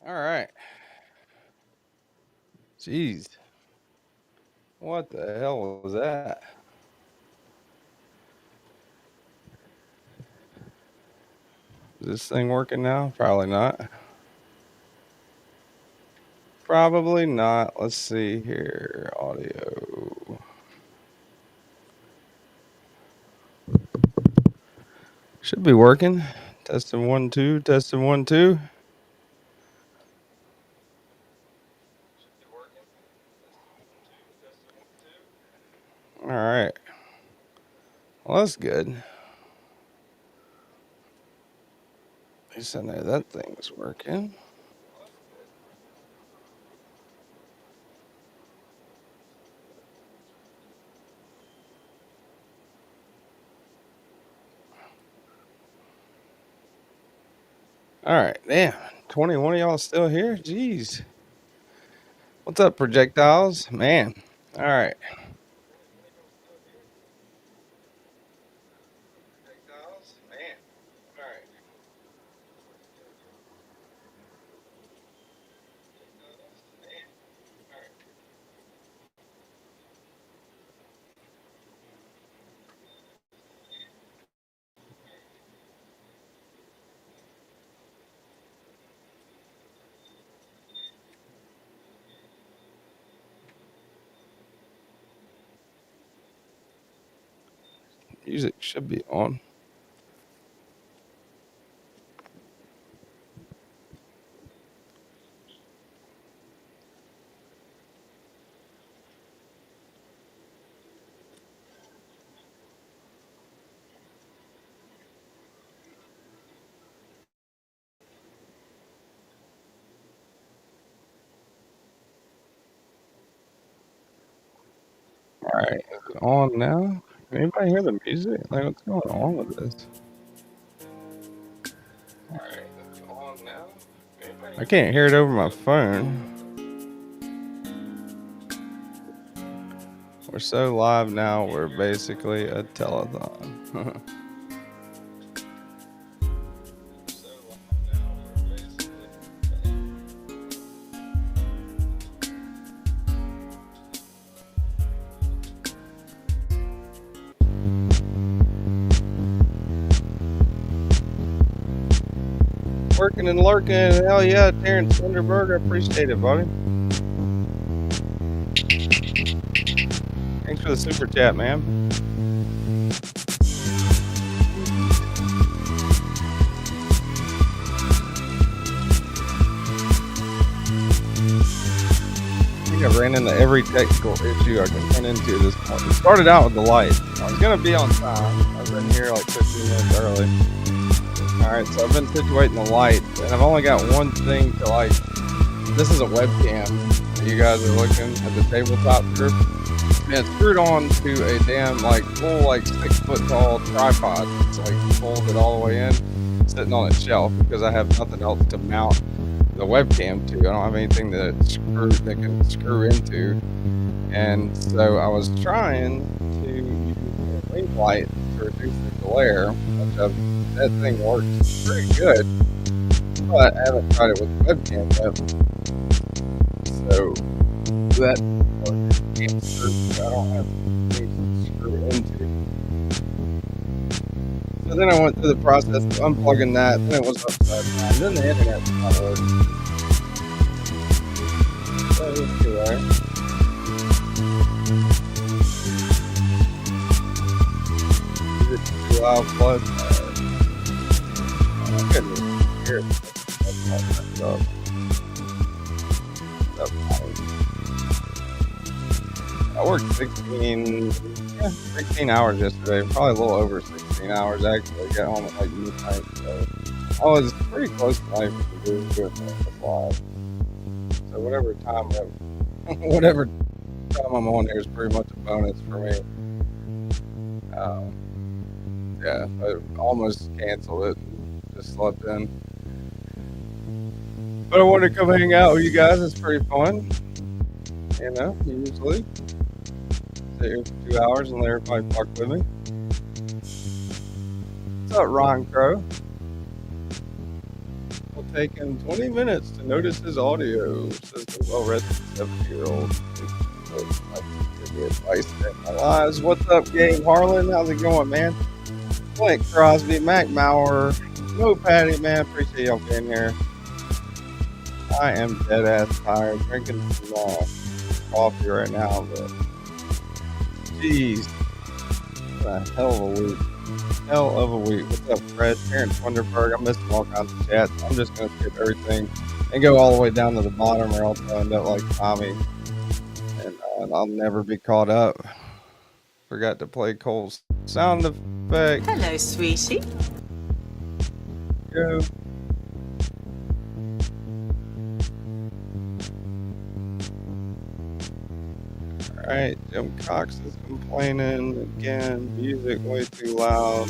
All right. Jeez. What the hell was that? Is this thing working now? Probably not. Probably not. Let's see here. Audio. Should be working. Testing 1, 2. Testing 1, 2. All right. Well, that's good. At least I know that thing's working. All right. Damn. 21 of y'all still here? Jeez. What's up, projectiles? Man. All right. Projectiles? Man. All right. Music should be on. All right. Is it on now? Can anybody hear the music? Like, what's going on with this? All right. Is it on now? I can't hear it over my phone. We're so live now, we're basically a telethon. Working and lurking. Hell yeah, Terrence Thunderberg. I appreciate it, buddy. Thanks for the super chat, man. I think I ran into every technical issue I can run into this point. It started out with the light. I was going to be on time. I've been here like 15 minutes early. Alright, so I've been situating the light, and I've only got one thing to like. This is a webcam. You guys are looking at the tabletop group. And it's screwed on to a damn like full like 6 foot tall tripod. It's like folded all the way in, sitting on its shelf because I have nothing else to mount the webcam to. I don't have anything that can screw into. And so I was trying to use a ring light to reduce the glare, which that thing works pretty good, but I haven't tried it with the webcam yet. So that can't screw. I don't have things to screw into. So then I went through the process of unplugging that. Then it was upside down. Then the internet was not working. So it's too right. Is it too loud? Plug. I couldn't even hear it. That's all messed up. I worked 16 hours yesterday, probably a little over 16 hours actually. I got home at like midnight, so I was pretty close to life to do it live. So whatever time I'm on here is pretty much a bonus for me. Yeah, I almost canceled it, just slept in. But I wanted to come hang out with you guys. It's pretty fun. You know, usually. Sit here for 2 hours and let everybody fuck with me. What's up, Ron Crow? What's taken 20 minutes to notice his audio, says the well-rested 70-year-old. Give me advice in my lives. What's up, Gabe Harlan? How's it going, man? Blake Crosby, Mac Maurer, Mo Patty, man. Appreciate y'all being here. I am dead ass tired. Drinking some coffee right now, but jeez, what a hell of a week. Hell of a week. What's up, Fred? Terrence Wonderberg. I'm missing all kinds of chats. I'm just gonna skip everything and go all the way down to the bottom, or else I'll end up like Tommy, and I'll never be caught up. Forgot to play Cole's sound effect. Hello, sweetie. Go. Alright, Jim Cox is complaining again. Music way too loud.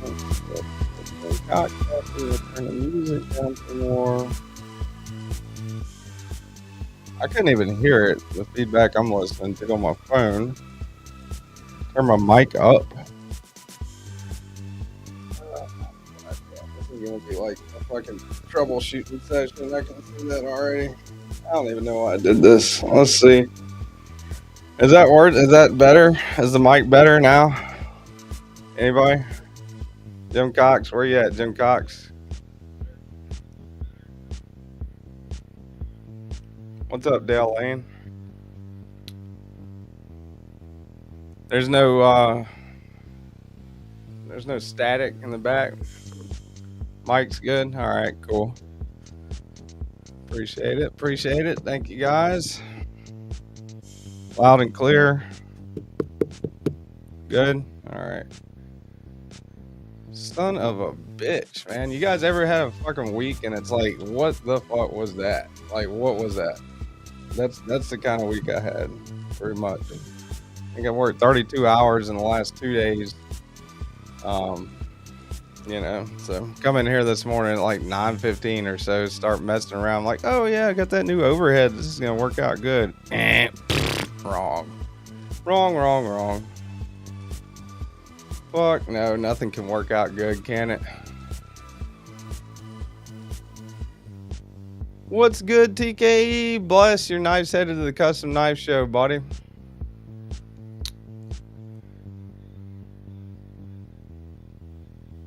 Jim Cox has to turn the music down some more. I couldn't even hear it, the feedback I'm listening to on my phone. Turn my mic up. This is gonna be like a fucking troubleshooting session. I can see that already. I don't even know why I did this. Let's see. Is that word? Is that better? Is the mic better now? Anybody? Jim Cox, where you at, Jim Cox? What's up, Dale Lane? There's no static in the back. Mic's good. All right, cool. Appreciate it. Appreciate it. Thank you, guys. Loud and clear. Good. All right. Son of a bitch, man. You guys ever had a fucking week and it's like, what the fuck was that? Like, what was that? That's the kind of week I had, pretty much. I think I worked 32 hours in the last 2 days. You know, so come in here this morning at like 9:15 or so, start messing around like, oh yeah, I got that new overhead. This is gonna work out good. Wrong. Fuck no, nothing can work out good, can it? What's good, TKE? Bless your knife's headed to the custom knife show, buddy.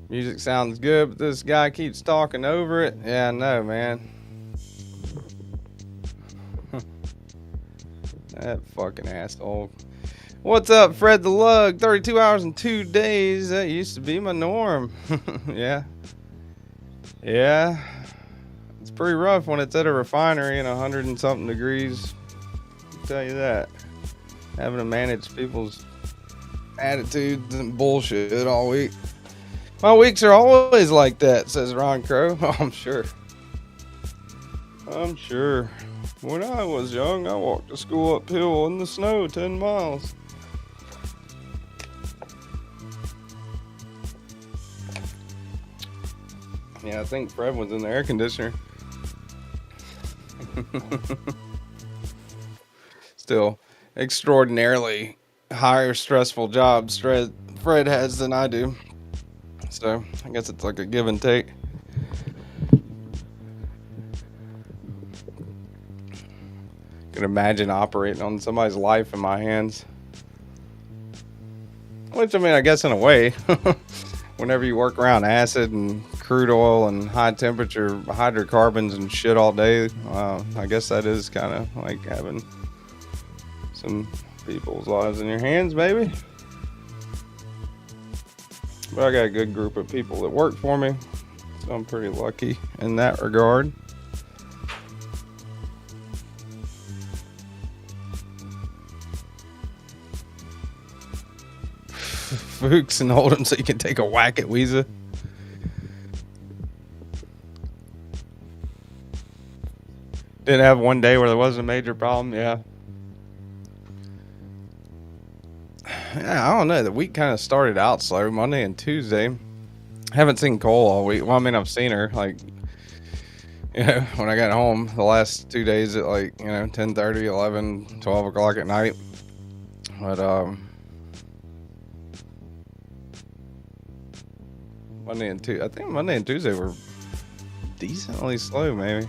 Music sounds good, but this guy keeps talking over it. Yeah, no, man. That fucking asshole. What's up, Fred the Lug? 32 hours and 2 days. That used to be my norm. Yeah. Yeah. It's pretty rough when it's at a refinery in 100 and something degrees. I'll tell you that. Having to manage people's attitudes and bullshit all week. My weeks are always like that, says Ron Crow. Oh, I'm sure. I'm sure. When I was young, I walked to school uphill in the snow 10 miles. Yeah, I think Fred was in the air conditioner. Still, extraordinarily higher stressful jobs Fred has than I do. So, I guess it's like a give and take. Can imagine operating on somebody's life in my hands. Which, I mean, I guess in a way, whenever you work around acid and crude oil and high temperature hydrocarbons and shit all day, I guess that is kind of like having some people's lives in your hands, maybe. But I got a good group of people that work for me, so I'm pretty lucky in that regard. Fuchs and hold them so you can take a whack at Weezer. Didn't have one day where there wasn't a major problem, yeah. Yeah, I don't know. The week kind of started out slow, Monday and Tuesday. Haven't seen Cole all week. Well, I mean, I've seen her, like, you know, when I got home the last 2 days at, like, you know, 10:30, 11, 12 o'clock at night. But, Monday and Tuesday were decently slow, maybe.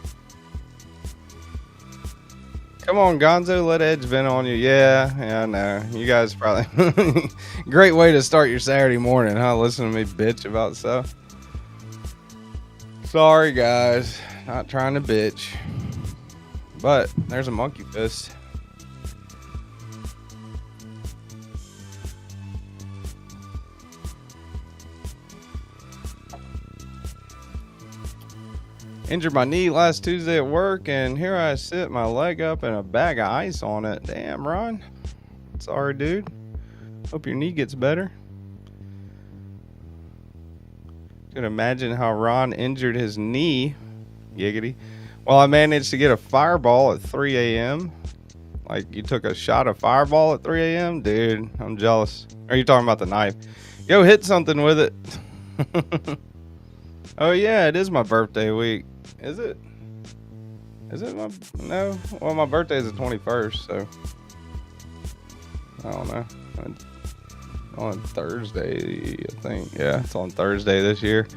Come on, Gonzo, let Edge vent on you. Yeah, I know. You guys probably... Great way to start your Saturday morning, huh? Listen to me bitch about stuff. Sorry, guys. Not trying to bitch. But there's a monkey fist. Injured my knee last Tuesday at work, and here I sit, my leg up and a bag of ice on it. Damn, Ron. Sorry, dude. Hope your knee gets better. Could imagine how Ron injured his knee. Giggity. Well, I managed to get a fireball at 3 a.m. Like, you took a shot of fireball at 3 a.m.? Dude, I'm jealous. Are you talking about the knife? Go hit something with it. Oh, yeah, it is my birthday week. Is it? Is it my... No? Well, my birthday is the 21st, so... I don't know. On Thursday, I think. Yeah, it's on Thursday this year.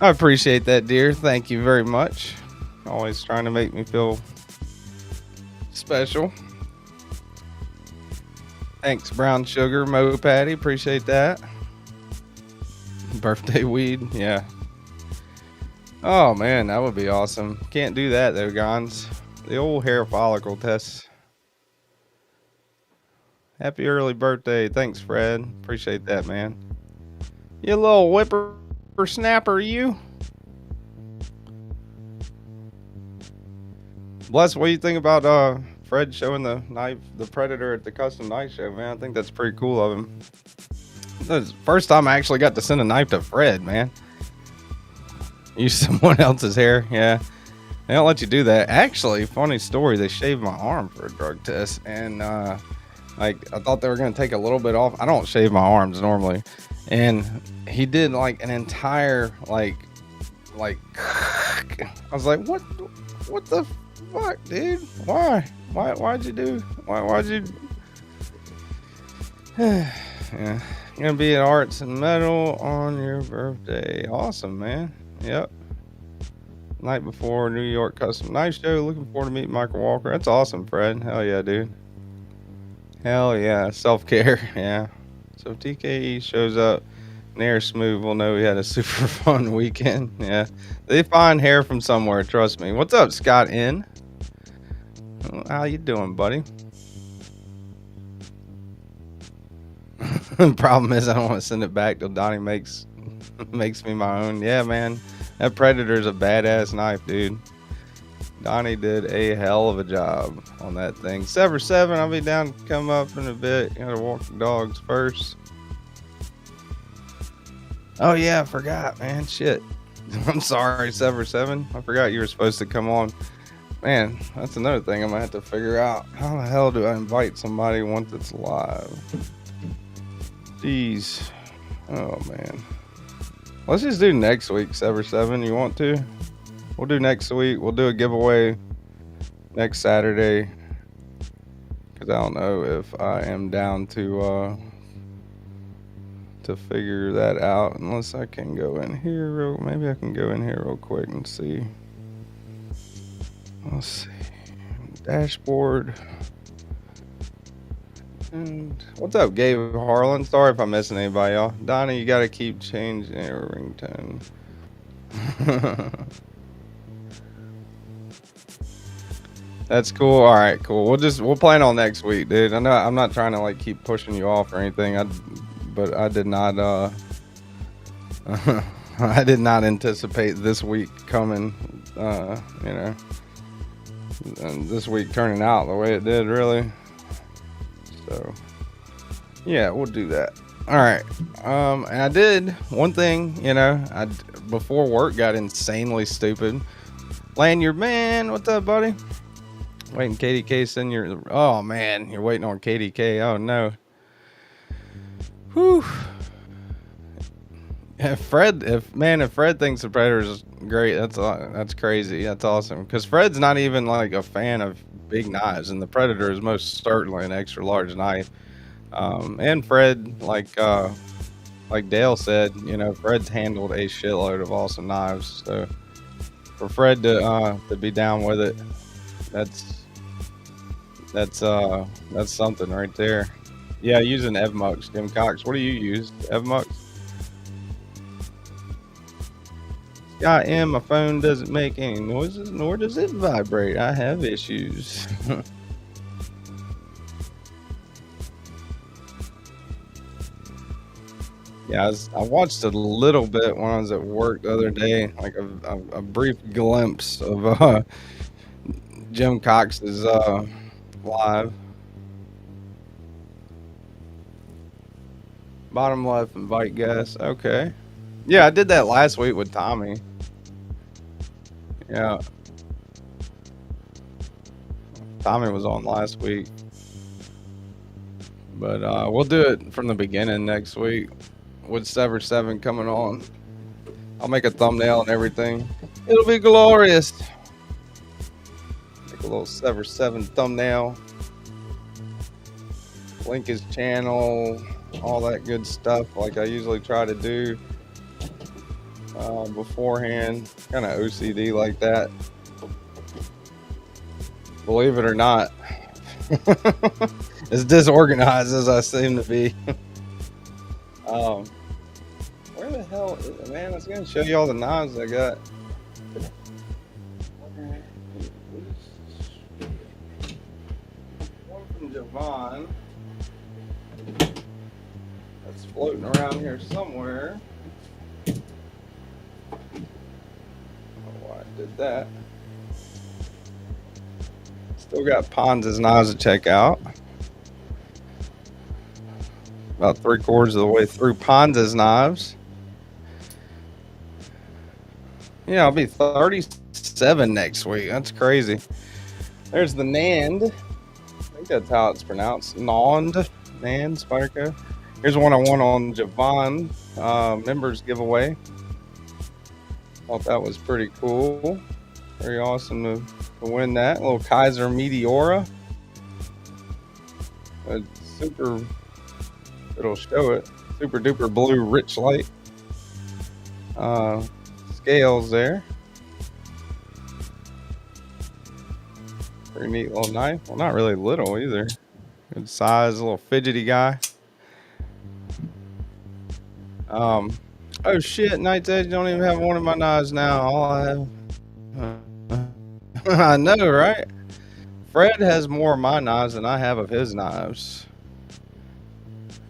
I appreciate that, dear. Thank you very much. Always trying to make me feel special. Thanks, Brown Sugar, Mo Patty. Appreciate that. Birthday weed, yeah. Oh man, that would be awesome. Can't do that though, Gons. The old hair follicle test. Happy early birthday. Thanks, Fred. Appreciate that, man. You little whippersnapper, you. Bless, what do you think about Fred showing the knife, the Predator at the custom knife show, man? I think that's pretty cool of him. That's the first time I actually got to send a knife to Fred, man. Use someone else's hair, yeah. They don't let you do that. Actually, funny story, they shaved my arm for a drug test, and like, I thought they were gonna take a little bit off. I don't shave my arms normally, and he did like an entire like I was like, what the fuck, dude? Why'd you do? Why'd you? Yeah, you're gonna be at Arts and Metal on your birthday. Awesome, man. Yep. Night before New York Custom Knife Show. Looking forward to meeting Michael Walker. That's awesome, Fred. Hell yeah, dude. Hell yeah. Self-care. Yeah. So if TKE shows up near smooth, we'll know we had a super fun weekend. Yeah. They find hair from somewhere, trust me. What's up, Scott N? How you doing, buddy? The problem is I don't want to send it back till Donnie makes me my own. Yeah, man. That Predator's a badass knife, dude. Donnie did a hell of a job on that thing. Sever 7, I'll be down to come up in a bit. Gotta walk the dogs first. Oh yeah, I forgot, man. Shit. I'm sorry, Sever 7. I forgot you were supposed to come on. Man, that's another thing I'm gonna have to figure out. How the hell do I invite somebody once it's live? Jeez. Oh man. Let's just do next week, Sever 7. You want to? We'll do next week. We'll do a giveaway next Saturday. Because I don't know if I am down to figure that out. Unless I can go in here. Maybe I can go in here real quick and see. Let's see. Dashboard. And what's up, Gabe Harlan? Sorry if I'm missing anybody, y'all. Donnie, you gotta keep changing your ringtone. That's cool. All right, cool. We'll plan on next week, dude. I know I'm not trying to like keep pushing you off or anything. But I did not. I did not anticipate this week coming. You know, and this week turning out the way it did, really. So yeah, we'll do that. All right. And I did one thing, you know, before work got insanely stupid. Lanyard man, what's up, buddy? Waiting KDK send your, oh man, you're waiting on KDK. Oh no. Whew. If Fred thinks the Predator is great, that's crazy. That's awesome. Because Fred's not even like a fan of big knives, and the Predator is most certainly an extra large knife. And Fred, like, like Dale said, you know, Fred's handled a shitload of awesome knives. So for Fred to be down with it, that's something right there. Yeah, using Evmux, Jim Cox. What do you use? Evmux? Scott M, my phone doesn't make any noises, nor does it vibrate. I have issues. Yeah, I watched a little bit when I was at work the other day, like a brief glimpse of Jim Cox's live. Bottom left, invite guests. Okay. Yeah, I did that last week with Tommy. Yeah. Tommy was on last week. But we'll do it from the beginning next week with Sever 7 coming on. I'll make a thumbnail and everything. It'll be glorious. Make a little Sever 7 thumbnail. Link his channel, all that good stuff like I usually try to do beforehand. Kind of OCD like that. Believe it or not. As disorganized as I seem to be. Where the hell is it, man? I was gonna show you all the knives I got. One from Javon. That's floating around here somewhere. I don't know why I did that. Still got Ponza's knives to check out. About 3/4 of the way through Ponza's knives. Yeah, I'll be 37 next week. That's crazy. There's the Nand. I think that's how it's pronounced. Nand Spider. Here's one I won on Javon members giveaway. Thought that was pretty cool. Very awesome to win that. A little Kaiser Meteora. A super, it'll show it. Super duper blue rich light. Scales there. Pretty neat little knife. Well, not really little either. Good size, a little fidgety guy. Oh shit, Night's Edge don't even have one of my knives now. All I have. I know, right? Fred has more of my knives than I have of his knives.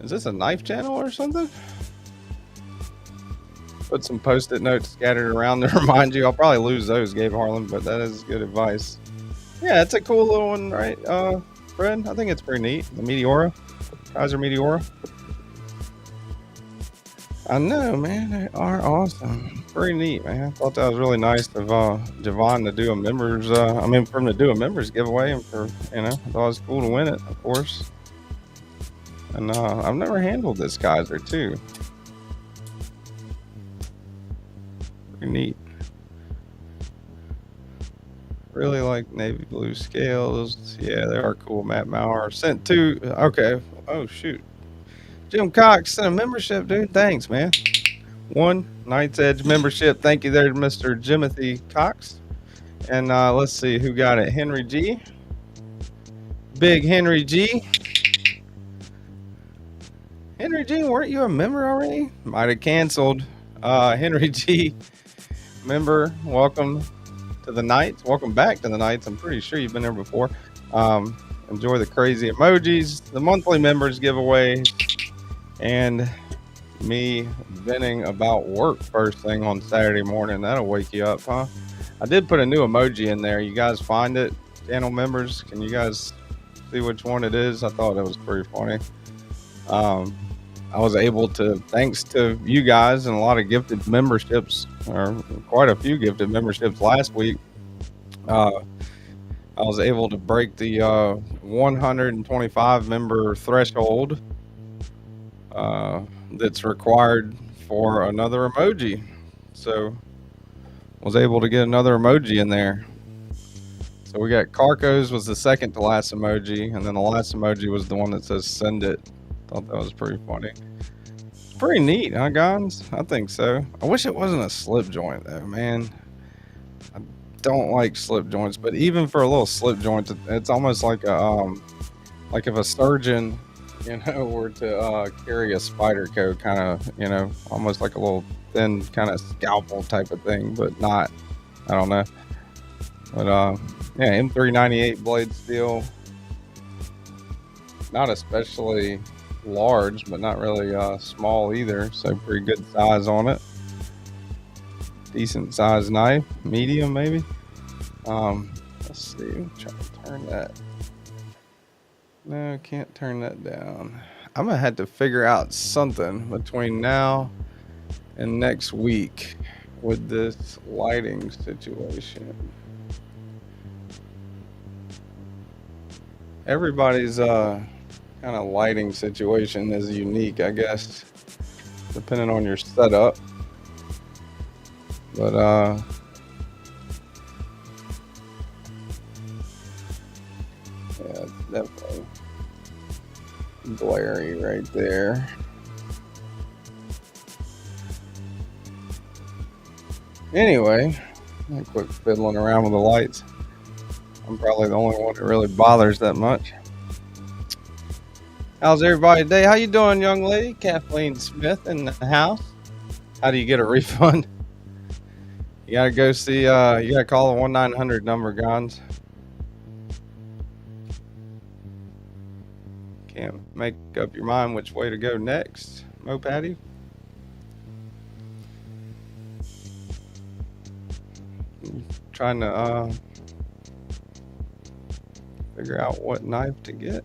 Is this a knife channel or something? Put some post-it notes scattered around to remind you. I'll probably lose those, Gabe Harlan, but that is good advice. Yeah, it's a cool little one, right, Fred? I think it's pretty neat. The Meteora. Kaiser Meteora. I know, man. They are awesome. Pretty neat, man. I thought that was really nice of Javon to do a members. For him to do a members giveaway, and for I thought it was cool to win it, of course. And I've never handled this Kaiser too. Pretty neat. Really like navy blue scales. Yeah, they are cool. Matt Maurer sent two. Okay. Oh shoot. Jim Cox sent a membership, dude. Thanks, man. One Night's Edge membership. Thank you there to Mr. Jimothy Cox. And let's see who got it. Henry G. Big Henry G. Henry G, weren't you a member already? Might have canceled. Henry G, member. Welcome to the Knights. Welcome back to the Knights. I'm pretty sure you've been there before. Enjoy the crazy emojis, the monthly members giveaway, and me venting about work first thing on Saturday morning. That'll wake you up, huh? I did put a new emoji in there. You guys find it? Channel members, can you guys see which one it is? I thought it was pretty funny. I was able to, thanks to you guys and a lot of gifted memberships, or quite a few gifted memberships last week, I was able to break the 125 member threshold that's required for another emoji. So was able to get another emoji in there. So we got Carco's was the second to last emoji, and then the last emoji was the one that says send it. Thought that was pretty funny. Pretty neat, huh, guys? I think so. I wish it wasn't a slip joint though, man. I don't like slip joints, but even for a little slip joint, it's almost like like if a surgeon, were to carry a spider coat, kind of, almost like a little thin kind of scalpel type of thing, but not. I don't know. But yeah, M398 blade steel, not especially large, but not really small either. So pretty good size on it. Decent size knife, medium maybe. Let's see. I'm trying to turn that. No, can't turn that down. I'm gonna have to figure out something between now and next week with this lighting situation. Everybody's kind of lighting situation is unique, I guess, depending on your setup. But yeah, it's definitely glary right there. Anyway, I quit fiddling around with the lights. I'm probably the only one that really bothers that much. How's everybody today? How you doing, young lady? Kathleen Smith in the house. How do you get a refund? You gotta go see, you gotta call the 1-900 number, Gons. Can't make up your mind which way to go next, Mo Patty. Trying to figure out what knife to get.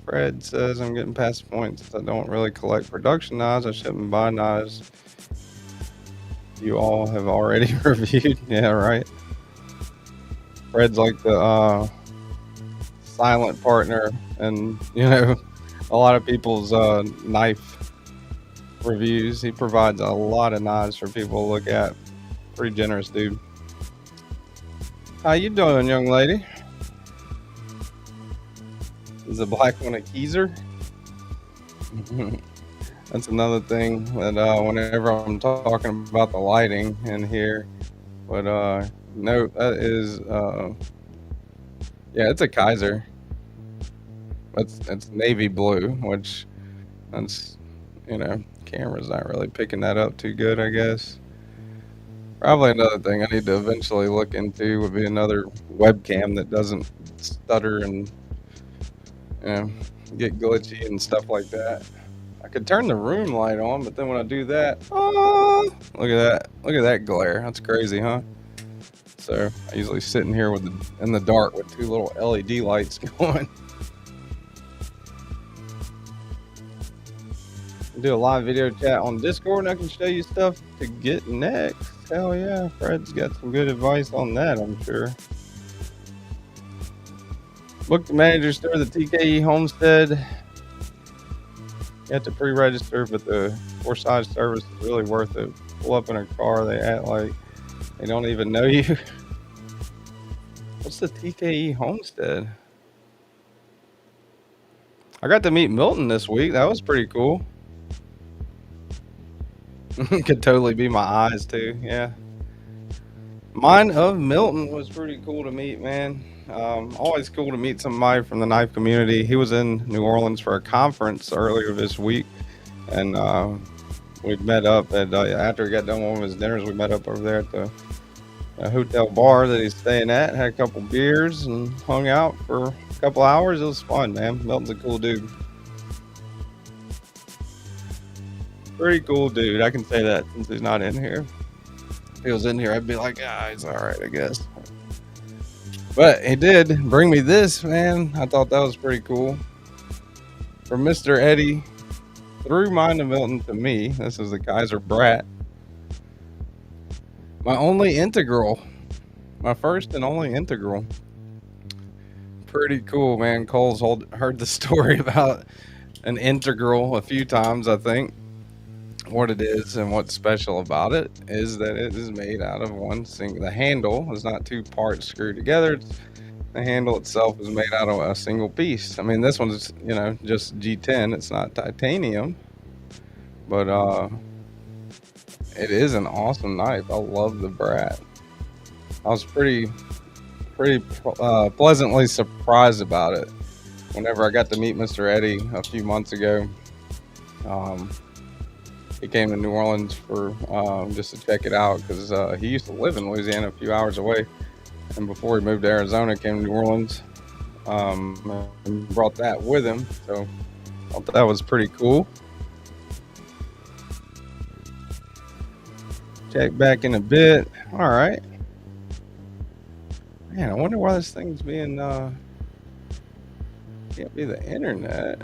Fred says I'm getting past the point since I don't really collect production knives. I shouldn't buy knives you all have already reviewed. Yeah, right. Fred's like the silent partner, and a lot of people's knife reviews. He provides a lot of knives for people to look at. Pretty generous dude. How you doing, young lady? Is the black one a Keyser? That's another thing that whenever I'm talking about the lighting in here, but no, that is yeah, it's a Kaiser. It's navy blue, which that's camera's not really picking that up too good, I guess. Probably another thing I need to eventually look into would be another webcam that doesn't stutter and get glitchy and stuff like that. I could turn the room light on, but then when I do that, oh, look at that glare. That's crazy, huh? So I usually sit in here in the dark with two little LED lights going. Do a live video chat on Discord, and I can show you stuff to get next. Hell yeah, Fred's got some good advice on that, I'm sure. Book the manager store, the TKE Homestead. You have to pre-register, but the Forsyth service is really worth it. Pull up in a car, they act like they don't even know you. What's the TKE Homestead? I got to meet Milton this week. That was pretty cool. Could totally be my eyes too. Yeah. Mine of Milton was pretty cool to meet, man. Always cool to meet somebody from the knife community. He was in New Orleans for a conference earlier this week, and we met up at after he got done with one of his dinners. We met up over there at the hotel bar that he's staying at. Had a couple beers and hung out for a couple hours. It was fun, man. Milton's a cool dude. Pretty cool dude. I can say that since he's not in here. If he was in here, I'd be like, he's all right, I guess. But he did bring me this, man. I thought that was pretty cool. From Mr. Eddie, through Mind of Milton to me. This is the Kaiser Brat. My only integral. My first and only integral. Pretty cool, man. Cole's heard the story about an integral a few times, I think. What it is and what's special about it is that it is made out of one single. The handle is not two parts screwed together. It's The handle itself is made out of a single piece. I mean, this one's, you know, just G10. It's not titanium, but it is an awesome knife. I love the Brat. I was pretty pleasantly surprised about it whenever I got to meet Mr. Eddie a few months ago. He came to New Orleans for just to check it out because he used to live in Louisiana a few hours away, and before he moved to Arizona, came to New Orleans and brought that with him. So I thought that was pretty cool. Check back in a bit. All right. Man, I wonder why this thing's being can't be the internet.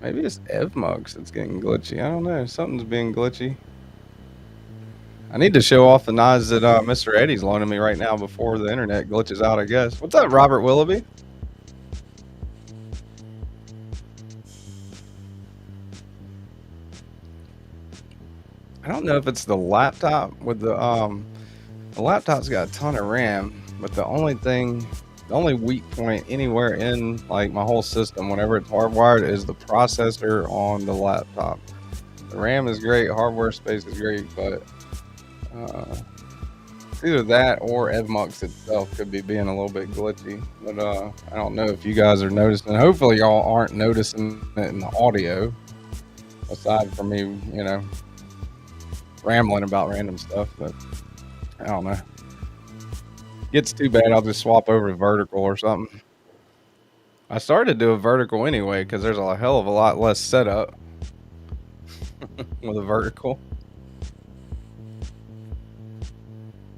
Maybe it's EvMux that's getting glitchy. I don't know. Something's being glitchy. I need to show off the knives that Mr. Eddie's loaning me right now before the internet glitches out, I guess. What's up, Robert Willoughby? I don't know if it's the laptop with the laptop's got a ton of RAM, but the only weak point anywhere in like my whole system whenever it's hardwired is the processor on the laptop. The RAM is great, hardware space is great, but it's either that or EvMux itself could be being a little bit glitchy. But I don't know if you guys are noticing. Hopefully y'all aren't noticing it in the audio, aside from me, you know, rambling about random stuff. But I don't know. Gets too bad, I'll just swap over to vertical or something. I started to do a vertical anyway because there's a hell of a lot less setup with a vertical.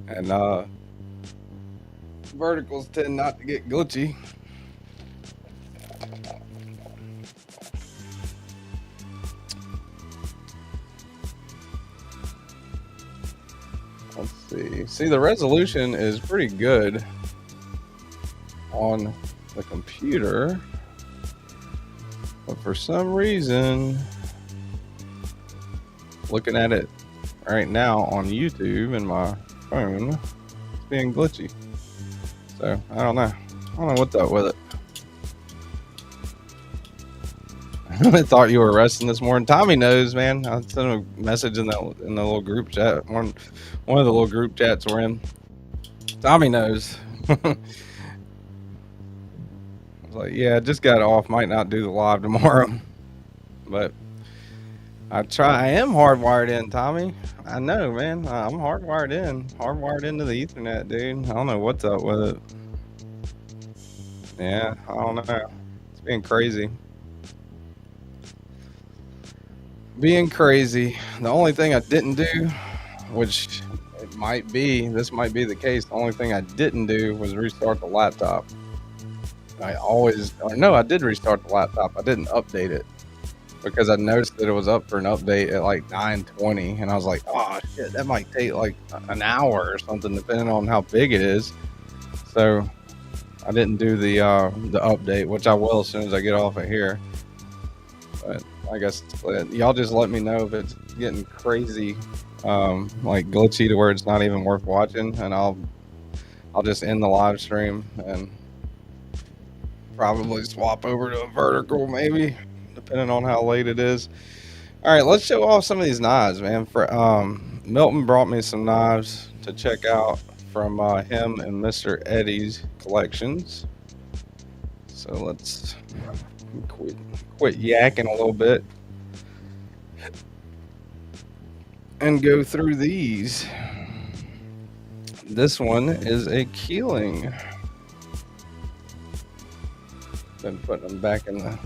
And verticals tend not to get glitchy. Let's see. See, the resolution is pretty good on the computer, but for some reason, looking at it right now on YouTube and my phone, it's being glitchy. So I don't know. I don't know what's up with it. I thought you were resting this morning. Tommy knows, man. I sent him a message in the little group chat. One of the little group chats we're in. Tommy knows. I was like, yeah, I just got off. Might not do the live tomorrow, but I am hardwired in, Tommy. I know, man. I'm hardwired into the Ethernet, dude. I don't know what's up with it. Yeah, I don't know. It's being crazy. The only thing I didn't do, which this might be the case. The only thing I didn't do was restart the laptop. I did restart the laptop. I didn't update it because I noticed that it was up for an update at like 9:20, and I was like, oh shit, that might take like an hour or something, depending on how big it is. So I didn't do the update, which I will as soon as I get off of here. But I guess y'all just let me know if it's getting crazy, like glitchy to where it's not even worth watching, and I'll just end the live stream and probably swap over to a vertical, maybe, depending on how late it is. All right, let's show off some of these knives, man. Milton brought me some knives to check out from him and Mr. Eddie's collections. So let's quit yakking a little bit and go through these. This one is a Keeling. Been putting them back in the...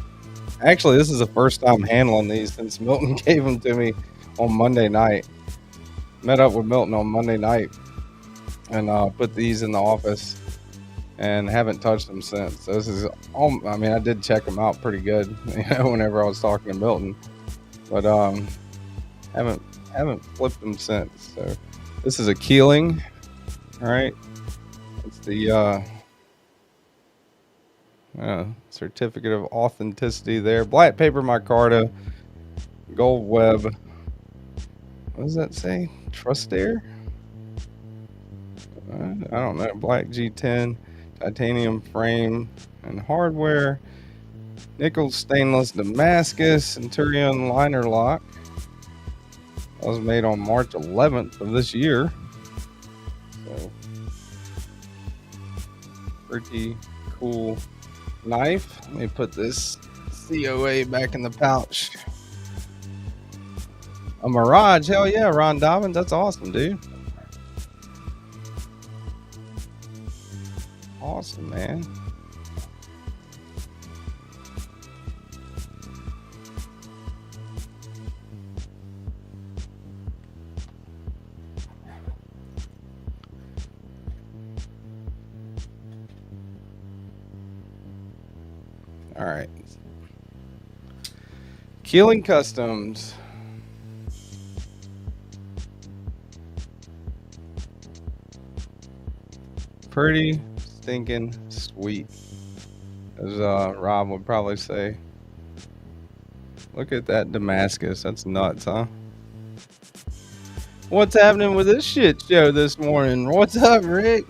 Actually, this is the first time handling these since Milton gave them to me on Monday night. Met up with Milton on Monday night and put these in the office and haven't touched them since. So this is, I mean, I did check them out pretty good, you know, whenever I was talking to Milton, but haven't flipped them since. So this is a Keeling. All right, it's the certificate of authenticity there. Black paper micarta, gold web. What does that say? Trust Air? I don't know. Black G10. titanium frame and hardware, nickel stainless Damascus Centurion liner lock. That was made on March 11th of this year. So, pretty cool knife. Let me put this COA back in the pouch. A Mirage, hell yeah, Ron Dobbins, that's awesome, dude. Awesome, man. All right. Keeling Customs. Pretty stinking sweet, as Rob would probably say. Look at that Damascus. That's nuts, huh? What's happening with this shit show this morning? What's up, Rick?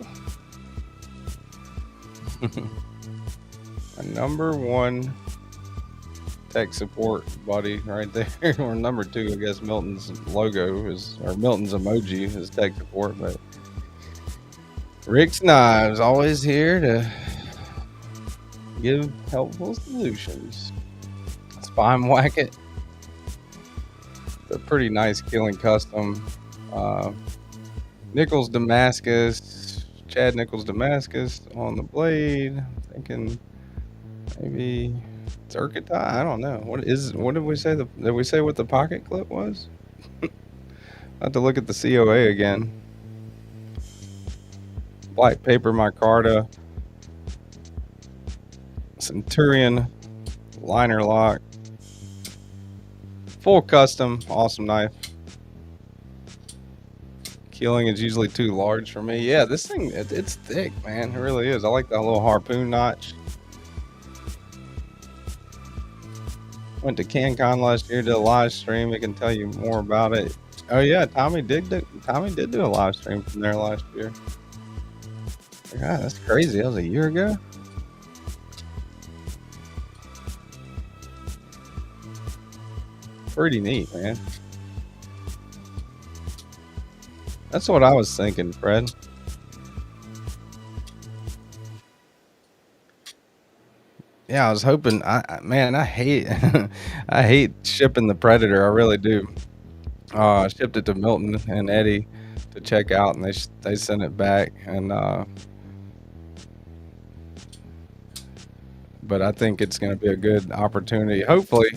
A #1 tech support buddy right there. Or #2, I guess Milton's logo is, or Milton's emoji is tech support, but Rick's Knives, always here to give helpful solutions. Spine Wacket. It's a pretty nice Keeling Custom. Nichols Damascus, Chad Nichols Damascus on the blade. Thinking maybe Zircon. I don't know. What did we say? Did we say what the pocket clip was? I have to look at the COA again. Black paper micarta, Centurion liner lock, full custom, awesome knife. Keeling is usually too large for me. Yeah, this thing, it's thick, man. It really is. I like that little harpoon notch. Went to CanCon last year, did a live stream. I can tell you more about it. Oh yeah, Tommy did do a live stream from there last year. God, that's crazy. That was a year ago. Pretty neat, man. That's what I was thinking, Fred. Yeah, I was hoping. Man, I hate, I hate shipping the Predator. I really do. I shipped it to Milton and Eddie to check out, and they sent it back, and but I think it's going to be a good opportunity. Hopefully,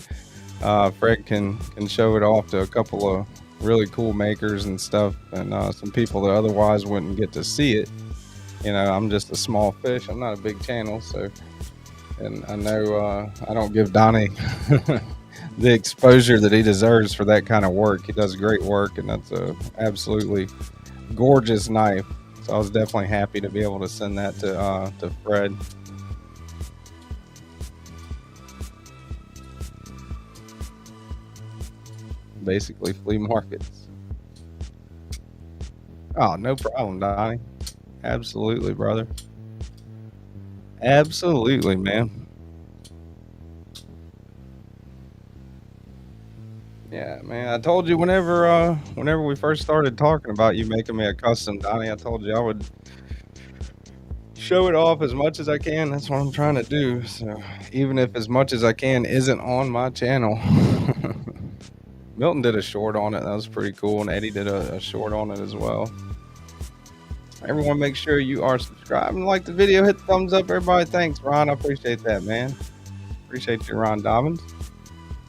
Fred can show it off to a couple of really cool makers and stuff, and some people that otherwise wouldn't get to see it. You know, I'm just a small fish. I'm not a big channel, so, and I know I don't give Donnie the exposure that he deserves for that kind of work. He does great work, and that's a absolutely gorgeous knife. So I was definitely happy to be able to send that to Fred. Basically flea markets. Oh, no problem, Donnie. Absolutely, brother. Absolutely, man. Yeah, man. I told you whenever we first started talking about you making me a custom, Donnie, I told you I would show it off as much as I can. That's what I'm trying to do. So even if as much as I can isn't on my channel. Milton did a short on it. That was pretty cool. And Eddie did a short on it as well. Everyone make sure you are subscribed and like the video. Hit the thumbs up, everybody. Thanks, Ron. I appreciate that, man. Appreciate you, Ron Dobbins.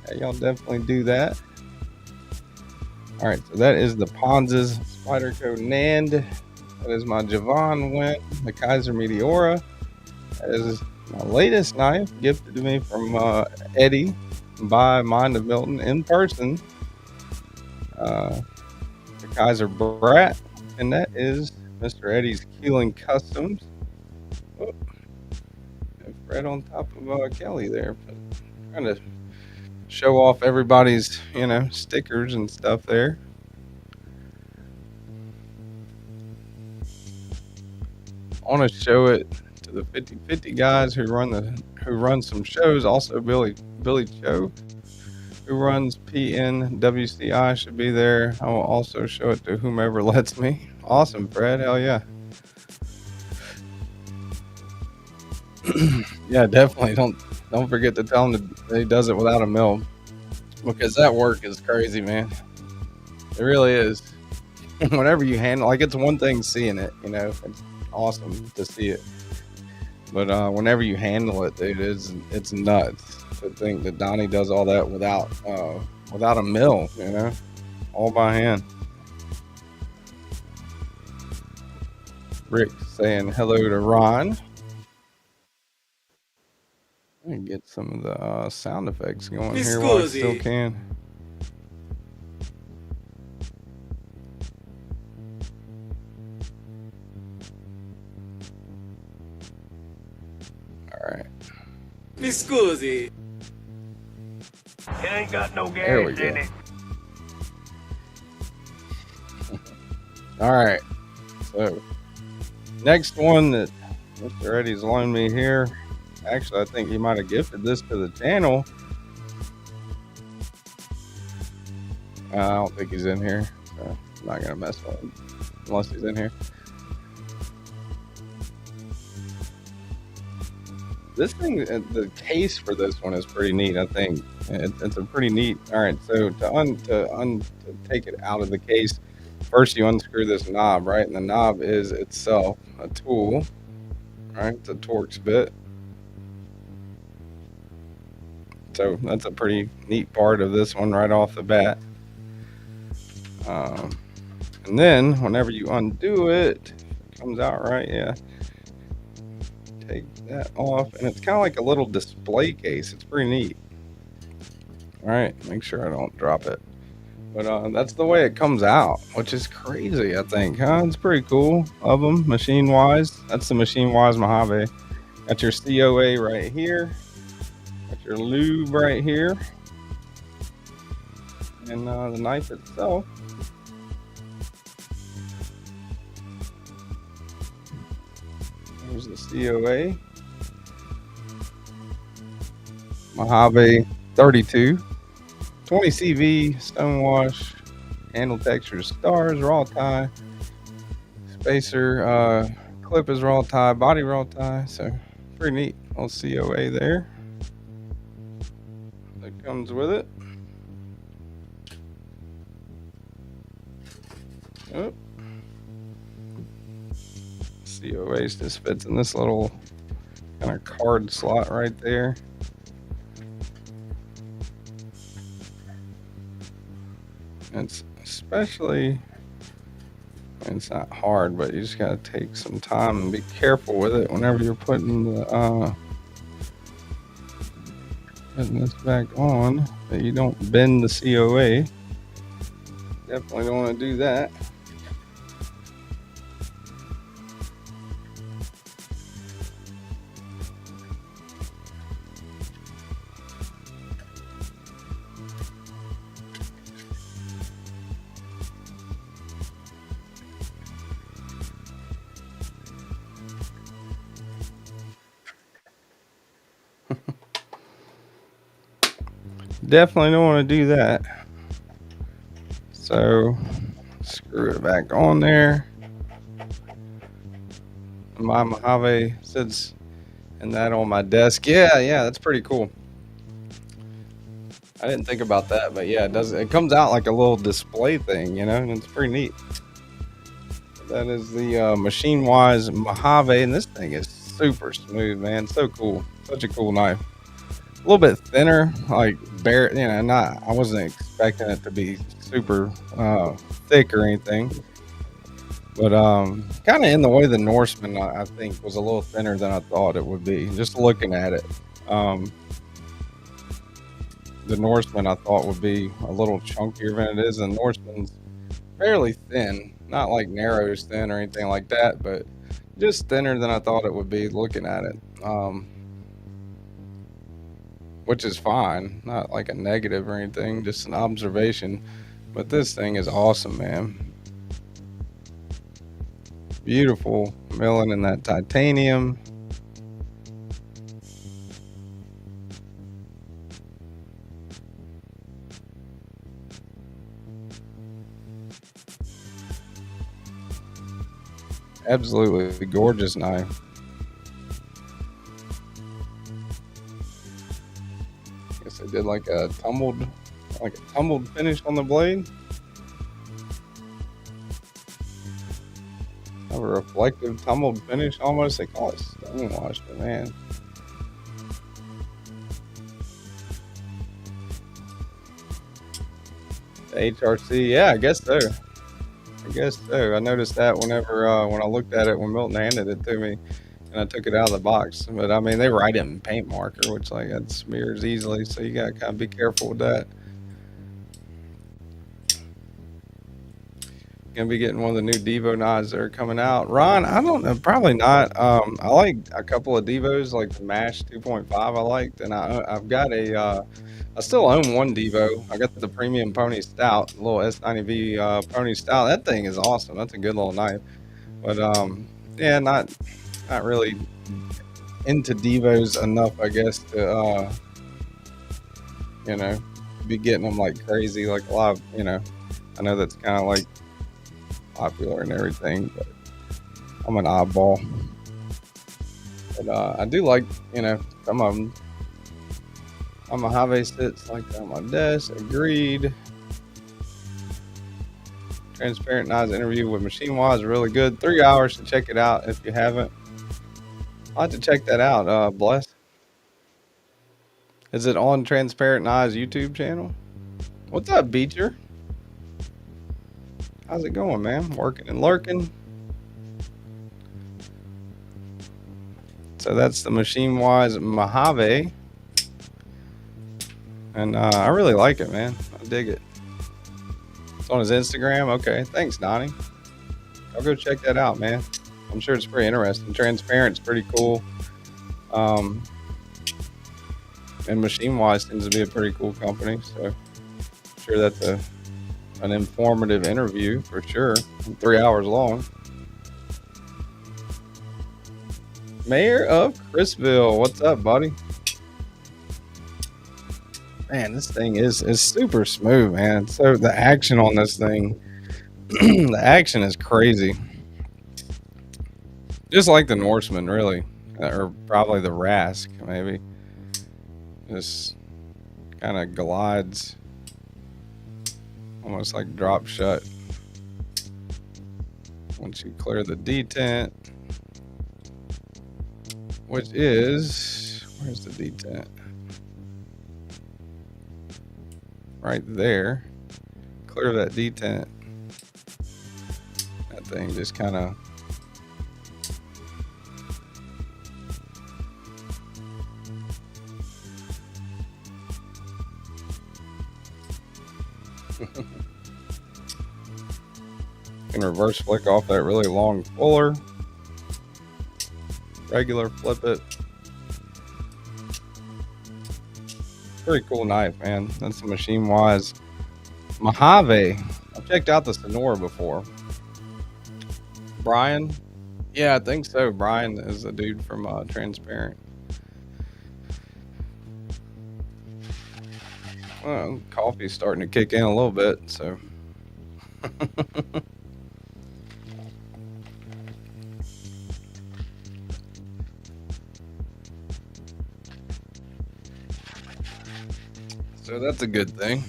Yeah, y'all definitely do that. All right, so that is the Ponz's Spyderco Nand. That is my Javon Went, the Kaiser Meteora. That is my latest knife gifted to me from Eddie by Mind of Milton in person. The Kaiser Brat, and that is Mr. Eddie's Keeling Customs. Oh, Fred on top of Kelly there, but trying to show off everybody's, you know, stickers and stuff there. I want to show it to the 50/50 guys who run some shows. Also, Billy Cho, who runs PNWCI, should be there. I will also show it to whomever lets me. Awesome, Fred. Hell yeah. Yeah, definitely. Don't forget to tell him that he does it without a mill, because that work is crazy, man. It really is. Whenever you handle, like, it's one thing seeing it, it's awesome to see it, but whenever you handle it, dude, it's nuts to think that Donnie does all that without a mill, all by hand. Rick saying hello to Ron. Let me get some of the sound effects going here while I still can. All right. Mi scusi. It ain't got no gas There we go. in it. All right. So next one that Mr. Eddie's loaned me here. Actually, I think he might have gifted this to the channel. I don't think he's in here, so I'm not gonna mess with him unless he's in here. This thing, the case for this one is pretty neat. I think it's a pretty neat. All right, so to take it out of the case, first you unscrew this knob, right? And the knob is itself a tool, right? It's a Torx bit. So that's a pretty neat part of this one right off the bat. And then whenever you undo it, it comes out right, yeah. Take that off, and it's kind of like a little display case. It's pretty neat. All right, make sure I don't drop it. But that's the way it comes out, which is crazy, I think, huh? It's pretty cool of them, machine-wise. That's the machine-wise Mojave. Got your COA right here. Got your lube right here. And the knife itself. There's the COA. Mojave 32. 20 CV, stonewash, handle texture stars, raw tie, spacer, clip is raw tie, body raw tie, so pretty neat. Little COA there that comes with it. Oh. COA just fits in this little kind of card slot right there. It's especially, it's not hard, but you just gotta take some time and be careful with it whenever you're putting the putting this back on, that you don't bend the COA. Definitely don't want to do that. Definitely don't want to do that. So screw it back on there. My Mojave sits in that on my desk. Yeah, that's pretty cool. I didn't think about that, but yeah, it comes out like a little display thing, and it's pretty neat. That is the machine-wise Mojave, and this thing is super smooth, man. So cool. Such a cool knife. A little bit thinner, like bare, I wasn't expecting it to be super thick or anything, but kind of in the way the Norseman, I think, was a little thinner than I thought it would be, just looking at it. The Norseman I thought would be a little chunkier than it is. The Norseman's fairly thin, not like narrows thin or anything like that, but just thinner than I thought it would be looking at it. Which is fine, not like a negative or anything, just an observation. But this thing is awesome, man. Beautiful milling in that titanium. Absolutely gorgeous knife. Guess they did like a tumbled finish on the blade. Have a reflective tumbled finish almost. They call it stone wash, but man. The HRC, yeah, I guess so. I noticed that whenever when I looked at it when Milton handed it to me and I took it out of the box. But I mean, they write it in paint marker, which like that smears easily, so you gotta kind of be careful with that. Gonna be getting one of the new Devo knives that are coming out. Ron, I don't know, probably not. I like a couple of Devos, like the Mash 2.5 I liked, and I've got a I still own one Devo. I got the premium Pony Stout, little S90V Pony Stout. That thing is awesome. That's a good little knife. But yeah, not really into Devos enough, I guess, to you know, be getting them like crazy, like a lot of, you know. I know that's kind of like popular and everything, but I'm an oddball. But I do like, you know, some of them. Mojave sits like on my desk. Agreed. Transparent Knives interview with Machine Wise, really good. 3 hours to check it out if you haven't. I'll have to check that out. Bless. Is it on Transparent Knives YouTube channel? What's up, Beecher? How's it going, man? Working and lurking. So that's the Machine Wise Mojave. And I really like it, man. I dig it. It's on his Instagram. Okay, thanks, Donnie. I'll go check that out, man. I'm sure it's pretty interesting. Transparent's pretty cool. And Machine Wise seems to be a pretty cool company. So I'm sure that's an informative interview for sure. 3 hours long. Mayor of Chrisville, what's up, buddy? Man, this thing is super smooth, man. So the action on this thing, the action is crazy. Just like the Norseman, really, or probably the Rask, maybe. Just kind of glides, almost like drop shut. Once you clear the detent, which is, where's the detent? Right there. Clear that detent. That thing just kind of can reverse flick off that really long fuller. Regular flip it. Pretty cool knife, man. That's a Machine Wise Mojave. I've checked out the Sonora before. Brian? Yeah, I think so. Brian is the dude from Transparent. Well, coffee's starting to kick in a little bit, so. So that's a good thing.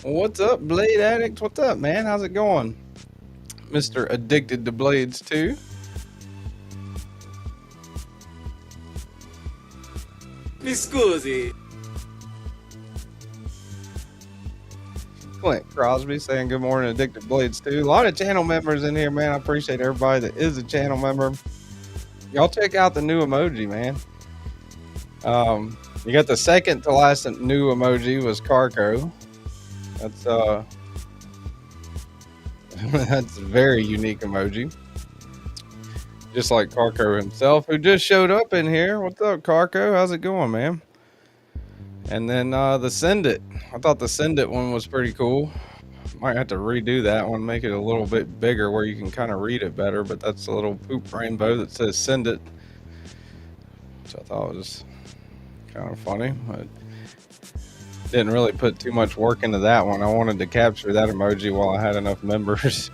Well, what's up, Blade Addicts? What's up, man? How's it going? Mr. Addicted to Blades too. Mi scusi. Clint Crosby saying good morning, Addicted to Blades too. A lot of channel members in here, man. I appreciate everybody that is a channel member. Y'all check out the new emoji, man. You got the second to last new emoji was Carco. That's that's a very unique emoji. Just like Carco himself, who just showed up in here. What's up, Carco? How's it going, man? And then the Send It. I thought the Send It one was pretty cool. Might have to redo that one, make it a little bit bigger where you can kind of read it better. But that's a little poop rainbow that says Send It, which I thought was kind of funny, but didn't really put too much work into that one. I wanted to capture that emoji while I had enough members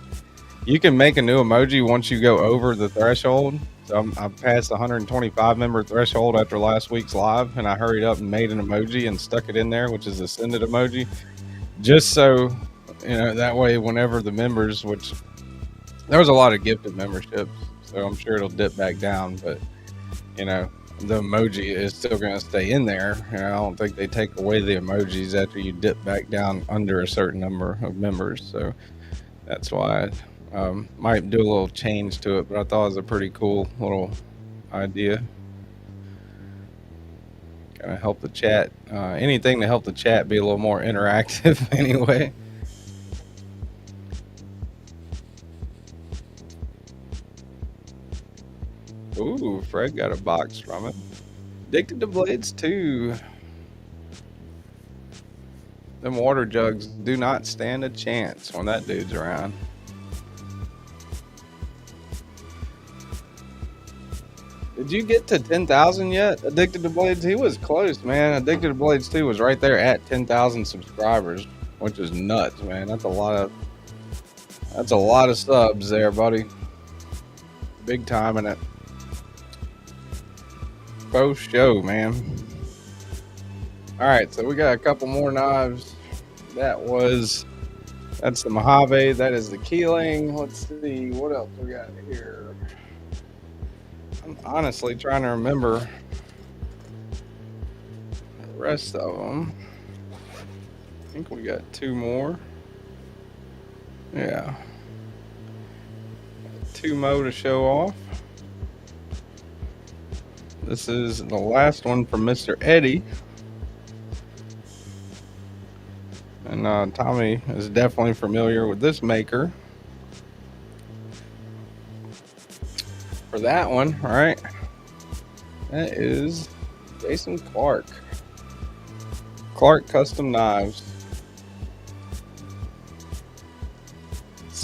You can make a new emoji once you go over the threshold. So I passed the 125 member threshold after last week's live, and I hurried up and made an emoji and stuck it in there, which is a send it emoji, just so that way whenever the members, which there was a lot of gifted memberships, so I'm sure it'll dip back down, but the emoji is still going to stay in there. I don't think they take away the emojis after you dip back down under a certain number of members, so that's why I might do a little change to it, but I thought it was a pretty cool little idea. Kind of help the chat, anything to help the chat be a little more interactive anyway. Ooh, Fred got a box from it. Addicted to Blades 2. Them water jugs do not stand a chance when that dude's around. Did you get to 10,000 yet, Addicted to Blades? He was close, man. Addicted to Blades 2 was right there at 10,000 subscribers, which is nuts, man. That's a lot of subs there, buddy. Big time in it. Faux show, man. Alright, so we got a couple more knives. That's the Mojave. That is the Keeling. Let's see, what else we got here? I'm honestly trying to remember the rest of them. I think we got 2 more. Yeah. 2 more to show off. This is the last one from Mr. Eddie. And Tommy is definitely familiar with this maker. For that one, all right, that is Jason Clark. Clark Custom Knives.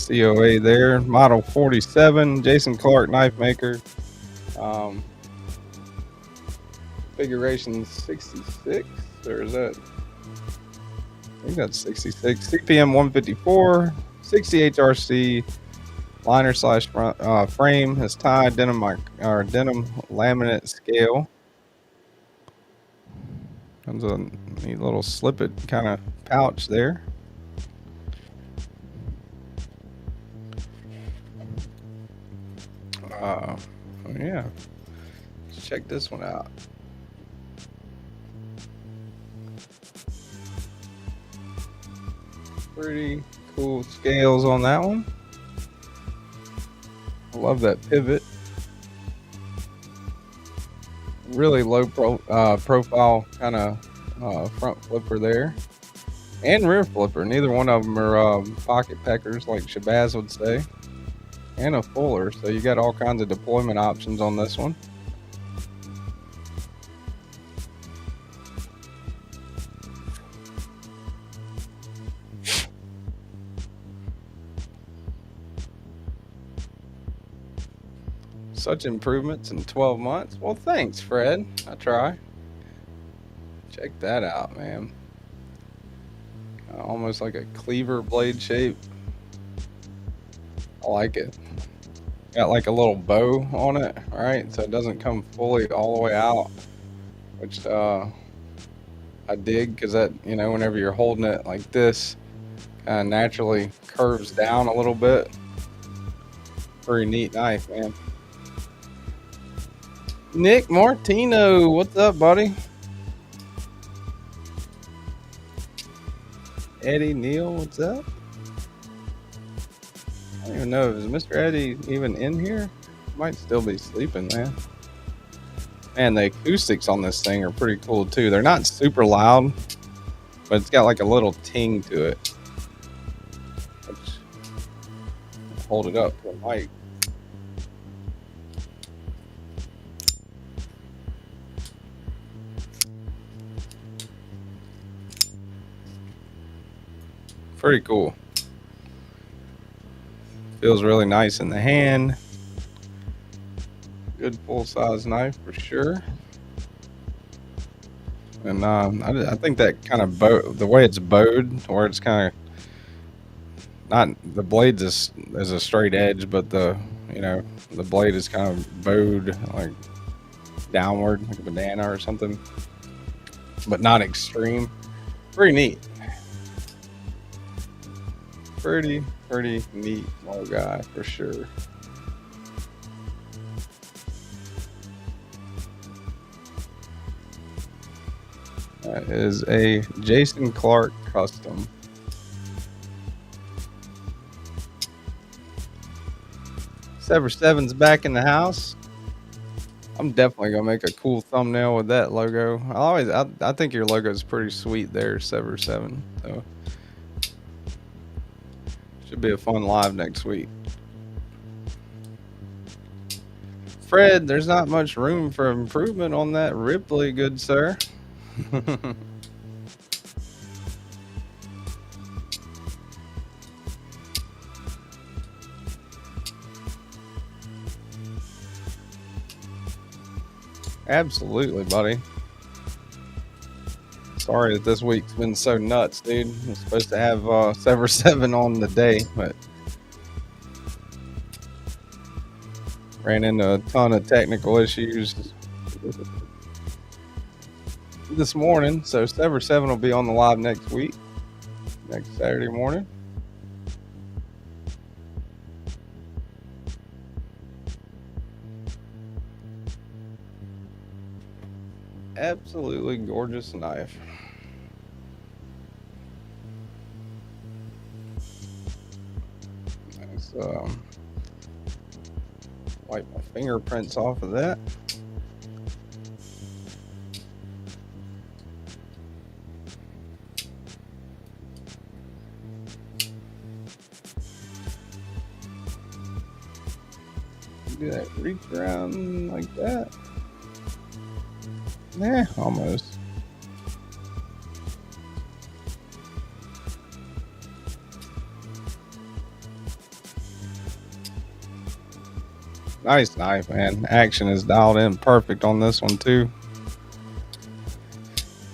COA there, model 47, Jason Clark knife maker. Configuration 66, or is that? I think that's 66. CPM 154, 60 HRC. Liner / frame is tied denim laminate scale. Comes a neat little slip it kind of pouch there. Yeah, let's check this one out. Pretty cool scales on that one. I love that pivot. Really low profile kind of front flipper there, and rear flipper. Neither one of them are pocket peckers like Shabazz would say, and a fuller. So you got all kinds of deployment options on this one. Such improvements in 12 months. Well, thanks, Fred. I try. Check that out, man. Almost like a cleaver blade shape. I like it. Got like a little bow on it, right? So it doesn't come fully all the way out, which I dig, because that, whenever you're holding it like this, kind of naturally curves down a little bit. Pretty neat knife, man. Nick Martino, what's up, buddy? Eddie Neal, what's up? I don't even know, is Mr. Eddie even in here? Might still be sleeping, man. Man, the acoustics on this thing are pretty cool too. They're not super loud, but it's got like a little ting to it. Hold it up to the mic. Pretty cool. Feels really nice in the hand. Good full-size knife for sure. And I think that kind of the way it's bowed, where it's kind of not the blade is a straight edge, but the the blade is kind of bowed like downward, like a banana or something, but not extreme. Pretty neat. Pretty neat little guy for sure. That is a Jason Clark custom. Sever 7's back in the house. I'm definitely gonna make a cool thumbnail with that logo. I think your logo is pretty sweet there, Sever 7. So should be a fun live next week. Fred, there's not much room for improvement on that Ripley, good sir. Absolutely, buddy. Sorry that this week's been so nuts, dude. I'm supposed to have Sever 7 on the day, but ran into a ton of technical issues this morning. So Sever 7 will be on the live next week, next Saturday morning. Absolutely gorgeous knife. Nice. Wipe my fingerprints off of that. Do that reach around like that. Yeah, almost. Nice knife, man. Action is dialed in perfect on this one too.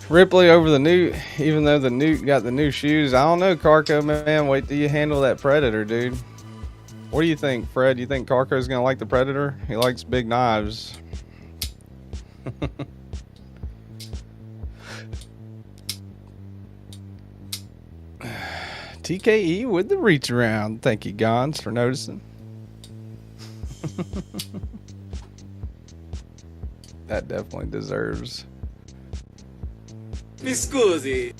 Ripley over the Newt, even though the Newt got the new shoes. I don't know, Carco, man. Wait till you handle that Predator, dude. What do you think, Fred? You think Carco's gonna like the Predator? He likes big knives. TKE with the reach around. Thank you, Gons, for noticing. That definitely deserves. Mi scusi.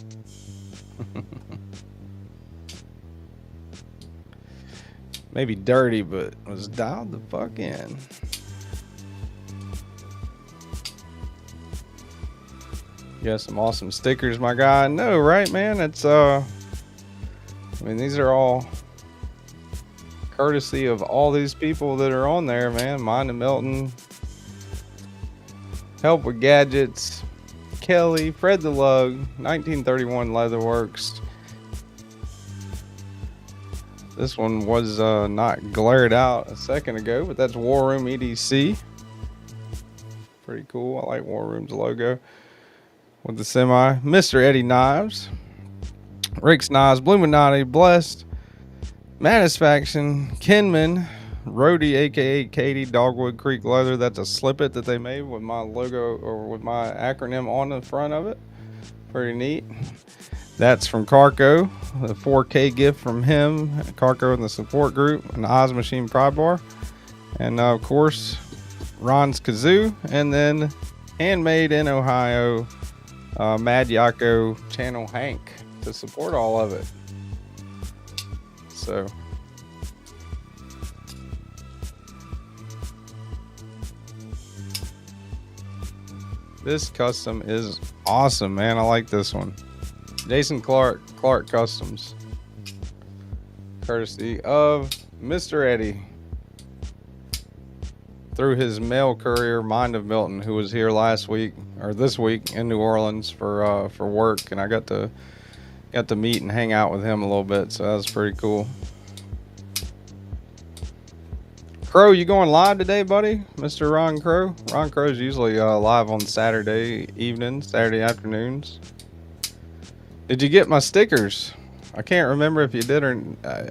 Maybe dirty, but was dialed the fuck in. You got some awesome stickers, my guy. No, right, man? It's I mean, these are all courtesy of all these people that are on there, man. Mine and Milton, Help with Gadgets, Kelly, Fred the Lug, 1931 Leatherworks. This one was not glared out a second ago, but that's War Room EDC. Pretty cool. I like War Room's logo with the semi. Mr. Eddie Knives, Rick's Knives, Bluminati, Blessed, Manisfaction, Kenman, Rhodey, aka Katie, Dogwood Creek Leather. That's a slip it that they made with my logo or with my acronym on the front of it. Pretty neat. That's from Carco, the 4K gift from him, Carco and the support group, and the Oz Machine Pry Bar. And of course, Ron's Kazoo, and then handmade in Ohio, MadYocco Channel Hank to support all of it. So this custom is awesome, man. I like this one. Jason Clark Customs, courtesy of Mr. Eddie through his mail courier, Mind of Milton, who was here last week or this week in New Orleans for work, and I got to meet and hang out with him a little bit, so that was pretty cool. Crow, you going live today, buddy? Mr. Ron Crow? Ron Crow's usually live on Saturday evenings, Saturday afternoons. Did you get my stickers? I can't remember if you did or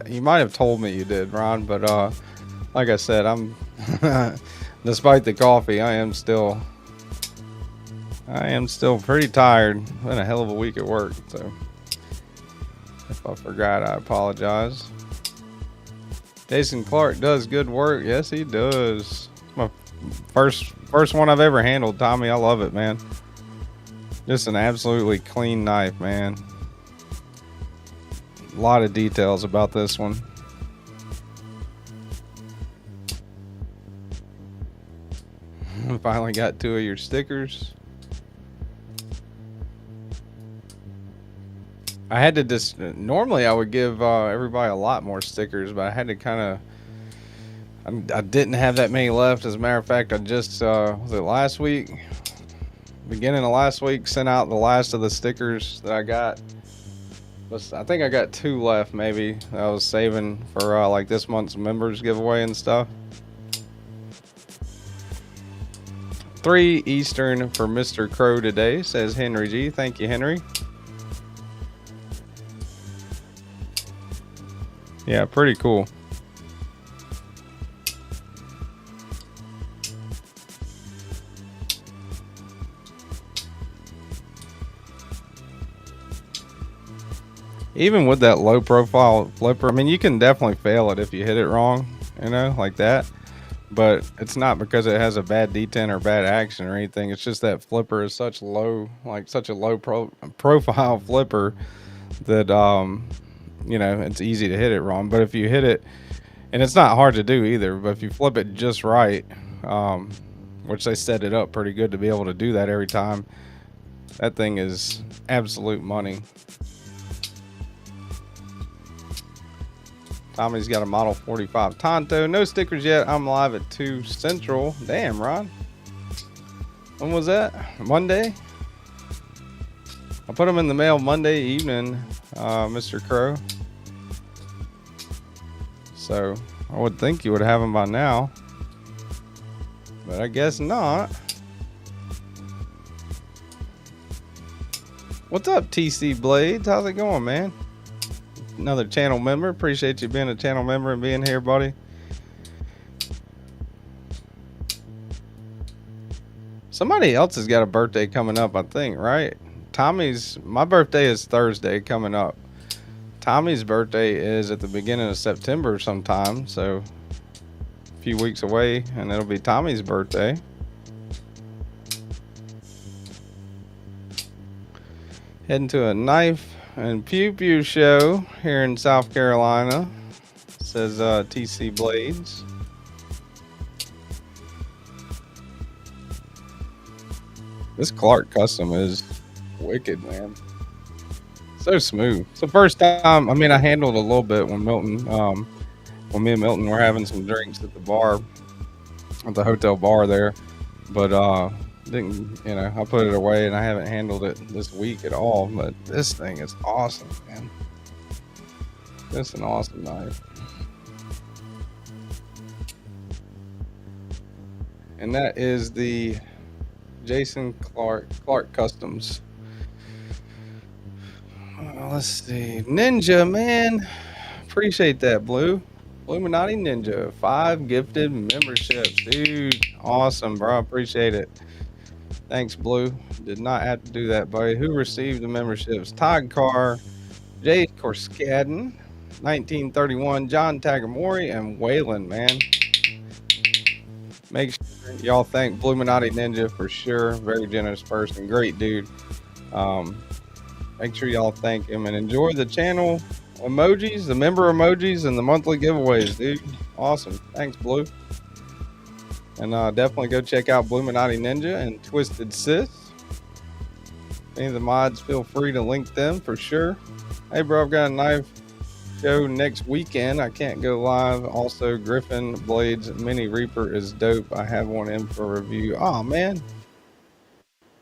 you might have told me you did, Ron. But like I said, I'm despite the coffee, I am still pretty tired. Been a hell of a week at work, so if I forgot, I apologize. Jason Clark does good work. Yes, he does. My first one I've ever handled, Tommy. I love it, man. Just an absolutely clean knife, man. A lot of details about this one. Finally got 2 of your stickers. I had to just normally I would give everybody a lot more stickers, but I had to kind of I didn't have that many left. As a matter of fact, I just was it last week, beginning of last week, sent out the last of the stickers that I got. I think I got 2 left, maybe, that I was saving for like this month's members giveaway and stuff. 3 Eastern for Mr. Crow today, says Henry G. Thank you, Henry. Yeah, pretty cool. Even with that low profile flipper, I mean, you can definitely fail it if you hit it wrong, you know, like that. But it's not because it has a bad detent or bad action or anything. It's just that flipper is such low, like such a low profile flipper that, you know, it's easy to hit it wrong. But if you hit it, and it's not hard to do either, but if you flip it just right, which they set it up pretty good to be able to do that every time, that thing is absolute money. Tommy's got a Model 45 Tonto. No stickers yet. I'm live at 2 Central. Damn, Ron. When was that? Monday? I put them in the mail Monday evening, Mr. Crow. So I would think you would have them by now, but I guess not. What's up, TC Blades? How's it going, man? Another channel member. Appreciate you being a channel member and being here, buddy. Somebody else has got a birthday coming up, I think, right? My birthday is Thursday coming up. Tommy's birthday is at the beginning of September sometime, so a few weeks away, and it'll be Tommy's birthday. Heading to a knife and pew pew show here in South Carolina, says TC Blades. This Clark custom is wicked, man. So smooth. It's the first time, I mean, I handled a little bit when when me and Milton were having some drinks at the bar, at the hotel bar there, but didn't, you know, I put it away and I haven't handled it this week at all. But this thing is awesome, man. It's an awesome knife. And that is the Jason Clark Customs. Let's see. Ninja, man. Appreciate that, Blue. Illuminati Ninja. 5 gifted memberships. Dude, awesome, bro. Appreciate it. Thanks, Blue. Did not have to do that, buddy. Who received the memberships? Todd Carr, Jay Corskadden, 1931, John Tagamori, and Waylon, man. Make sure y'all thank Illuminati Ninja for sure. Very generous person. Great dude. Make sure y'all thank him and enjoy the channel emojis, the member emojis, and the monthly giveaways, dude. Awesome. Thanks, Blue. And definitely go check out Illuminati Ninja and Twisted Sis. Any of the mods, feel free to link them for sure. Hey, bro, I've got a knife show next weekend. I can't go live. Also, Griffin Blades Mini Reaper is dope. I have one in for review. Oh, man.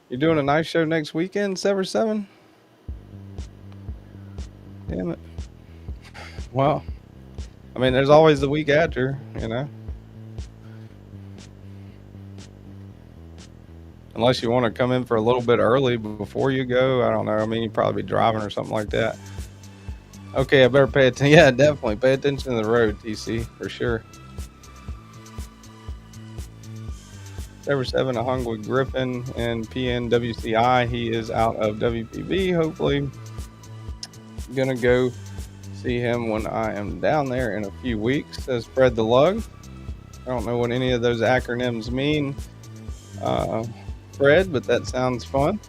You're doing a knife show next weekend, Sever 7? Damn it. Well, I mean, there's always the week after, you know. Unless you want to come in for a little bit early before you go. I don't know. I mean, you'd probably be driving or something like that. Okay, I better pay attention. Yeah, definitely pay attention to the road, TC, for sure. Ever 7, a hung with Griffin and PNWCI. He is out of WPB. Hopefully, gonna go see him when I am down there in a few weeks. Says Fred the Lug. I don't know what any of those acronyms mean, Fred, but that sounds fun.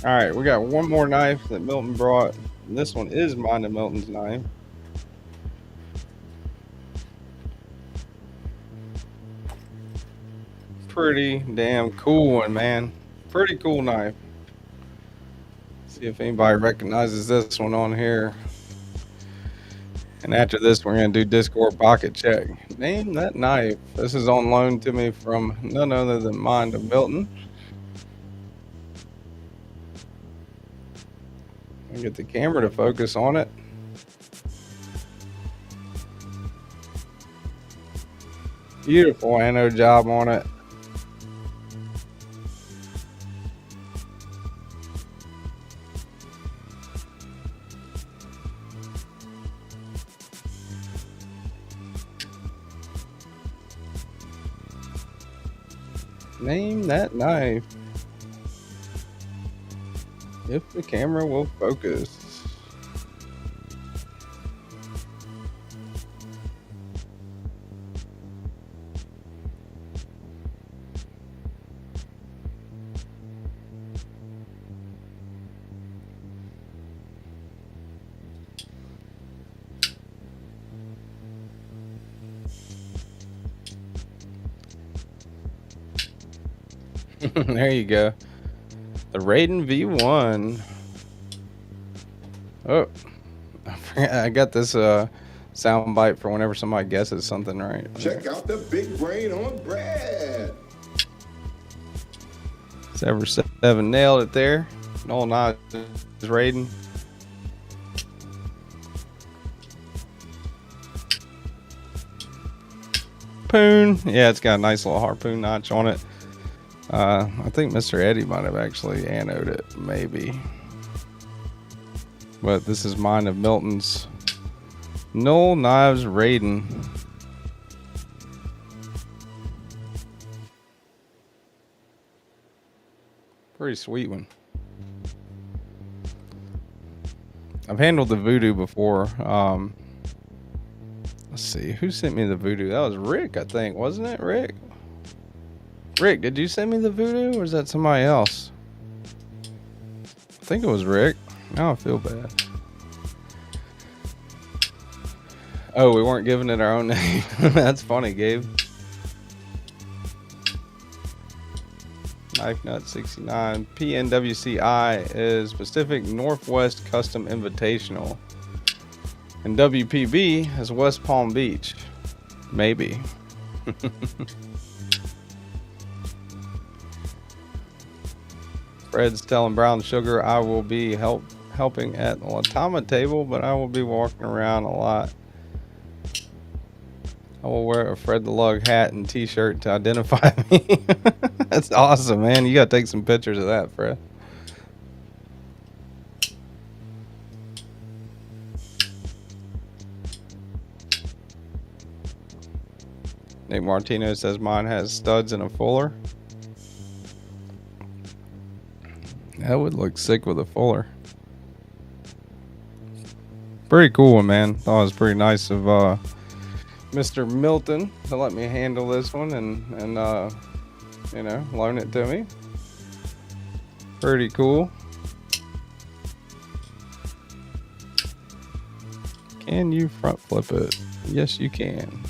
All right, we got one more knife that Milton brought. This one is mine and Milton's knife. Pretty damn cool one, man. Pretty cool knife. See if anybody recognizes this one on here. And after this, we're going to do Discord pocket check. Name that knife. This is on loan to me from none other than Mind of Milton. I'll get the camera to focus on it. Beautiful anode job on it. Name that knife. If the camera will focus. There you go. The Raiden V1. Oh, I got this sound bite for whenever somebody guesses something right. Check out the big brain on Brad. 7 nailed it there. No, not is Raiden. Harpoon. Yeah, it's got a nice little harpoon notch on it. I think Mr. Eddie might have actually anoded it, maybe. But this is mine of Milton's Null Knives Raiden. Pretty sweet one. I've handled the voodoo before. Let's see, who sent me the voodoo? That was Rick, I think, wasn't it, Rick? Rick, did you send me the voodoo, or is that somebody else? I think it was Rick. Now I feel bad. Oh, we weren't giving it our own name. That's funny, Gabe. Knife Nut 69. PNWCI is Pacific Northwest Custom Invitational. And WPB is West Palm Beach. Maybe. Fred's telling Brown Sugar I will be helping at the Latama table, but I will be walking around a lot. I will wear a Fred the Lug hat and t-shirt to identify me. That's awesome, man. You gotta take some pictures of that, Fred. Nick Martino says mine has studs and a fuller. That would look sick with a fuller. Pretty cool one, man. Thought it was pretty nice of Mr. Milton to let me handle this one and you know, loan it to me. Pretty cool. Can you front flip it? Yes, you can.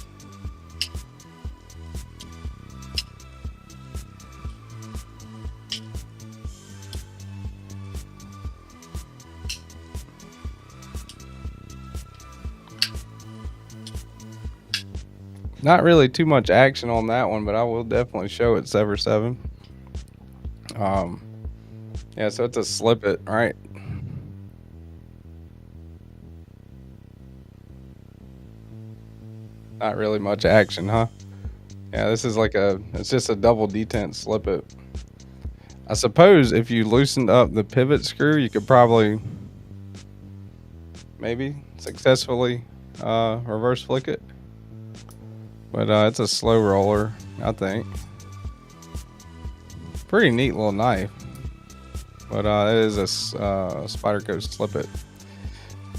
Not really too much action on that one, but I will definitely show it Sever 7. Yeah, so it's a slip it, right? Not really much action, huh? Yeah, this is like it's just a double detent slip it. I suppose if you loosened up the pivot screw, you could probably maybe successfully reverse flick it. But it's a slow roller, I think. Pretty neat little knife. But it is a Spyderco Slip It.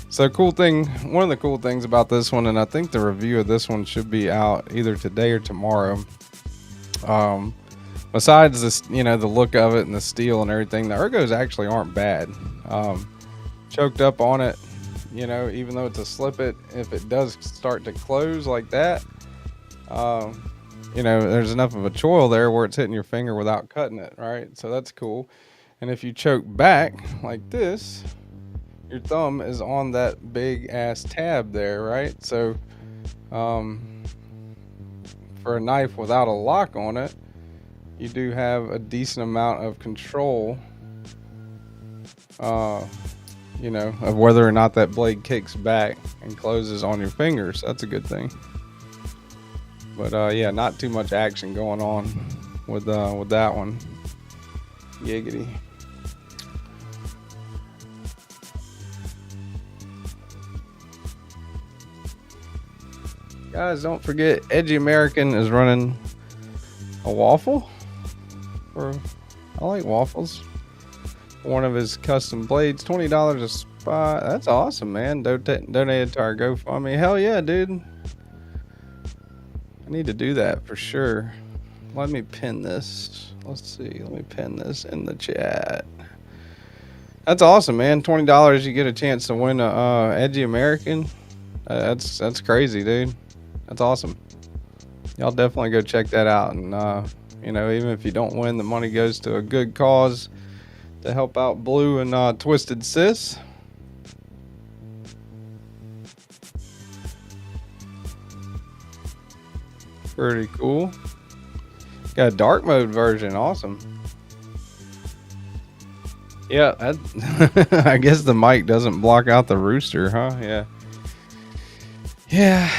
So cool thing, one of the cool things about this one, and I think the review of this one should be out either today or tomorrow. Besides this, you know, the look of it and the steel and everything, the ergos actually aren't bad. Choked up on it, you know, even though it's a Slip It, if it does start to close like that, you know, there's enough of a choil there where it's hitting your finger without cutting it, right? So that's cool. And if you choke back like this, your thumb is on that big ass tab there, right? So for a knife without a lock on it, you do have a decent amount of control, you know, of whether or not that blade kicks back and closes on your fingers. That's a good thing. But yeah, not too much action going on with that one. Giggity. Guys, don't forget, Edgy American is running a waffle. I like waffles. One of his custom blades, $20 a spot. That's awesome, man. Donated to our GoFundMe. Hell yeah, dude. I need to do that for sure. Let me pin this. Let's see. Let me pin this in the chat. That's awesome, man. $20, you get a chance to win a Edgy American. That's crazy, dude. That's awesome. Y'all definitely go check that out. And you know, even if you don't win, the money goes to a good cause to help out Blue and Twisted Sis. Pretty cool. Got a dark mode version. Awesome. Yeah, I guess the mic doesn't block out the rooster, huh? Yeah. Yeah.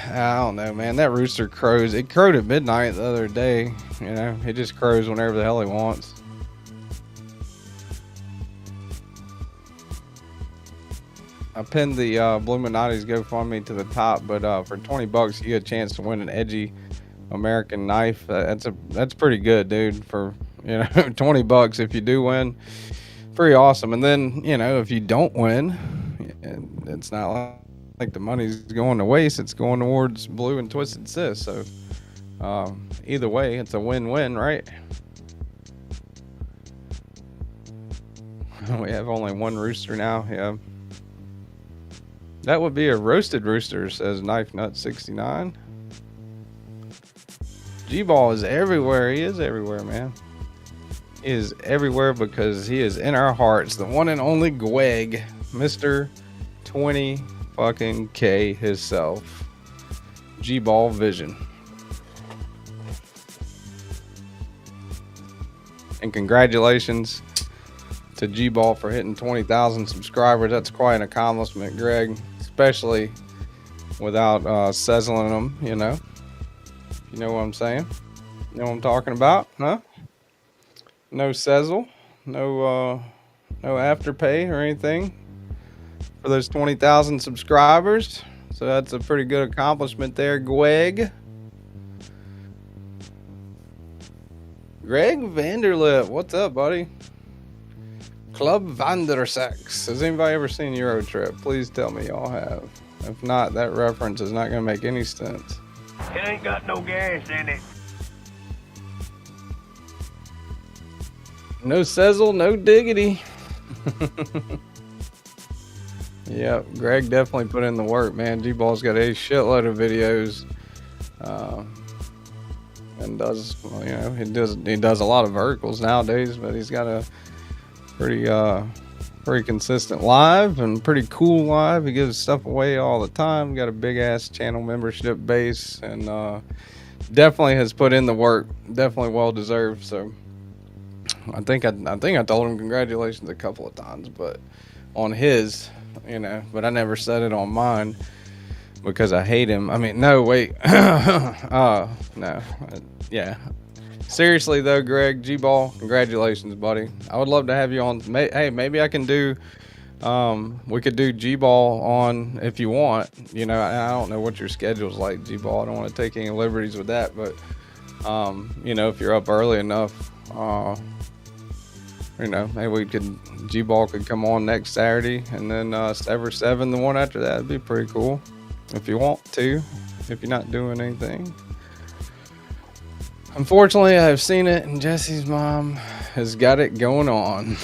I don't know, man. That rooster crows. It crowed at midnight the other day. You know, it just crows whenever the hell he wants. I pinned the Bluminati's GoFundMe to the top, but for $20 you get a chance to win an Edgy American knife. That's pretty good, dude. For, you know, $20 if you do win, pretty awesome. And then, you know, if you don't win, it's not like the money's going to waste. It's going towards Blue and Twisted Sis. So either way, it's a win-win, right? We have only one rooster now. Yeah. That would be a roasted rooster, says Knife Nut 69. G-Ball is everywhere. He is everywhere, man. He is everywhere because he is in our hearts. The one and only Gweg, Mr. 20 fucking K himself. G-Ball Vision. And congratulations to G-Ball for hitting 20,000 subscribers. That's quite an accomplishment, Greg. Especially without sizzling them, you know. You know what I'm saying? You know what I'm talking about, huh? No sizzle, no afterpay or anything for those 20,000 subscribers. So that's a pretty good accomplishment there, Gweg. Greg Vanderlip, what's up, buddy? Club Vandersex. Has anybody ever seen Euro Trip? Please tell me y'all have. If not, that reference is not going to make any sense. It ain't got no gas in it. No sizzle, no diggity. Yep, Greg definitely put in the work, man. G-Ball's got a shitload of videos. And does, well, you know, he does a lot of verticals nowadays, but he's got a pretty consistent live and pretty cool live. He gives stuff away all the time. Got a big ass channel membership base, and definitely has put in the work. Definitely well deserved. So I think I told him congratulations a couple of times, but on his, you know, but I never said it on mine because I hate him. I mean, no, wait, no, yeah. Seriously though, Greg, G-Ball, congratulations, buddy. I would love to have you on. Hey, maybe I can do We could do G-Ball on if you want. You know, I don't know what your schedule's like, G-Ball. I don't want to take any liberties with that, but you know, if you're up early enough, you know, maybe we could G-Ball could come on next Saturday, and then Sever 7 the one after that would be pretty cool if you want to, if you're not doing anything. Unfortunately, I've seen it, and Jesse's mom has got it going on.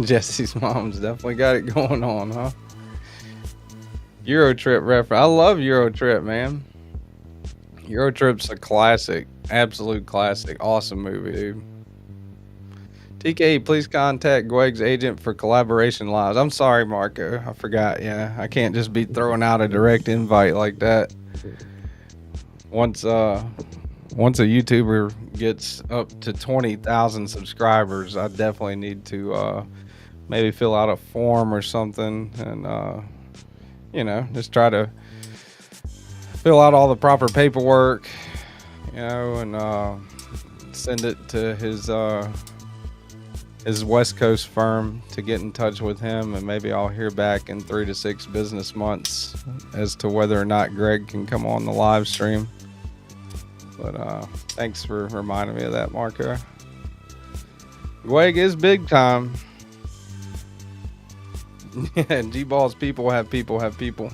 Jesse's mom's definitely got it going on, huh? Euro Trip reference. I love Euro Trip, man. Euro Trip's a classic, absolute classic, awesome movie, dude. TK, please contact Gweg's agent for collaboration lives. I'm sorry, Marco, I forgot. Yeah, I can't just be throwing out a direct invite like that. Once a YouTuber gets up to 20,000 subscribers, I definitely need to maybe fill out a form or something, and you know, just try to fill out all the proper paperwork, you know, and send it to his West Coast firm to get in touch with him, and maybe I'll hear back in 3 to 6 business months as to whether or not Greg can come on the live stream. But thanks for reminding me of that, Marco. Gweg is big time. Yeah, G-Ball's people have people have people.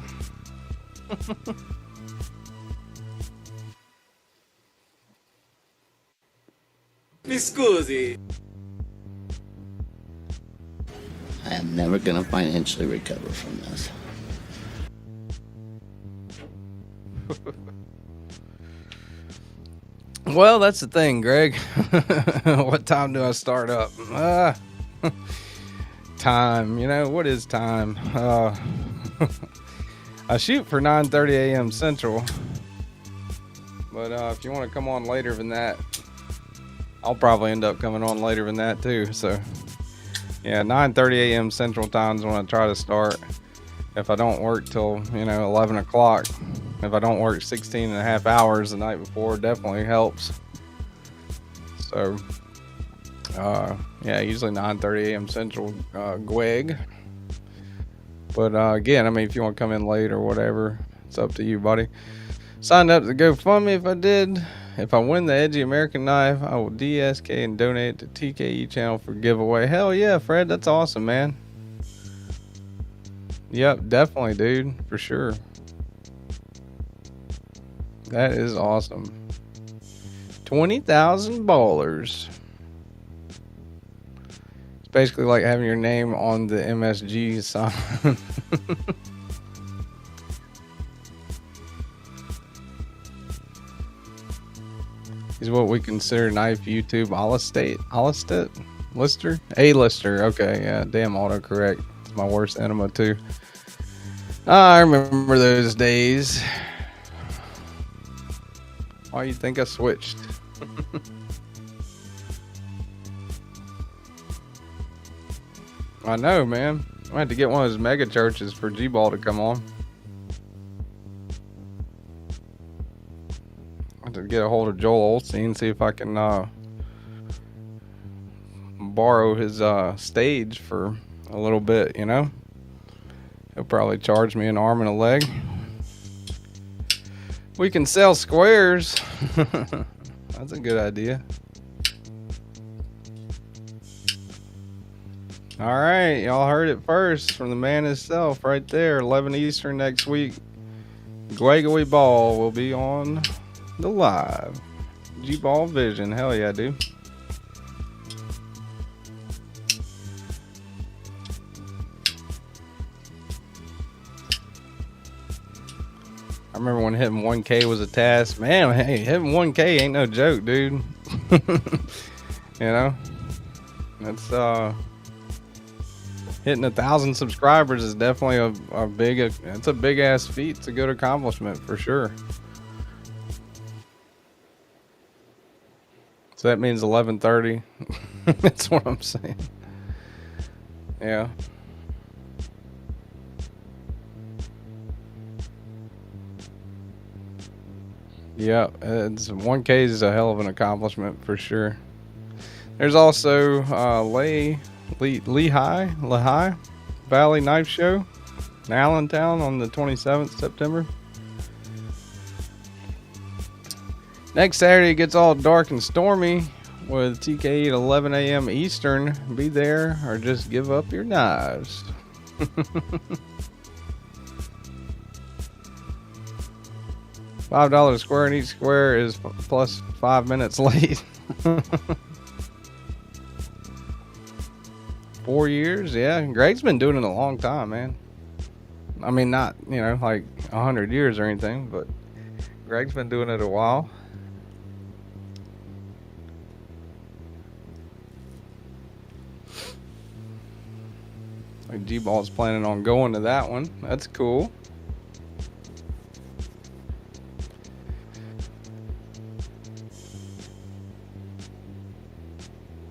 Mi scusi. I am never going to financially recover from this. Well, that's the thing, Greg. What time do I start up? Time, you know, what is time? I shoot for 9:30 a.m. Central, but if you want to come on later than that, I'll probably end up coming on later than that too. So yeah, 9:30 a.m. Central time is when I try to start. If I don't work till, you know, 11 o'clock, if I don't work 16 and a half hours the night before, definitely helps. So yeah, usually 9:30 a.m. Central, Gweg. But again, I mean, if you want to come in late or whatever, it's up to you, buddy. Signed up to GoFundMe. If I win the Edgy American Knife, I will DSK and donate to TKE channel for giveaway. Hell yeah, Fred, that's awesome, man. Yep, definitely, dude, for sure. That is awesome. 20,000 ballers. It's basically like having your name on the MSG sign. Is what we consider knife YouTube lister? A-lister. Okay, yeah, damn autocorrect. It's my worst enema too. I remember those days. Why you think I switched? I know, man. I had to get one of those mega churches for G-Ball to come on. I have to get a hold of Joel Olstein, see if I can borrow his stage for a little bit, you know? He'll probably charge me an arm and a leg. We can sell squares. That's a good idea. All right, y'all heard it first from the man himself right there. 11 Eastern next week. Gwegaway Ball will be on the live. G-Ball Vision. Hell yeah, dude. I remember when hitting 1K was a task. Man, hey, hitting 1K ain't no joke, dude. You know? That's hitting 1,000 subscribers is definitely a big, it's a big ass feat. It's a good accomplishment for sure. So that means 11:30. That's what I'm saying. Yeah. Yeah, it's 1K is a hell of an accomplishment for sure. There's also Lehigh Valley Knife Show in Allentown on the 27th September. Next Saturday it gets all dark and stormy with TKE at 11 a.m. Eastern. Be there or just give up your knives. $5 a square, and each square is plus 5 minutes late. 4 years, yeah. Greg's been doing it a long time, man. I mean, not, you know, like 100 years or anything, but Greg's been doing it a while. Like G-Ball's planning on going to that one. That's cool.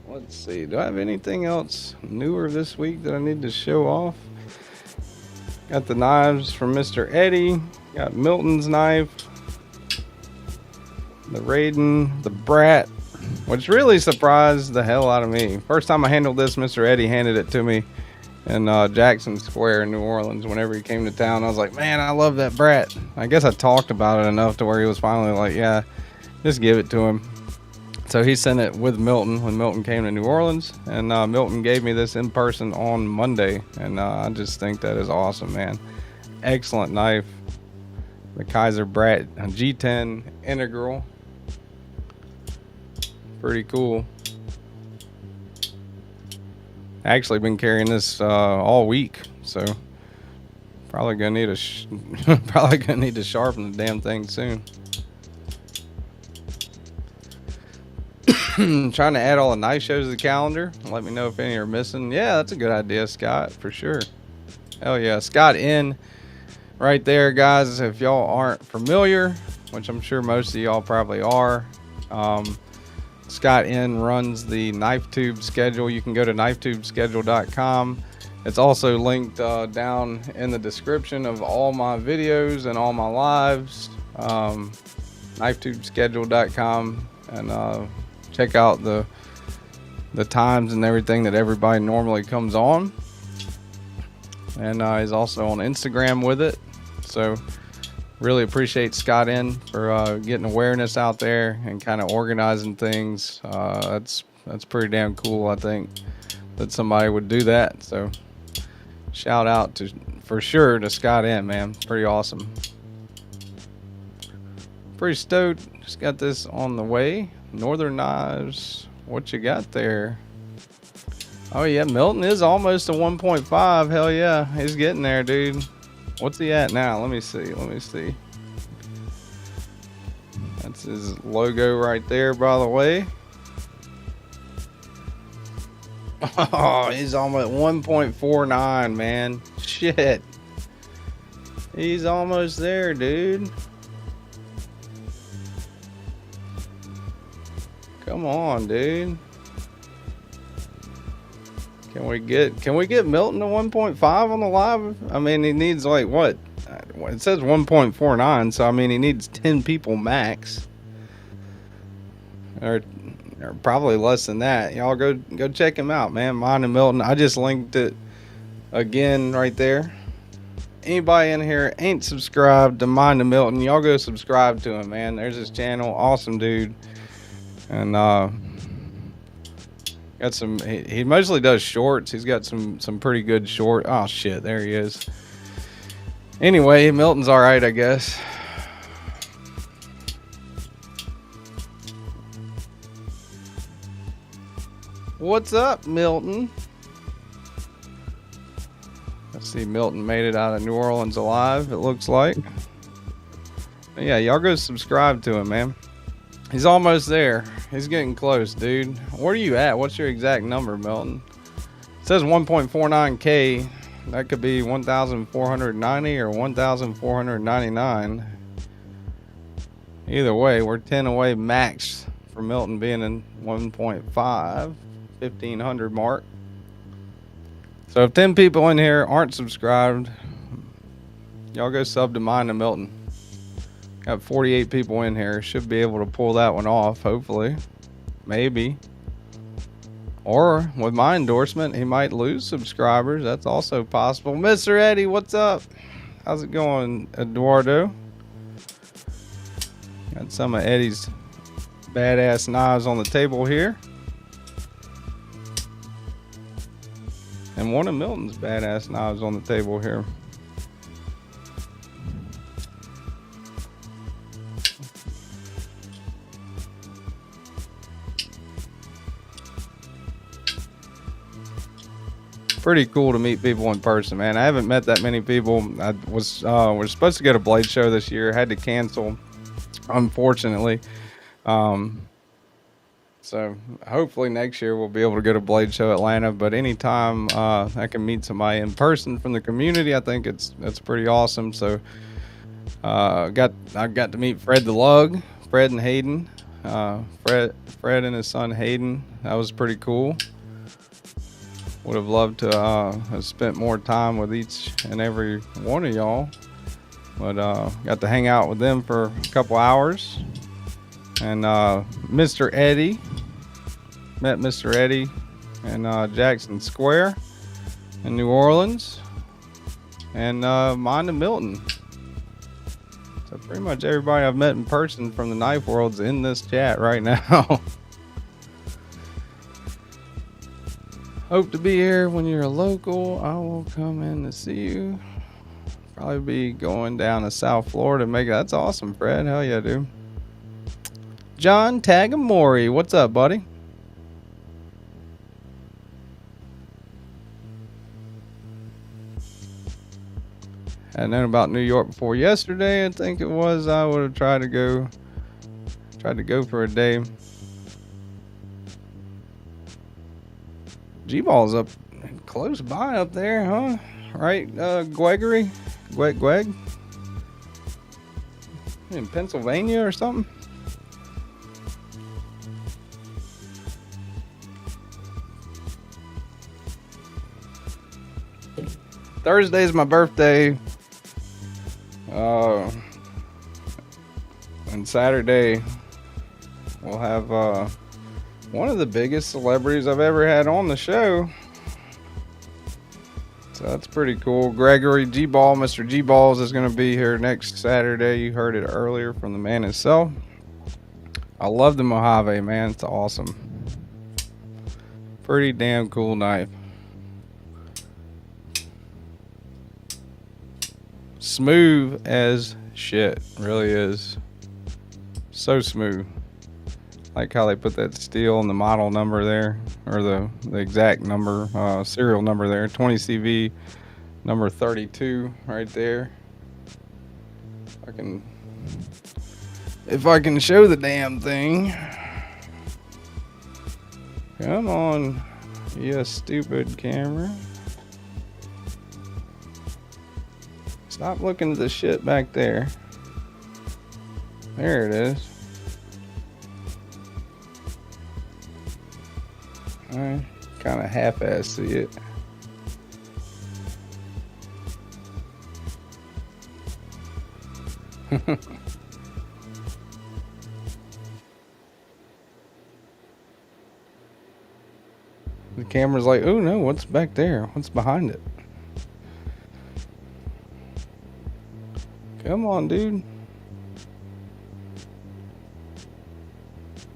Let's see. Do I have anything else newer this week that I need to show off? Got the knives from Mr. Eddie. Got Milton's knife. The Raiden. The Brat. Which really surprised the hell out of me. First time I handled this, Mr. Eddie handed it to me in Jackson Square in New Orleans whenever he came to town. I was like, man, I love that Brat. I guess I talked about it enough to where he was finally like, yeah, just give it to him. So he sent it with Milton when Milton came to New Orleans, and Milton gave me this in person on Monday, and I just think that is awesome, man. Excellent knife. The Kaiser Brat G10 Integral. Pretty cool. Actually been carrying this all week, so probably gonna need to sharpen the damn thing soon. Trying to add all the knife shows to the calendar. Let me know if any are missing. Yeah, that's a good idea, Scott, for sure. Hell yeah. Scott N right there, guys. If y'all aren't familiar, which I'm sure most of y'all probably are, Scott N runs the knife tube schedule. You can go to knifetubeschedule.com. It's also linked down in the description of all my videos and all my lives. Knifetubeschedule.com, and check out the times and everything that everybody normally comes on. And he's also on Instagram with it. So really appreciate Scott in for getting awareness out there and kind of organizing things. That's pretty damn cool, I think, that somebody would do that. So shout out for sure to Scott in, man. Pretty awesome. Pretty stoked. Just got this on the way. Northern Knives, what you got there? Oh yeah, Milton is almost a 1.5. Hell yeah, he's getting there, dude. What's he at now? Let me see. That's his logo right there, by the way. Oh, he's almost 1.49, man. Shit. He's almost there, dude. Come on, dude. Can we get Milton to 1.5 on the live? I mean, he needs like what? It says 1.49, so I mean he needs 10 people max. Or probably less than that. Y'all go check him out, man. Mine and Milton. I just linked it again right there. Anybody in here ain't subscribed to Mine and Milton, y'all go subscribe to him, man. There's his channel. Awesome dude. And got some, he mostly does shorts. He's got some pretty good short. Oh shit, there he is. Anyway, Milton's all right, I guess. What's up, Milton? Let's see, Milton made it out of New Orleans alive, it looks like. But yeah, y'all go subscribe to him, man. He's almost there. He's getting close, dude. Where are you at? What's your exact number, Milton? It says 1.49K. That could be 1,490 or 1,499. Either way, we're 10 away max for Milton being in 1.5, 1,500 mark. So if 10 people in here aren't subscribed, y'all go sub to Mine and Milton. Got 48 people in here. Should be able to pull that one off, hopefully. Maybe. Or with my endorsement, he might lose subscribers. That's also possible. Mr. Eddie, what's up? How's it going, Eduardo? Got some of Eddie's badass knives on the table here. And one of Milton's badass knives on the table here. Pretty cool to meet people in person, man. I haven't met that many people. We're supposed to go to Blade Show this year, had to cancel, unfortunately. So hopefully next year we'll be able to go to Blade Show Atlanta. But anytime I can meet somebody in person from the community, I think that's pretty awesome. So I got to meet Fred the Lug, Fred and Hayden, Fred and his son Hayden. That was pretty cool. Would have loved to have spent more time with each and every one of y'all, but got to hang out with them for a couple hours. And Mr. Eddie, met Mr. Eddie in Jackson Square in New Orleans, and mine and Milton. So pretty much everybody I've met in person from the knife world's in this chat right now. Hope to be here when you're a local. I will come in to see you. Probably be going down to South Florida to make it. That's awesome, Fred. Hell yeah, dude. John Tagamori, what's up, buddy? Had known about New York before yesterday, I think it was. I would have tried to go for a day. G-Ball's up close by up there, huh? Right, Gregory? Greg? In Pennsylvania or something? Thursday's my birthday. And Saturday we'll have one of the biggest celebrities I've ever had on the show. So that's pretty cool. Gregory G-Ball, Mr. G-Balls is going to be here next Saturday. You heard it earlier from the man himself. I love the Mojave, man. It's awesome. Pretty damn cool knife. Smooth as shit. Really is. So smooth. Like how they put that steel and the model number there, or the exact number, serial number there, 20CV number 32 right there. If I can show the damn thing. Come on, you stupid camera. Stop looking at the shit back there. There it is. I kind of half-ass see it. The camera's like, oh no, what's back there? What's behind it? Come on, dude.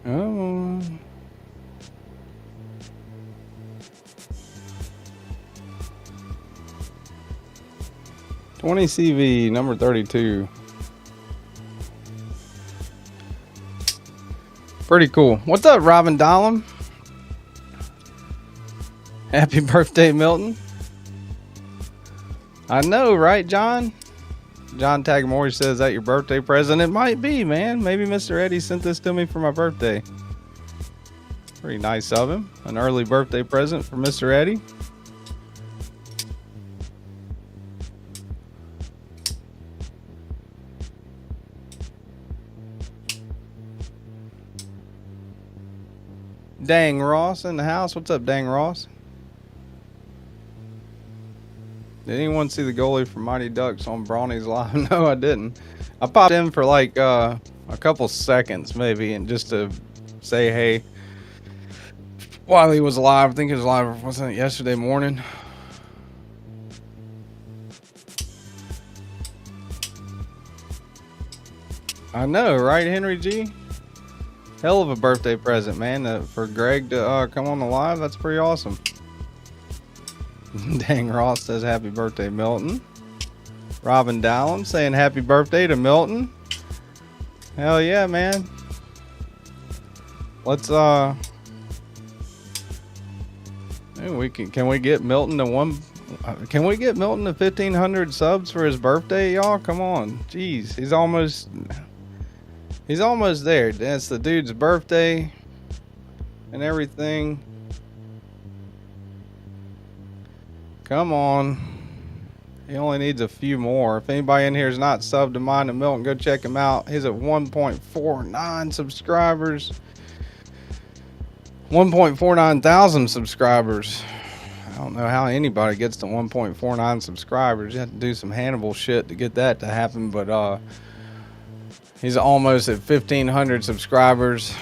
Come on. $20 CV number 32. Pretty cool. What's up, Robin Dollum? Happy birthday, Milton. I know, right, John? John Tagamori says, is that your birthday present? It might be, man. Maybe Mr. Eddie sent this to me for my birthday. Pretty nice of him. An early birthday present for Mr. Eddie. Dang Ross in the house. What's up, Dang Ross? Did anyone see the goalie for Mighty Ducks on Brawny's Live? No, I didn't. I popped in for like a couple seconds maybe, and just to say hey. while he was alive. I think he was alive, wasn't it yesterday morning? I know, right, Henry G? Hell of a birthday present, man, for Greg to come on the live. That's pretty awesome. Dang, Ross says happy birthday, Milton. Robin Dallin saying happy birthday to Milton. Hell yeah, man. Let's can we get Milton to can we get Milton to 1,500 subs for his birthday, y'all? Come on. Jeez, he's almost there. That's the dude's birthday and everything. Come on. He only needs a few more. If anybody in here is not subbed to mine and Milton, go check him out. He's at 1.49 subscribers. 1.49 thousand subscribers. I don't know how anybody gets to 1.49 subscribers. You have to do some Hannibal shit to get that to happen, but he's almost at 1,500 subscribers.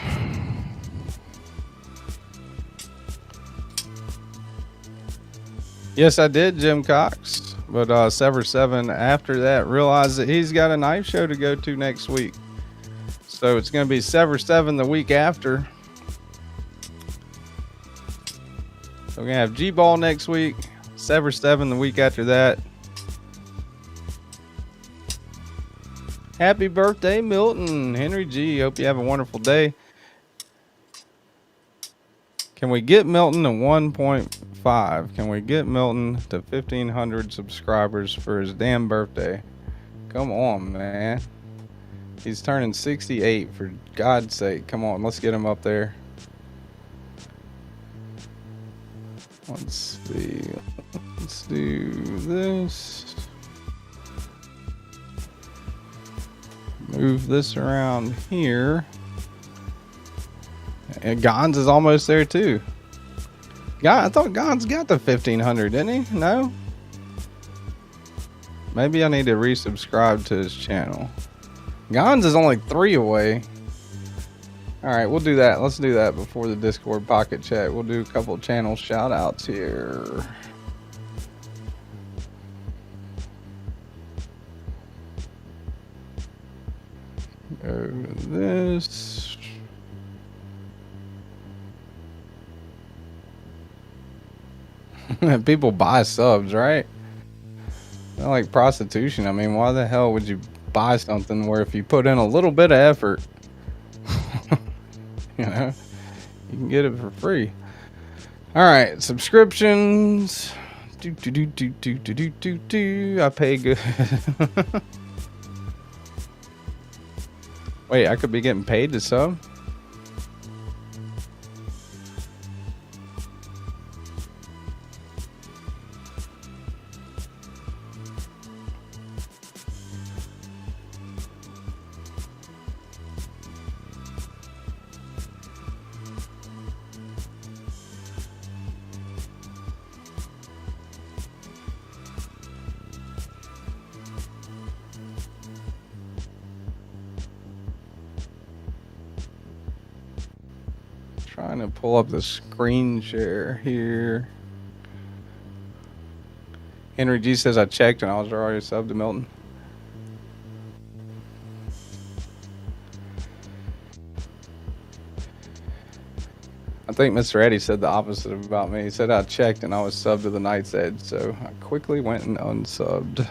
Yes, I did, Jim Cox. But Sever 7 after that realized that he's got a knife show to go to next week. So it's going to be Sever 7 the week after. So we're going to have G-Ball next week. Sever 7 the week after that. Happy birthday, Milton. Henry G. Hope you have a wonderful day. Can we get Milton to 1.5? Can we get Milton to 1,500 subscribers for his damn birthday? Come on, man. He's turning 68, for God's sake. Come on, let's get him up there. Let's see. Let's do this. Move this around here. And Gons is almost there too. I thought Gons got the 1,500, didn't he? No? Maybe I need to resubscribe to his channel. Gons is only 3 away. Alright, we'll do that. Let's do that before the Discord pocket chat. We'll do a couple channel shout outs here. Go to this. People buy subs, right? Not like prostitution. I mean, why the hell would you buy something where if you put in a little bit of effort, you know, you can get it for free. All right, subscriptions. I pay good. Wait, I could be getting paid to sub? Trying to pull up the screen share here. Henry G says I checked and I was already subbed to Milton. I think Mr. Eddie said the opposite about me. He said I checked and I was subbed to the Night's Edge, so I quickly went and unsubbed.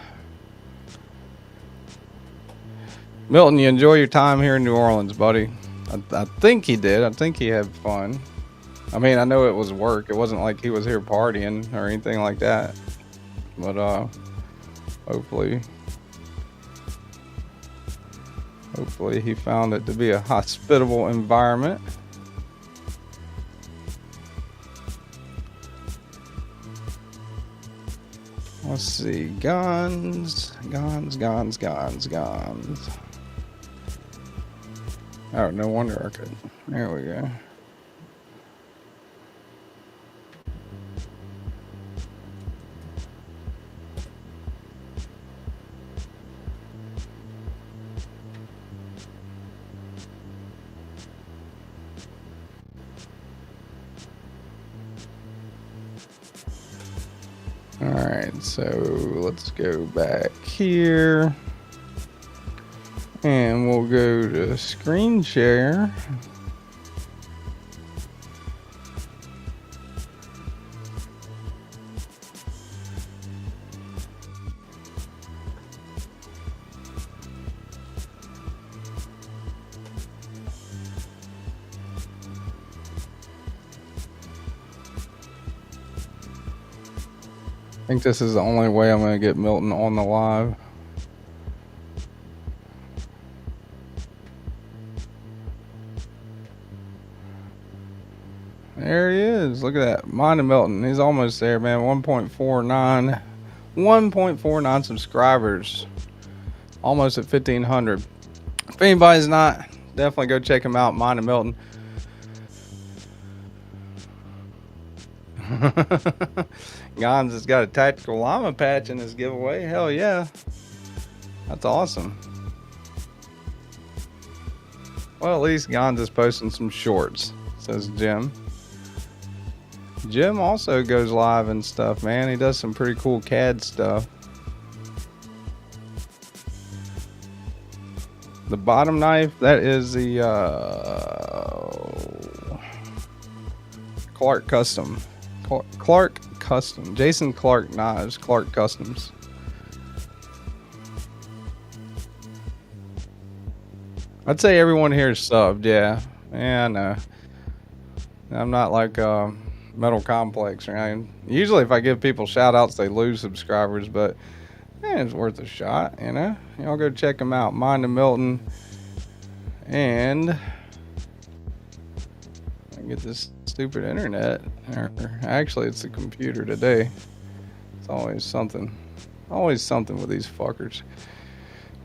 Milton, you enjoy your time here in New Orleans, buddy. I think he did. I think he had fun. I mean, I know it was work. It wasn't like he was here partying or anything like that. But hopefully he found it to be a hospitable environment. Let's see. Guns. Oh, no wonder I could. There we go. All right, so let's go back here and we'll go to screen share. I think this is the only way I'm going to get Milton on the live. There he is. Look at that. Mind of Milton. He's almost there, man. 1.49 subscribers. Almost at 1,500. If anybody's not, definitely go check him out. Mind of Milton. Gons has got a tactical llama patch in his giveaway. Hell yeah. That's awesome. Well, at least Gons is posting some shorts, says Jim. Jim also goes live and stuff, man. He does some pretty cool CAD stuff. The bottom knife, that is the Clark Custom. Clark Custom. Jason Clark Knives. Clark Customs. I'd say everyone here is subbed. Yeah. Yeah, I know. I'm not like Metal Complex, right? Usually if I give people shout outs, they lose subscribers, but it's worth a shot, you know? Y'all go check them out. Mind of Milton. And I get this stupid internet. Actually, it's the computer today. It's always something. Always something with these fuckers.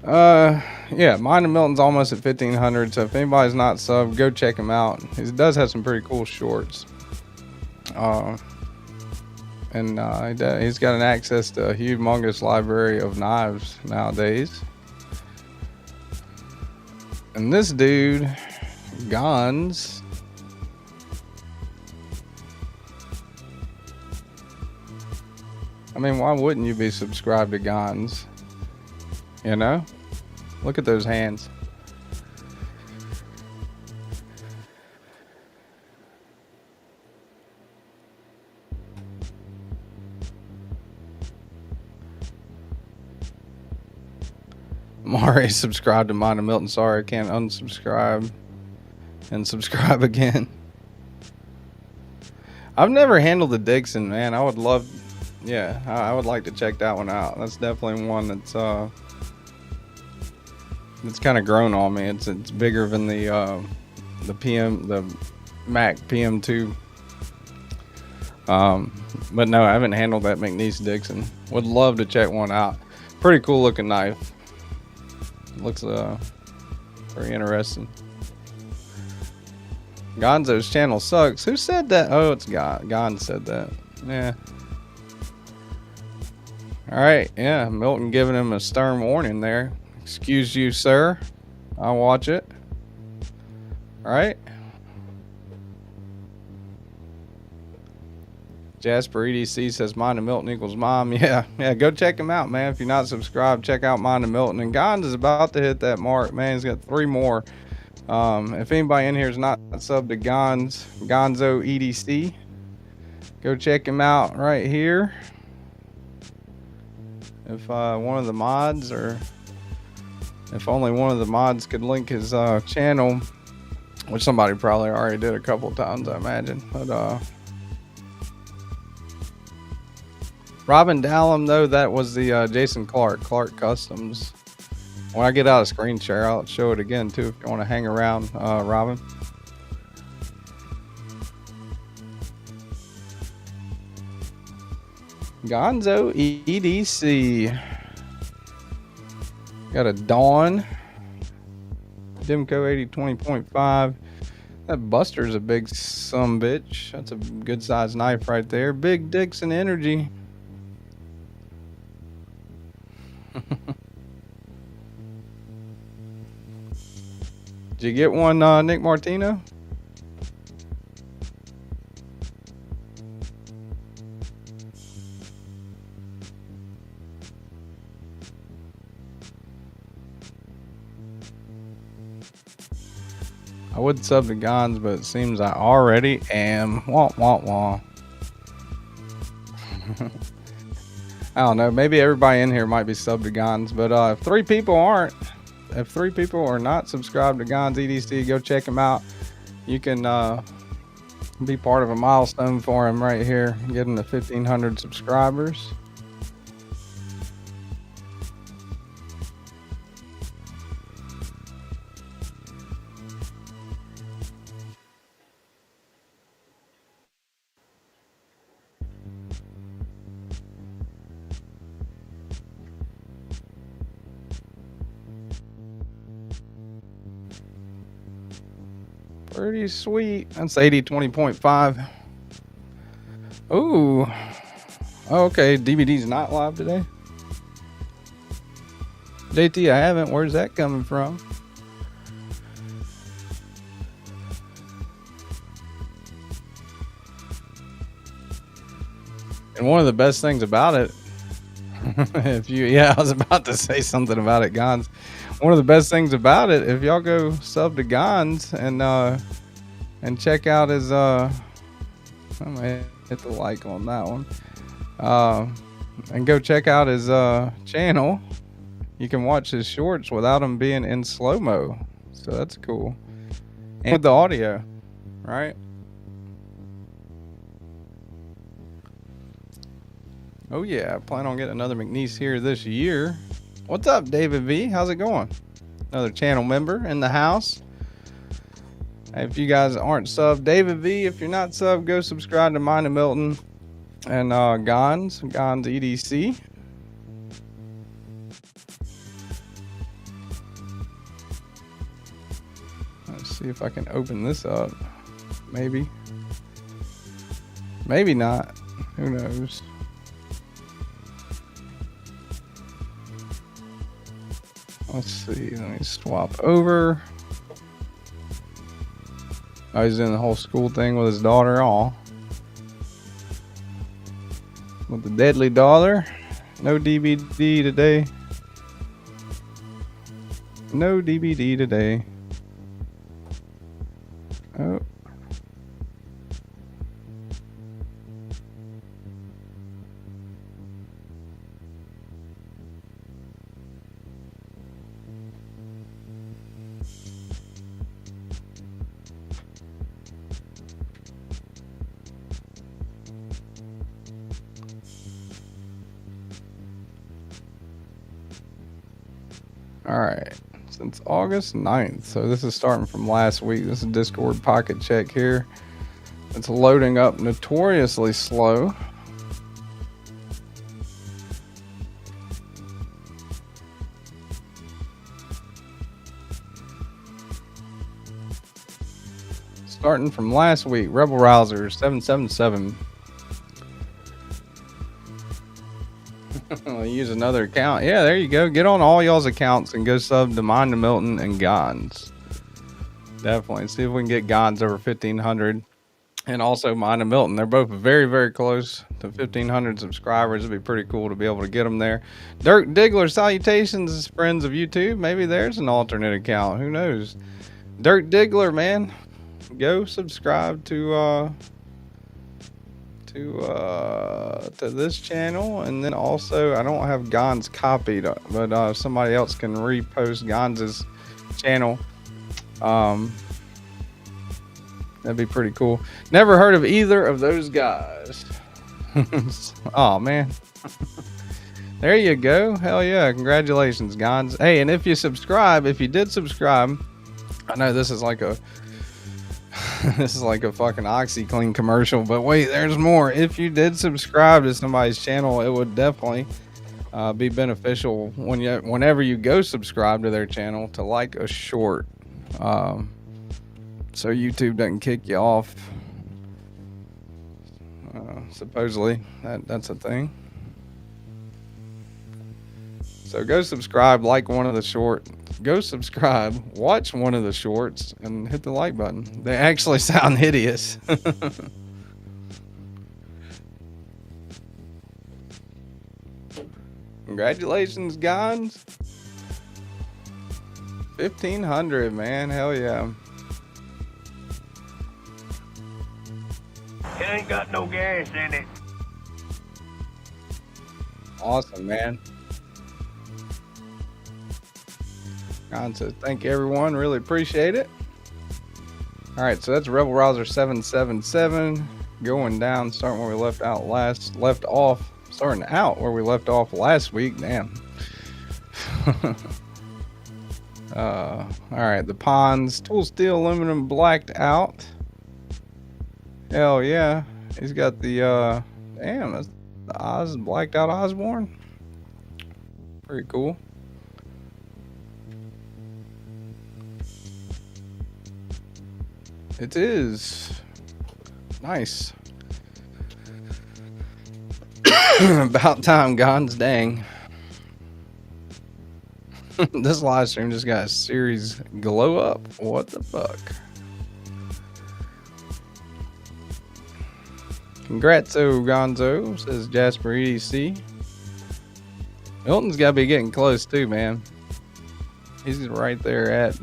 Yeah, Mind of Milton's almost at 1,500. So if anybody's not subbed, go check him out. He does have some pretty cool shorts. He's got an access to a humongous library of knives nowadays. And this dude, Gons. I mean, why wouldn't you be subscribed to Gons? You know? Look at those hands. I'm already subscribed to Mind of Milton. Sorry, I can't unsubscribe and subscribe again. I've never handled the Dixon, man. I would love... Yeah, I would like to check that one out. That's definitely one that's kind of grown on me. It's bigger than the Mac PM2. But no, I haven't handled that McNeese Dixon. Would love to check one out. Pretty cool looking knife. Looks very interesting. Gonzo's channel sucks. Who said that? Oh, it's Gon said that. Yeah. All right, yeah, Milton giving him a stern warning there. Excuse you, sir. I'll watch it. All right. Jasper EDC says Mind of Milton equals mom. Yeah, go check him out, man. If you're not subscribed, check out Mind of Milton. And Gons is about to hit that mark, man. He's got 3 more. If anybody in here is not subbed to Gonzo EDC, go check him out right here. If one of the mods, or if only one of the mods could link his channel, which somebody probably already did a couple times, I imagine. But Robin Dallum, though, that was the Jason Clark Customs. When I get out of screen share, I'll show it again too if you want to hang around, Robin. Gonzo EDC. Got a Dawn. Dimco 8020.5. That Buster's a big sumbitch. That's a good sized knife right there. Big Dixon Energy. Did you get one, Nick Martino? would sub to Gons, but it seems I already am. Wah, wah, wah. I don't know. Maybe everybody in here might be subbed to Gons, but if 3 people aren't, if 3 people are not subscribed to Gons EDC, go check him out. You can be part of a milestone for him right here, getting to 1,500 subscribers. Pretty sweet. That's 80/20.5. Ooh. Oh, okay. DVD's not live today. JT, I haven't. Where's that coming from? And one of the best things about it, I was about to say something about it, Gons. One of the best things about it, if y'all go sub to Gons and check out his I'm gonna hit the like on that one. And go check out his channel. You can watch his shorts without them being in slow-mo. So that's cool. And with the audio, right? Oh yeah, I plan on getting another McNeese here this year. What's up, David V? How's it going? Another channel member in the house. If you guys aren't subbed, David V, if you're not subbed, go subscribe to mine and Milton and Gons EDC. Let's see if I can open this up. Maybe. Maybe not. Who knows? Let's see. Let me swap over. Oh, he's doing the whole school thing with his daughter. All with the deadly daughter. No DVD today. No DVD today. Oh. All right, since August 9th. So this is starting from last week. This is Discord Pocket Check here. It's loading up notoriously slow. Starting from last week, Rebel Rousers 777. Use another account. Yeah, there you go. Get on all y'all's accounts and go sub to mine, to Milton, and Gons. Definitely. See if we can get Gons over 1,500. And also mine and Milton. They're both very, very close to 1,500 subscribers. It'd be pretty cool to be able to get them there. Dirk Diggler, salutations, friends of YouTube. Maybe there's an alternate account. Who knows? Dirk Diggler, man. Go subscribe to this channel, and then also I don't have Gons copied, but somebody else can repost Gons's channel. That'd be pretty cool. Never heard of either of those guys. Oh man. There you go. Hell yeah, congratulations, Gons. Hey, and if you subscribe, if you did subscribe, I know this is like a this is like a fucking OxyClean commercial, but wait, there's more. If you did subscribe to somebody's channel, it would definitely be beneficial whenever you go subscribe to their channel to like a short, so YouTube doesn't kick you off. Supposedly that's a thing. So go subscribe, like one of the short. Go subscribe, watch one of the shorts, and hit the like button. They actually sound hideous. Congratulations, Gons. 1,500, man. Hell yeah. It ain't got no gas in it. Awesome, man. Gon says, thank you, everyone. Really appreciate it. All right, so that's Rebel Rouser 777 going down, starting where we left out starting out where we left off last week. Damn. All right, the ponds, tool steel, aluminum, blacked out. Hell yeah, he's got the damn, that's the blacked out Osborne. Pretty cool. It is nice. About time, Gons. Dang. This live stream just got a series glow up. What the fuck? Congrats, Gonzo, says Jasper EDC. Milton's got to be getting close too, man. He's right there at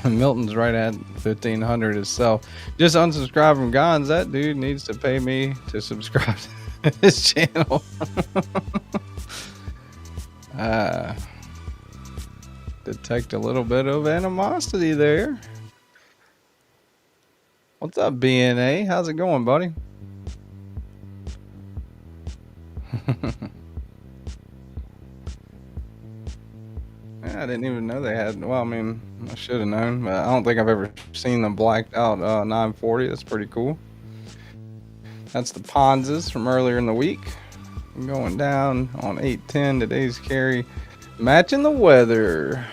Milton's right at 1500 itself. Just unsubscribe from Gons. That dude needs to pay me to subscribe to his channel. Detect a little bit of animosity there. What's up, BNA? How's it going, buddy? I didn't even know they had. Well, I mean, I should have known, but I don't think I've ever seen the blacked out 940. That's pretty cool. That's the Ponzas from earlier in the week. Going down on 810. Today's carry matching the weather.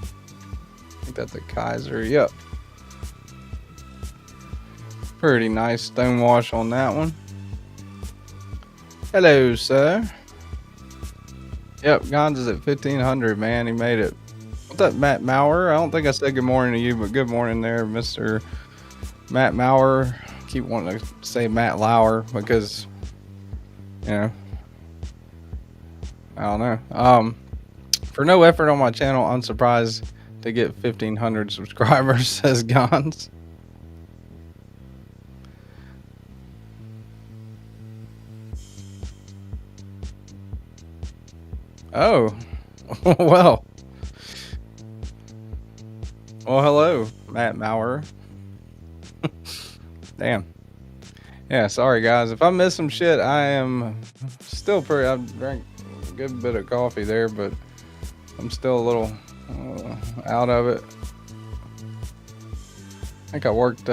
I think that's a Kaiser. Yep. Pretty nice stone wash on that one. Hello, sir. Yep, Gons is at 1500, man. He made it. What's up, Matt Maurer? I don't think I said good morning to you, but good morning there, Mr. Matt Maurer. Keep wanting to say Matt Lauer because, you know, I don't know. For no effort on my channel, I'm surprised to get 1500 subscribers, says Gons. Oh, well, hello, Matt Maurer. Damn. Yeah, sorry guys. If I miss some shit, I am still pretty. I drank a good bit of coffee there, but I'm still a little out of it. I think I worked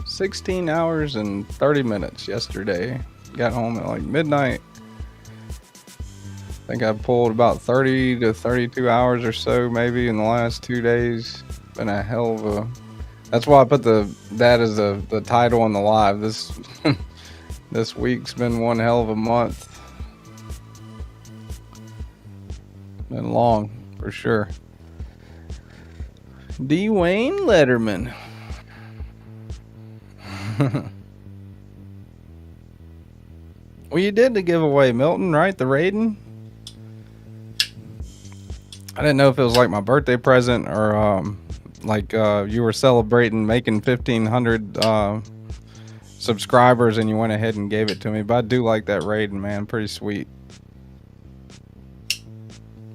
16 hours and 30 minutes yesterday. Got home at like midnight. I think I pulled about 30 to 32 hours or so maybe in the last 2 days. Been a hell of a... That's why I put that as the title on the live. This week's been one hell of a month. Been long, for sure. Dwayne Letterman. Well, you did the giveaway, Milton, right? The Raiden? I didn't know if it was like my birthday present or like you were celebrating making 1500 subscribers and you went ahead and gave it to me. But I do like that Raiden, man. Pretty sweet.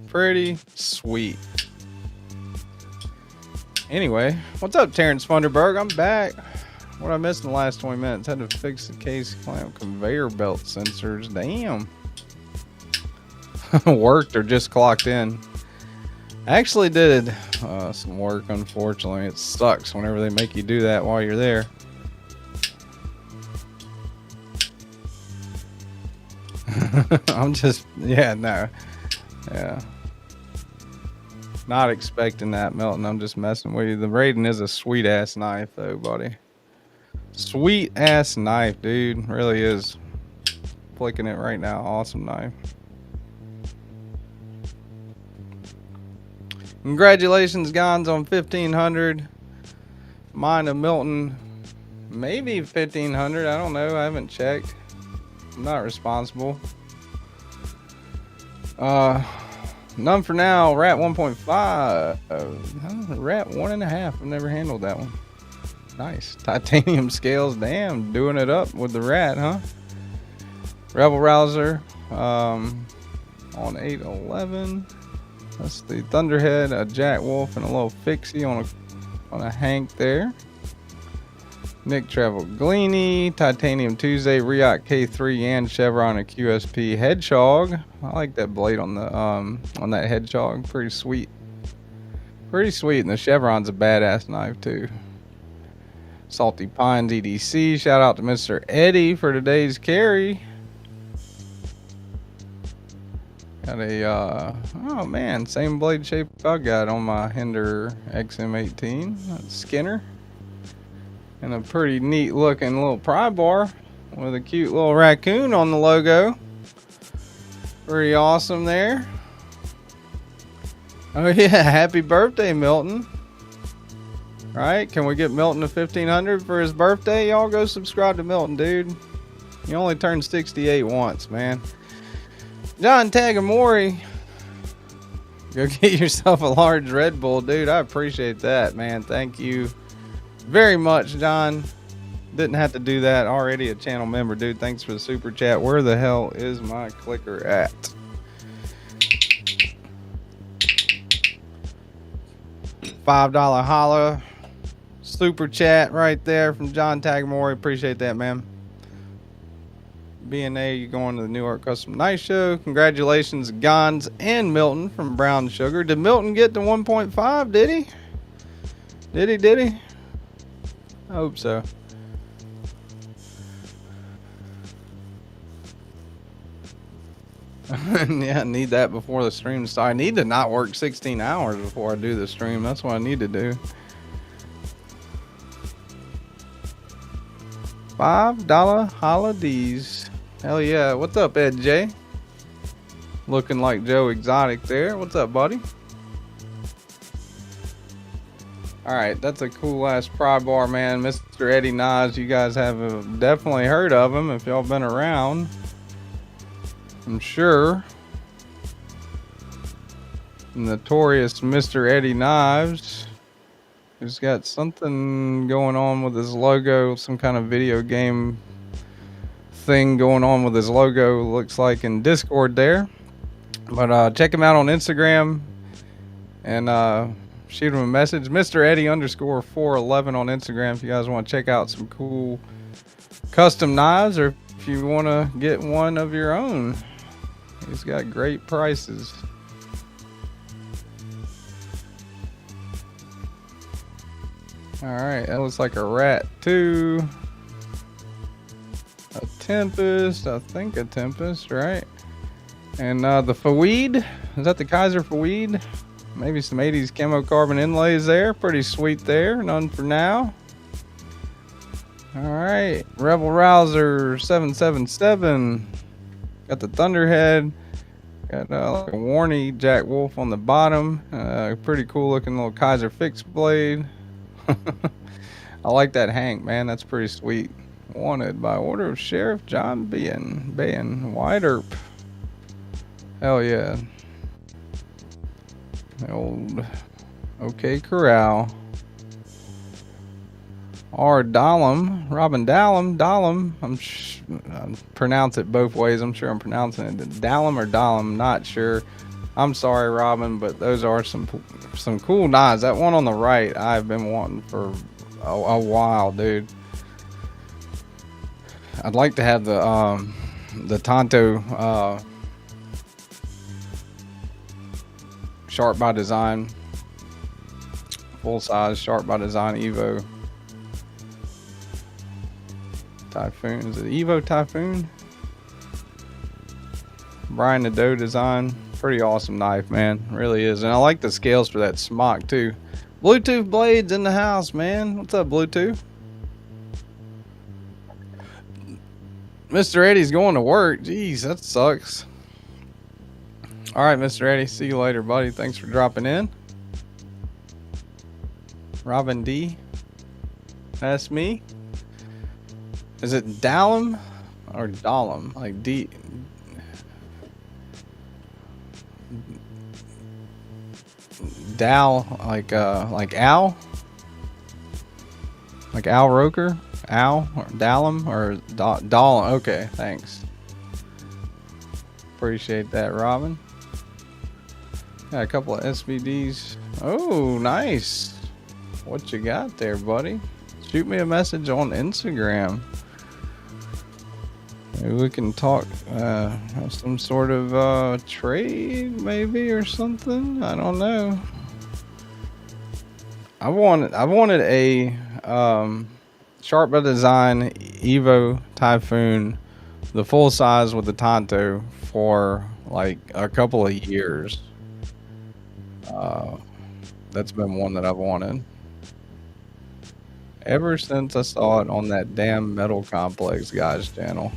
Pretty sweet. Anyway, what's up, Terrence Funderburg? I'm back. What I missed in the last 20 minutes? Had to fix the case clamp conveyor belt sensors. Damn. Worked or just clocked in. I actually did some work, unfortunately. It sucks whenever they make you do that while you're there. I'm just, yeah, no. Yeah. Not expecting that, Milton. I'm just messing with you. The Raiden is a sweet-ass knife, though, buddy. Sweet-ass knife, dude. Really is. Flicking it right now. Awesome knife. Congratulations, Gons, on 1500. Mine of Milton, maybe 1500. I don't know. I haven't checked. I'm not responsible. None for now. Rat 1.5. Rat 1.5. I've never handled that one. Nice. Titanium scales. Damn, doing it up with the rat, huh? Rebel Rouser on 811. That's the Thunderhead, a Jack Wolf, and a little Fixie on a Hank there. Nick Travel Gleany, Titanium Tuesday, Riot K3, and Chevron, a QSP Hedgehog. I like that blade on that Hedgehog. Pretty sweet. Pretty sweet, and the Chevron's a badass knife too. Salty Pines EDC. Shout out to Mr. Eddie for today's carry. Got a oh man, same blade shape I got on my Hinder XM18. That's Skinner. And a pretty neat looking little pry bar with a cute little raccoon on the logo. Pretty awesome there. Oh yeah, happy birthday, Milton. Right? Can we get Milton to 1500 for his birthday? Y'all go subscribe to Milton, dude. You only turned 68 once, man. John Tagamori, go get yourself a large Red Bull, dude. I appreciate that, man. Thank you very much, John. Didn't have to do that. Already a channel member, dude. Thanks for the super chat. Where the hell is my clicker at? $5 holla super chat right there from John Tagamori. Appreciate that, man. B&A, you going to the New York Custom Night Show. Congratulations, Gons and Milton from Brown Sugar. Did Milton get to 1.5? Did he? Did he? I hope so. Yeah, I need that before the stream starts. I need to not work 16 hours before I do the stream. That's what I need to do. $5 holidays. Hell yeah. What's up, Ed J? Looking like Joe Exotic there. What's up, buddy? Alright, that's a cool ass pry bar, man. Mr. Eddie Nas, you guys have definitely heard of him if y'all been around. I'm sure. Notorious Mr. Eddie Knives. He's got something going on with his logo, some kind of video game thing going on with his logo, looks like in Discord there. But check him out on Instagram and shoot him a message. Mr. Eddie_411 on Instagram if you guys want to check out some cool custom knives or if you want to get one of your own. He's got great prices. Alright, that looks like a rat too. A Tempest, I think a Tempest, right? And the Fawid, is that the Kaiser Fawid? Maybe some 80s camo carbon inlays there. Pretty sweet there. None for now. Alright, Rebel Rouser 777. Got the Thunderhead. Got like a Warney Jack Wolf on the bottom. Pretty cool looking little Kaiser fixed blade. I like that Hank, man. That's pretty sweet. Wanted by order of Sheriff John Bayan. Wide Earp. Hell yeah. The old OK Corral. R. Dahlem. Robin Dahlem. I pronounce it both ways. I'm sure I'm pronouncing it Dahlem or Dahlem. Not sure. I'm sorry, Robin, but those are some cool knives. That one on the right, I've been wanting for a while, dude. I'd like to have the Tonto Sharp by Design, full size Sharp by Design Evo Typhoon. Is it Evo Typhoon? Brian Nadeau design. Pretty awesome knife, man. Really is. And I like the scales for that smock too. Bluetooth blades in the house, man. What's up, Bluetooth? Mr. Eddie's going to work. Jeez, that sucks. All right, Mr. Eddie. See you later, buddy. Thanks for dropping in. Robin D. That's me. Is it Dahlem or Dahlem? Like Dal, like Al? Like Al Roker? Al? Or Dallum? Or Dahl? Okay, thanks. Appreciate that, Robin. Got a couple of SVDs. Oh, nice. What you got there, buddy? Shoot me a message on Instagram. Maybe we can talk have some sort of trade maybe or something. I don't know. I wanted a Sharp by Design Evo Typhoon, the full size with the Tonto, for like a couple of years. That's been one that I've wanted ever since I saw it on that damn Metal Complex guys channel.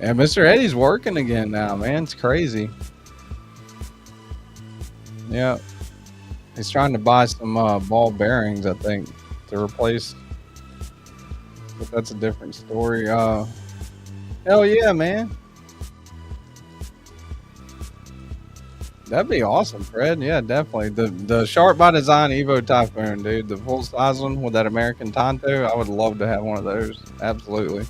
And Mr. Eddie's working again now, man. It's crazy. Yeah. He's trying to buy some ball bearings, I think, to replace. But that's a different story. Hell yeah, man. That'd be awesome, Fred. Yeah, definitely. The Sharp by Design Evo Typhoon, dude. The full size one with that American Tonto. I would love to have one of those. Absolutely.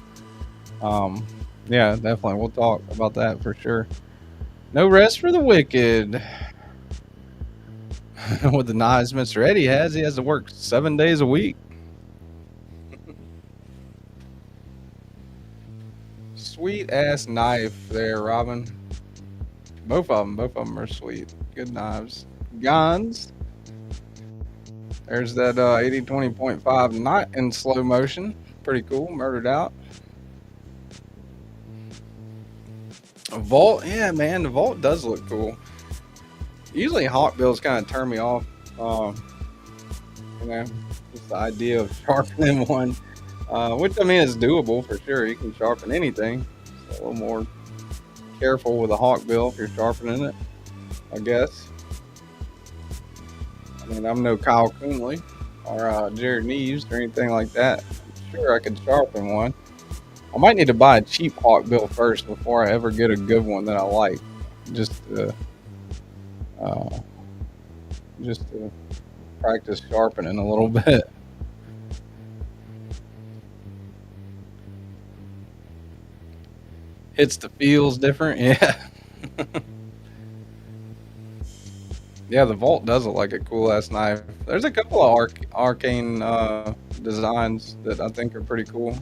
Yeah, definitely. We'll talk about that for sure. No rest for the wicked. With the knives Mr. Eddie has, he has to work 7 days a week. Sweet ass knife there, Robin. Both of them are sweet. Good knives. Guns. There's that 80-20.5 not in slow motion. Pretty cool. Murdered out. A Vault. Yeah, man. The Vault does look cool. Usually hawk bills kind of turn me off. You know, just the idea of sharpening one. Which, I mean, is doable for sure. You can sharpen anything. So a little more careful with a hawk bill if you're sharpening it, I guess. I mean, I'm no Kyle Kuhnle or Jared Neves or anything like that. I'm sure I could sharpen one. I might need to buy a cheap hawk bill first before I ever get a good one that I like. Just to practice sharpening a little bit. Hits the feels different, yeah. Yeah, the Vault does look like a cool ass knife. There's a couple of arcane designs that I think are pretty cool.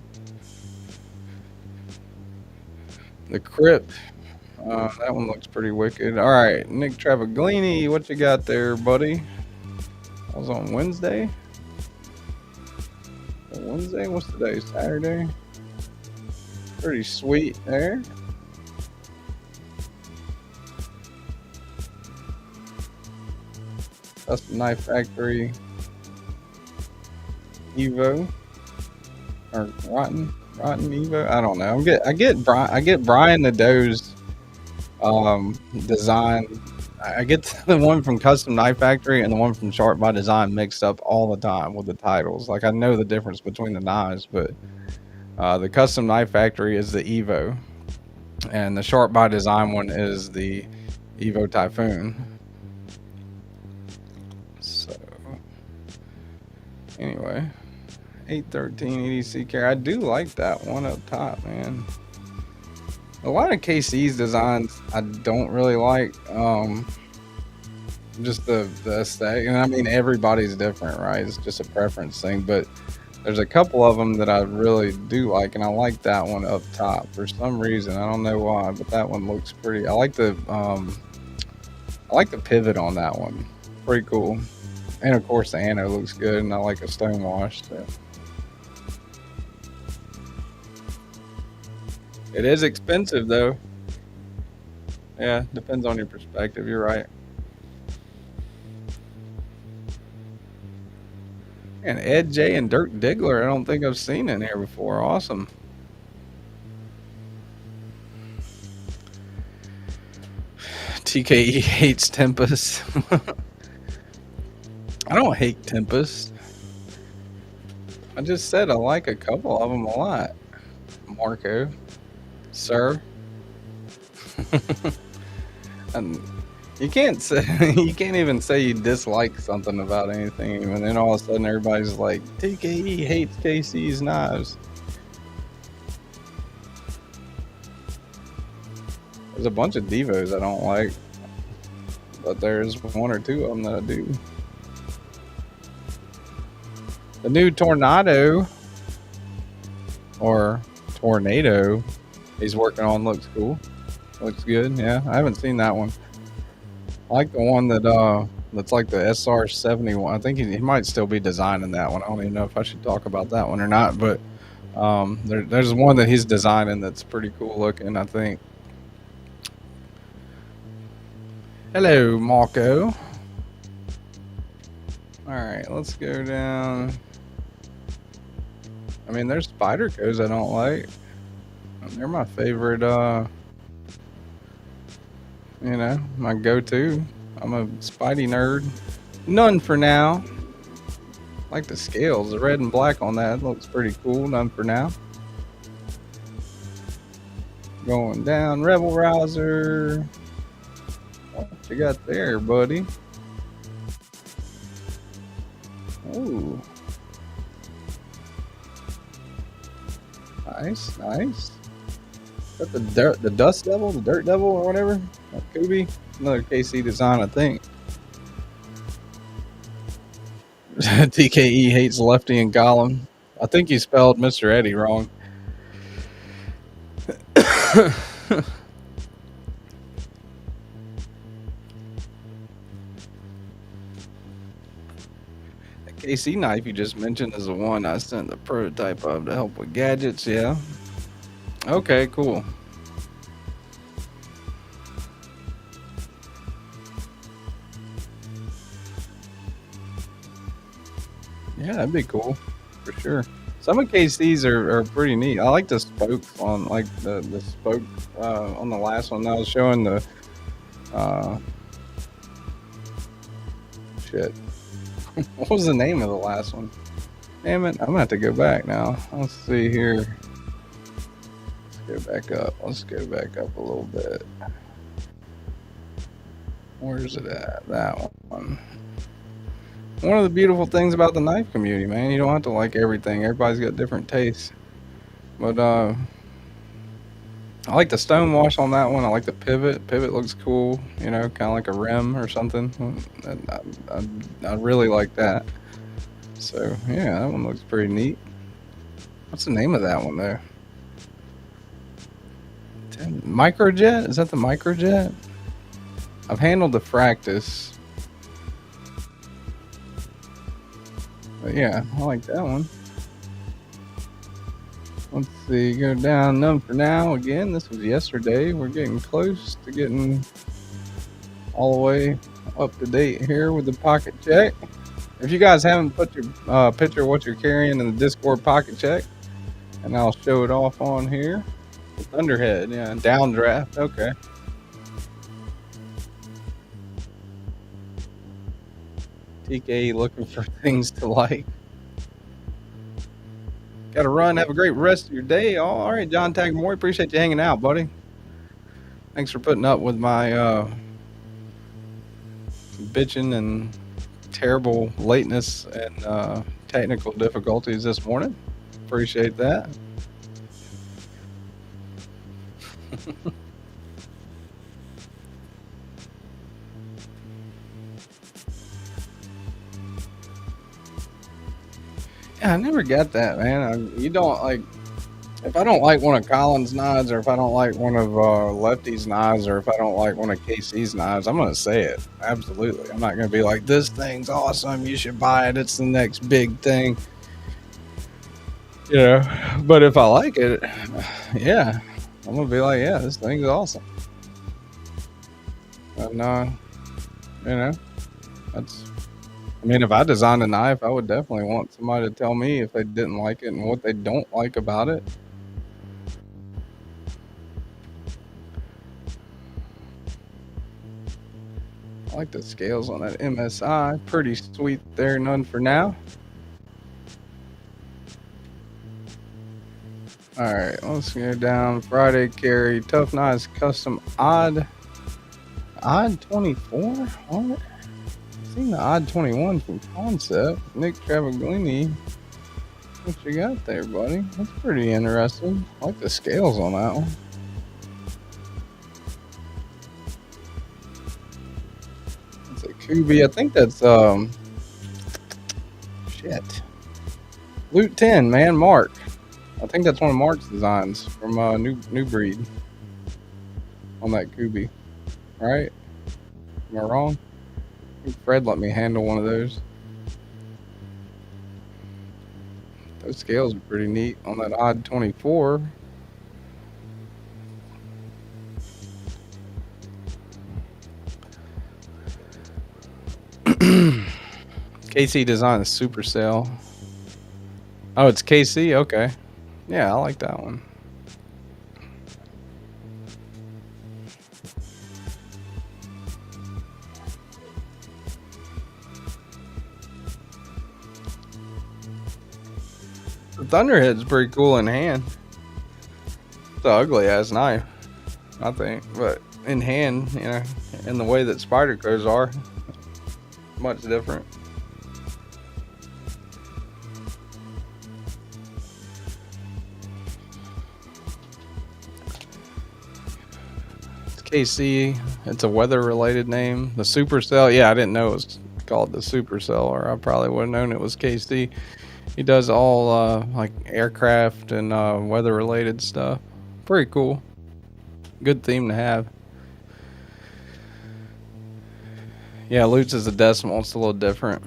The Crypt, that one looks pretty wicked. All right, Nick Travaglini, what you got there, buddy? I was on Wednesday. Wednesday, what's today? Saturday. Pretty sweet there. Custom Knife Factory Evo or Rotten Evo. I don't know. I get Brian Nadeau's design. I get the one from Custom Knife Factory and the one from Sharp by Design mixed up all the time with the titles. Like, I know the difference between the knives, but the Custom Knife Factory is the Evo, and the Sharp by Design one is the Evo Typhoon. So, anyway, 813 EDC carry. I do like that one up top, man. A lot of KC's designs I don't really like. Just the aesthetic, and I mean, everybody's different, right? It's just a preference thing, but there's a couple of them that I really do like, and I like that one up top for some reason. I don't know why, but that one looks pretty. I like the pivot on that one. Pretty cool. And of course the Anno looks good, and I like a stonewash. So. It is expensive though. Yeah, depends on your perspective. You're right. And Ed J and Dirk Diggler, I don't think I've seen in here before. Awesome. TKE hates Tempest. I don't hate Tempest. I just said I like a couple of them a lot. Marco. Sir. And You can't say you can't even say you dislike something about anything, and then all of a sudden everybody's like, TKE hates KC's knives. There's a bunch of Devos I don't like, but there's one or two of them that I do. The new Tornado or Tornado he's working on looks cool. Looks good. Yeah, I haven't seen that one. I like the one that's like the SR71. I think he might still be designing that one. I don't even know if I should talk about that one or not, but there's one that he's designing that's pretty cool looking, I think. Hello, Marco. All right, let's go down. I mean, there's Spydercos I don't like. They're my favorite, you know, my go-to. I'm a Spidey nerd. None for now. I like the scales, the red and black on that looks pretty cool. None for now. Going down, Rebel Rouser. What you got there, buddy? Ooh. Nice, nice. Is that the Dust Devil, the Dirt Devil, or whatever? That could be another KC design, I think. TKE hates Lefty and Gollum. I think he spelled Mr. Eddie wrong. The KC knife you just mentioned is the one I sent the prototype of to help with gadgets, yeah. Okay, cool. Yeah, that'd be cool for sure. Some of KC's are pretty neat. I like the spokes on, like the spoke on the last one. I was showing the shit. What was the name of the last one? Damn it! I'm gonna have to go back now. Let's see here. Let's go back up. Let's go back up a little bit. Where's it at? That one. One of the beautiful things about the knife community, man, you don't have to like everything. Everybody's got different tastes. But I like the stone wash on that one. I like the pivot. Pivot looks cool, you know, kind of like a rim or something. I really like that. So yeah, that one looks pretty neat. What's the name of that one there? Microjet? Is that the Microjet? I've handled the Fractus. But yeah, I like that one. Let's see, go down. None for now. Again, this was yesterday. We're getting close to getting all the way up to date here with the pocket check. If you guys haven't put your picture of what you're carrying in the Discord pocket check, and I'll show it off on here. Thunderhead, yeah, downdraft. Okay. TK looking for things to like. Gotta run. Have a great rest of your day. All right, John Tagamore, appreciate you hanging out, buddy. Thanks for putting up with my bitching and terrible lateness and technical difficulties this morning. Appreciate that. Yeah, I never get that, man. You don't like, if I don't like one of Colin's knives, or if I don't like one of Lefty's knives, or if I don't like one of KC's knives, I'm gonna say it. Absolutely, I'm not gonna be like, this thing's awesome, you should buy it, it's the next big thing, you know. But if I like it, yeah, I'm gonna be like, yeah, this thing's awesome. And you know, that's, I mean, if I designed a knife, I would definitely want somebody to tell me if they didn't like it and what they don't like about it. I like the scales on that MSI. Pretty sweet there, none for now. All right, let's go down. Friday carry, Tough Knives Custom Odd. Odd 24? What? I've seen the odd 21 from Concept. Nick Travaglini. What you got there, buddy? That's pretty interesting. I like the scales on that one. It's a Kubi. I think that's shit. Loot 10, man, Mark. I think that's one of Mark's designs from New Breed on that Kubi. Right? Am I wrong? I think Fred let me handle one of those. Those scales are pretty neat on that odd 24. KC designed the Supercell. Oh, it's KC? Okay. Yeah, I like that one. The Thunderhead's pretty cool in hand. It's an ugly ass knife, I think, but in hand, you know, in the way that spider claws are, much different. It's KC. It's a weather-related name. The Supercell. Yeah, I didn't know it was called the Supercell, or I probably would have known it was KC. He does all like aircraft and weather related stuff. Pretty cool. Good theme to have. Yeah, Lutz is a decimal. It's a little different.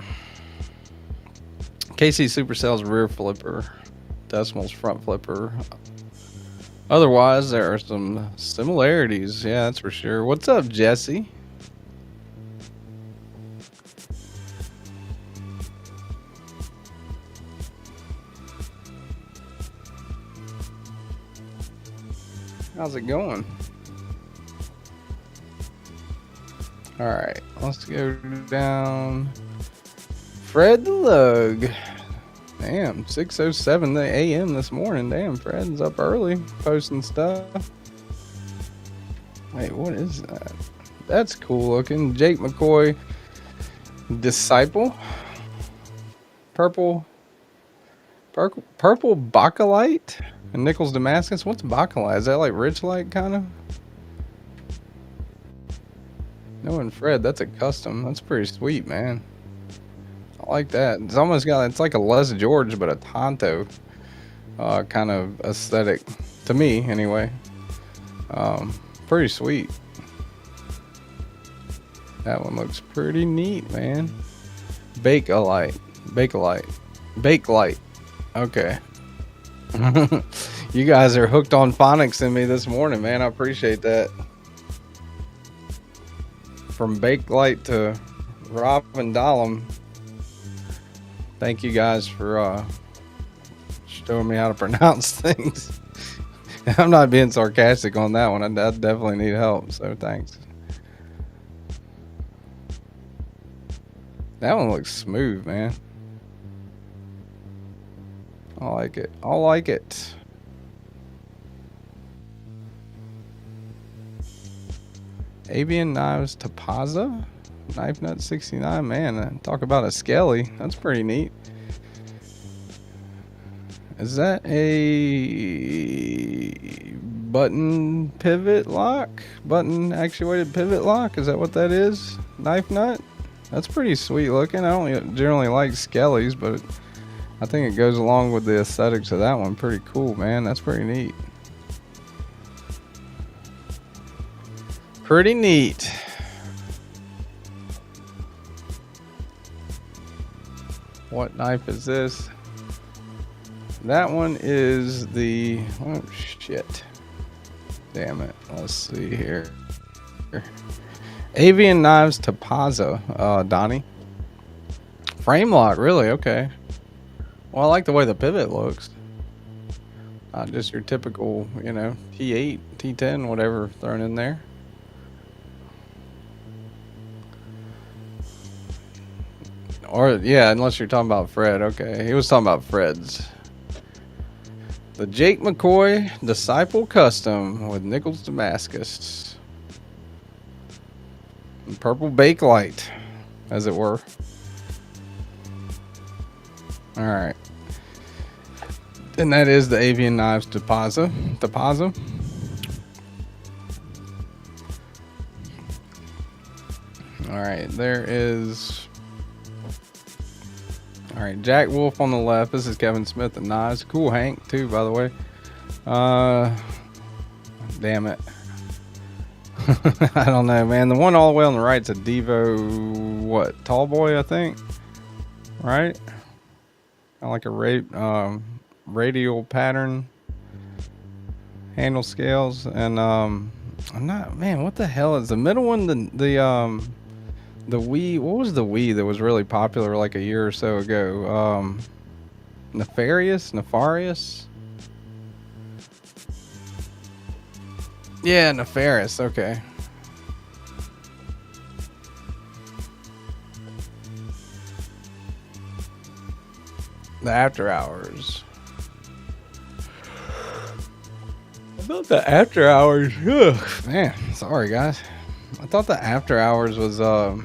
KC Supercell's rear flipper. Decimal's front flipper. Otherwise, there are some similarities. Yeah, that's for sure. What's up, Jesse? How's it going? All right, let's go down. Fred the Lug. Damn, 6:07 a.m. this morning. Damn, Fred's up early posting stuff. Wait, what is that? That's cool looking. Jake McCoy, Disciple. Purple Bakelite and Nichols Damascus. What's Bakelite? Is that like Rich Light kind of? Knowing Fred, that's a custom. That's pretty sweet, man. I like that. It's almost got, it's like a Les George, but a Tonto kind of aesthetic to me, anyway. Pretty sweet. That one looks pretty neat, man. Bakelite. Okay. You guys are hooked on phonics in me this morning, man. I appreciate that. From Bakelite to Robin Dahlem. Thank you guys for showing me how to pronounce things. I'm not being sarcastic on that one. I definitely need help, so thanks. That one looks smooth, man. I like it. I like it. Avian Knives Tapaza. Knife Nut 69. Man, talk about a skelly. That's pretty neat. Is that a button pivot lock? Button actuated pivot lock? Is that what that is? Knife Nut? That's pretty sweet looking. I don't generally like skellies, but I think it goes along with the aesthetics of that one. Pretty cool, man. That's pretty neat. Pretty neat. What knife is this? That one is the, oh shit. Damn it. Let's see here. Avian Knives Tapaza, Donnie. Frame lock, really? Okay. Well, I like the way the pivot looks. Not just your typical, you know, T8, T10, whatever thrown in there. Or, yeah, unless you're talking about Fred. Okay, he was talking about Fred's. The Jake McCoy Disciple Custom with Nichols Damascus. Purple Bakelite, as it were. All right. And that is the Avian Knives Deposit. All right, there is. All right, Jack Wolf on the left. This is Kevin Smith and Knives. Cool Hank too, by the way. Damn it. I don't know, man. The one all the way on the right is a Devo, what? Tallboy, I think. Right? Kind of like a radial pattern. Handle scales, and I'm not, man. What the hell is the middle one? The Wii, what was the Wii that was really popular like a year or so ago? Nefarious? Yeah, Nefarious, okay. The After Hours. I thought the After Hours, ugh, man, sorry guys. I thought the After Hours was, I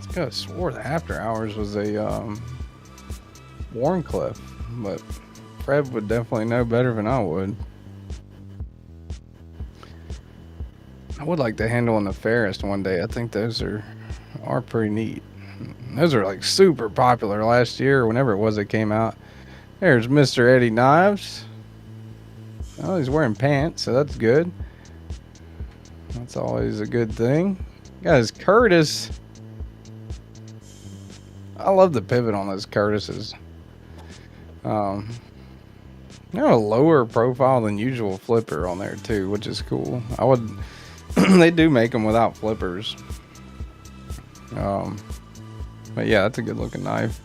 could have swore the After Hours was a, Warncliffe, but Fred would definitely know better than I would. I would like to handle on the Ferris one day. I think those are pretty neat. Those are like super popular last year or whenever it was that came out. There's Mr. Eddie Knives. Oh, he's wearing pants, so that's good. That's always a good thing. Guys, Curtis. I love the pivot on those Curtises. They have a lower profile than usual flipper on there too, which is cool. I would. They do make them without flippers. But yeah, that's a good looking knife.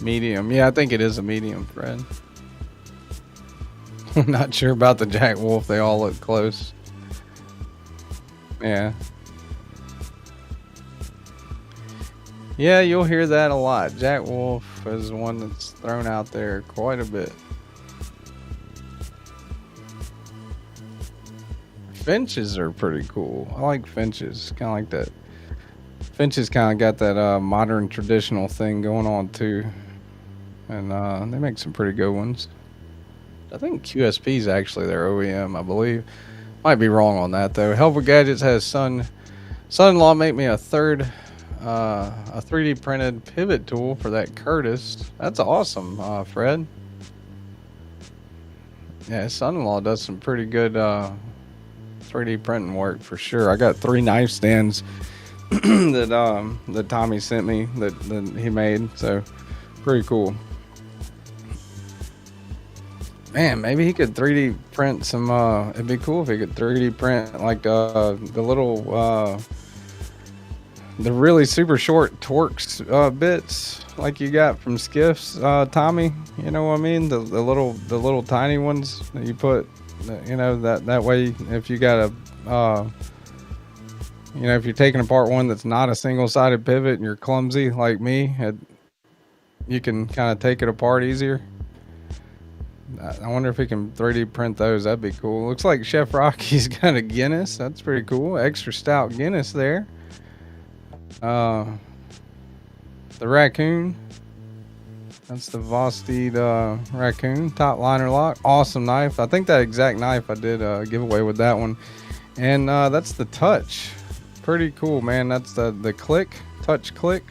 Medium. Yeah, I think it is a medium, Fred. I'm not sure about the Jack Wolf. They all look close. Yeah. Yeah, you'll hear that a lot. Jack Wolf is one that's thrown out there quite a bit. Finches are pretty cool. I like finches. Kind of like that. Finches kind of got that modern traditional thing going on too. And they make some pretty good ones. I think QSP is actually their OEM, I believe. Might be wrong on that though. Helpful Gadgets has son-in-law make me a 3D printed pivot tool for that Curtis. That's awesome, Fred. Yeah, his son-in-law does some pretty good 3D printing work for sure. I got 3 knife stands that Tommy sent me that he made, so pretty cool. Man, maybe he could 3D print some, it'd be cool if he could 3D print like the little, the really super short Torx bits like you got from Skiffs, Tommy. You know what I mean? The little tiny ones that you put, you know, that way if you got a, you know, if you're taking apart one that's not a single-sided pivot and you're clumsy like me, you can kind of take it apart easier. I wonder if he can 3D print those. That'd be cool. Looks like Chef Rocky's got a Guinness. That's pretty cool. Extra stout Guinness there. The raccoon. That's the Vosteed raccoon. Top liner lock. Awesome knife. I think that exact knife I did a giveaway with that one. And that's the touch. Pretty cool, man. That's the click. Touch click.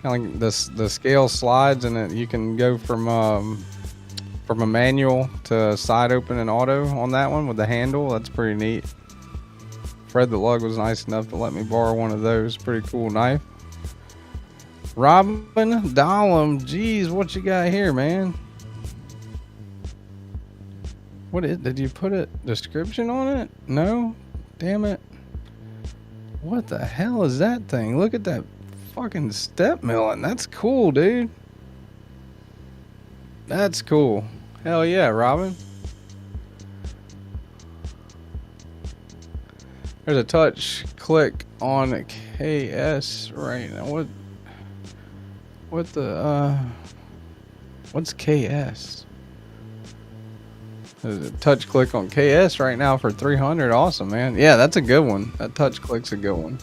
Kind of like the scale slides and you can go from a manual to side open and auto on that one with the handle. That's pretty neat. Fred the Lug was nice enough to let me borrow one of those. Pretty cool knife. Robin Dahlem, geez, what you got here, man? Did you put a description on it? No? Damn it. What the hell is that thing? Look at that fucking step milling. That's cool, dude. That's cool. Hell yeah, Robin. There's a touch click on KS right now. What's KS? There's a touch click on KS right now for 300. Awesome, man. Yeah, that's a good one. That touch click's a good one.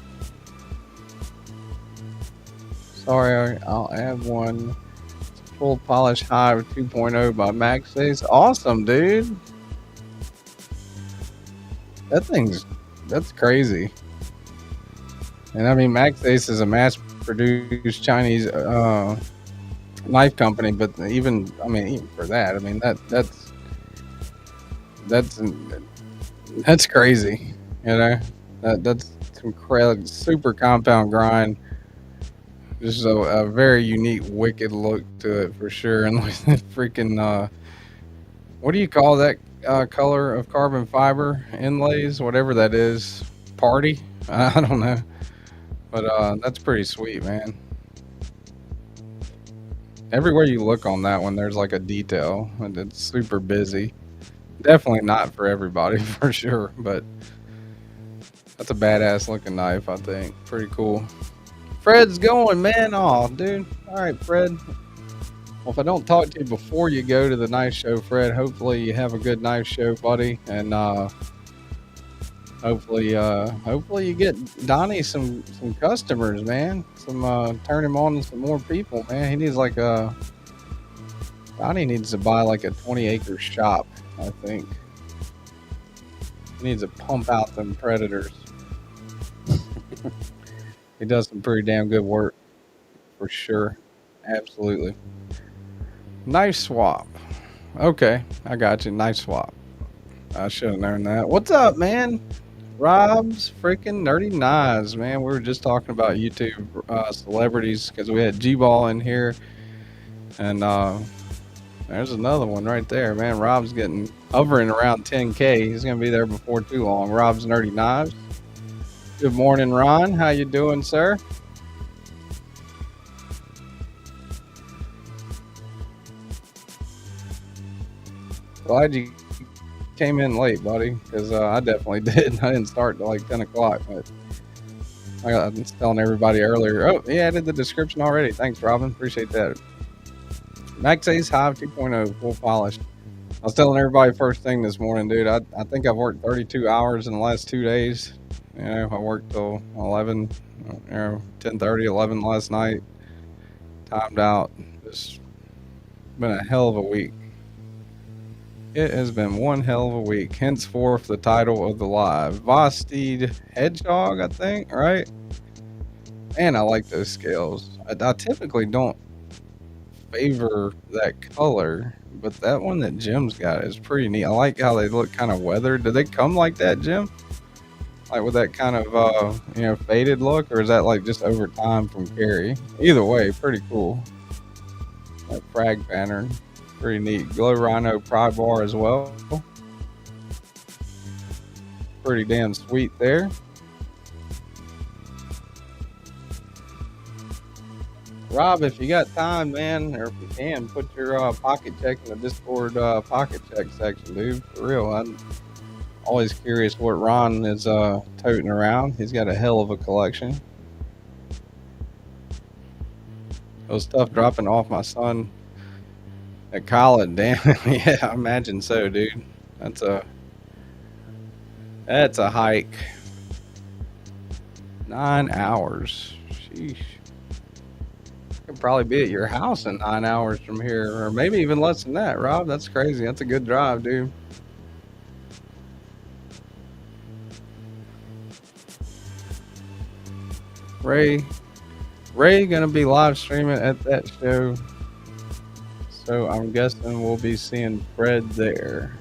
Sorry, I'll add one. Full polish hive 2.0 by MaxAce. Awesome, dude. That's crazy. And I mean, MaxAce is a mass-produced Chinese knife company, but even for that, I mean that's crazy. You know, that's incredible, super compound grind. Just a very unique, wicked look to it for sure. And like that freaking what do you call that color of carbon fiber inlays? Whatever that is, party. I don't know, but that's pretty sweet, man. Everywhere you look on that one, there's like a detail, and it's super busy. Definitely not for everybody, for sure, but that's a badass looking knife, I think. Pretty cool. Fred's going, man. Oh, dude. All right, Fred. Well, if I don't talk to you before you go to the knife show, Fred, hopefully you have a good knife show, buddy, and hopefully you get Donnie some customers, man. Turn him on to some more people, man. He needs Donnie needs to buy like a 20-acre shop, I think. He needs to pump out them predators. He does some pretty damn good work, for sure. Absolutely. Knife swap. Okay, I got you. Knife swap. I should have known that. What's up, man? Rob's freaking Nerdy Knives, man. We were just talking about YouTube celebrities because we had G-Ball in here. And there's another one right there, man. Rob's hovering around 10K. He's going to be there before too long. Rob's Nerdy Knives. Good morning, Ron. How you doing, sir? Glad you came in late, buddy, because I definitely did. I didn't start till like 10 o'clock, but I was telling everybody earlier. Oh, he added the description already. Thanks, Robin. Appreciate that. MaxAce Hive 2.0 full polished. I was telling everybody first thing this morning, dude. I think I've worked 32 hours in the last 2 days. You know, I worked till 11, 10:30, 11 last night. Timed out. It's been a hell of a week. It has been one hell of a week. Henceforth, the title of the live. Vosteed Hedgehog, I think, right? Man, I like those scales. I typically don't favor that color, but that one that Jim's got is pretty neat. I like how they look kind of weathered. Do they come like that, Jim? Like with that kind of, faded look? Or is that like just over time from carry? Either way, pretty cool. That frag pattern. Pretty neat. Glow Rhino pry bar as well. Pretty damn sweet there. Rob, if you got time, man, or if you can, put your pocket check in the Discord pocket check section, dude. For real. I'm always curious what Ron is toting around. He's got a hell of a collection. It was tough dropping off my son at college, damn. Yeah, I imagine so, dude. That's a hike. 9 hours. Sheesh. Could probably be at your house in 9 hours from here, or maybe even less than that, Rob. That's crazy. That's a good drive, dude. Ray gonna be live streaming at that show. So I'm guessing we'll be seeing Fred there.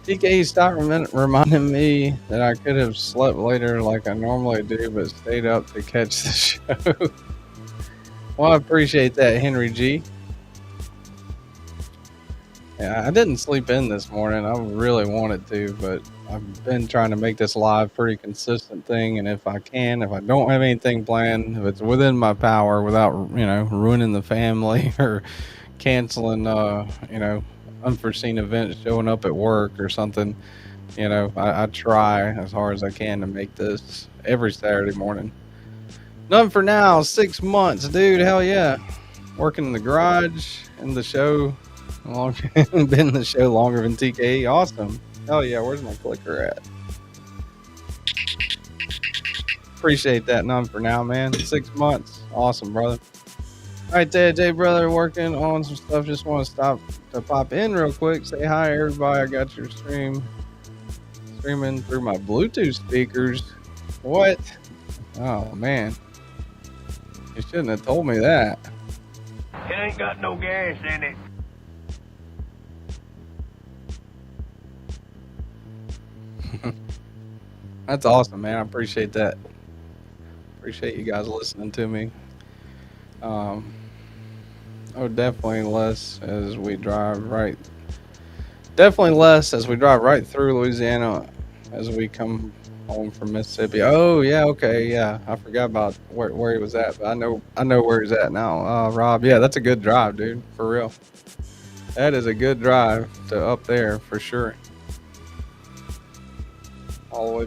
TK, stop reminding me that I could have slept later like I normally do, but stayed up to catch the show. Well, I appreciate that, Henry G. Yeah, I didn't sleep in this morning. I really wanted to, but I've been trying to make this live pretty consistent thing. And if I don't have anything planned, if it's within my power without, ruining the family or canceling, unforeseen events showing up at work or something, I try as hard as I can to make this every Saturday morning. None for now. 6 months, dude. Hell yeah. Working in the garage, in the show. Been in the show longer than TK. Awesome. Oh yeah, where's my clicker at? Appreciate that none for now, man. 6 months. Awesome, brother. All right, JJ, brother, working on some stuff. Just want to stop to pop in real quick. Say hi, everybody. I got your streaming through my Bluetooth speakers. What? Oh, man. You shouldn't have told me that. It ain't got no gas in it. That's awesome, man. I appreciate that. Appreciate you guys listening to me. Oh, definitely less as we drive right. Definitely less as we drive right through Louisiana as we come home from Mississippi. Oh yeah, okay, yeah. I forgot about where he was at, but I know where he's at now. Rob, yeah, that's a good drive, dude. For real. That is a good drive to up there for sure. All the way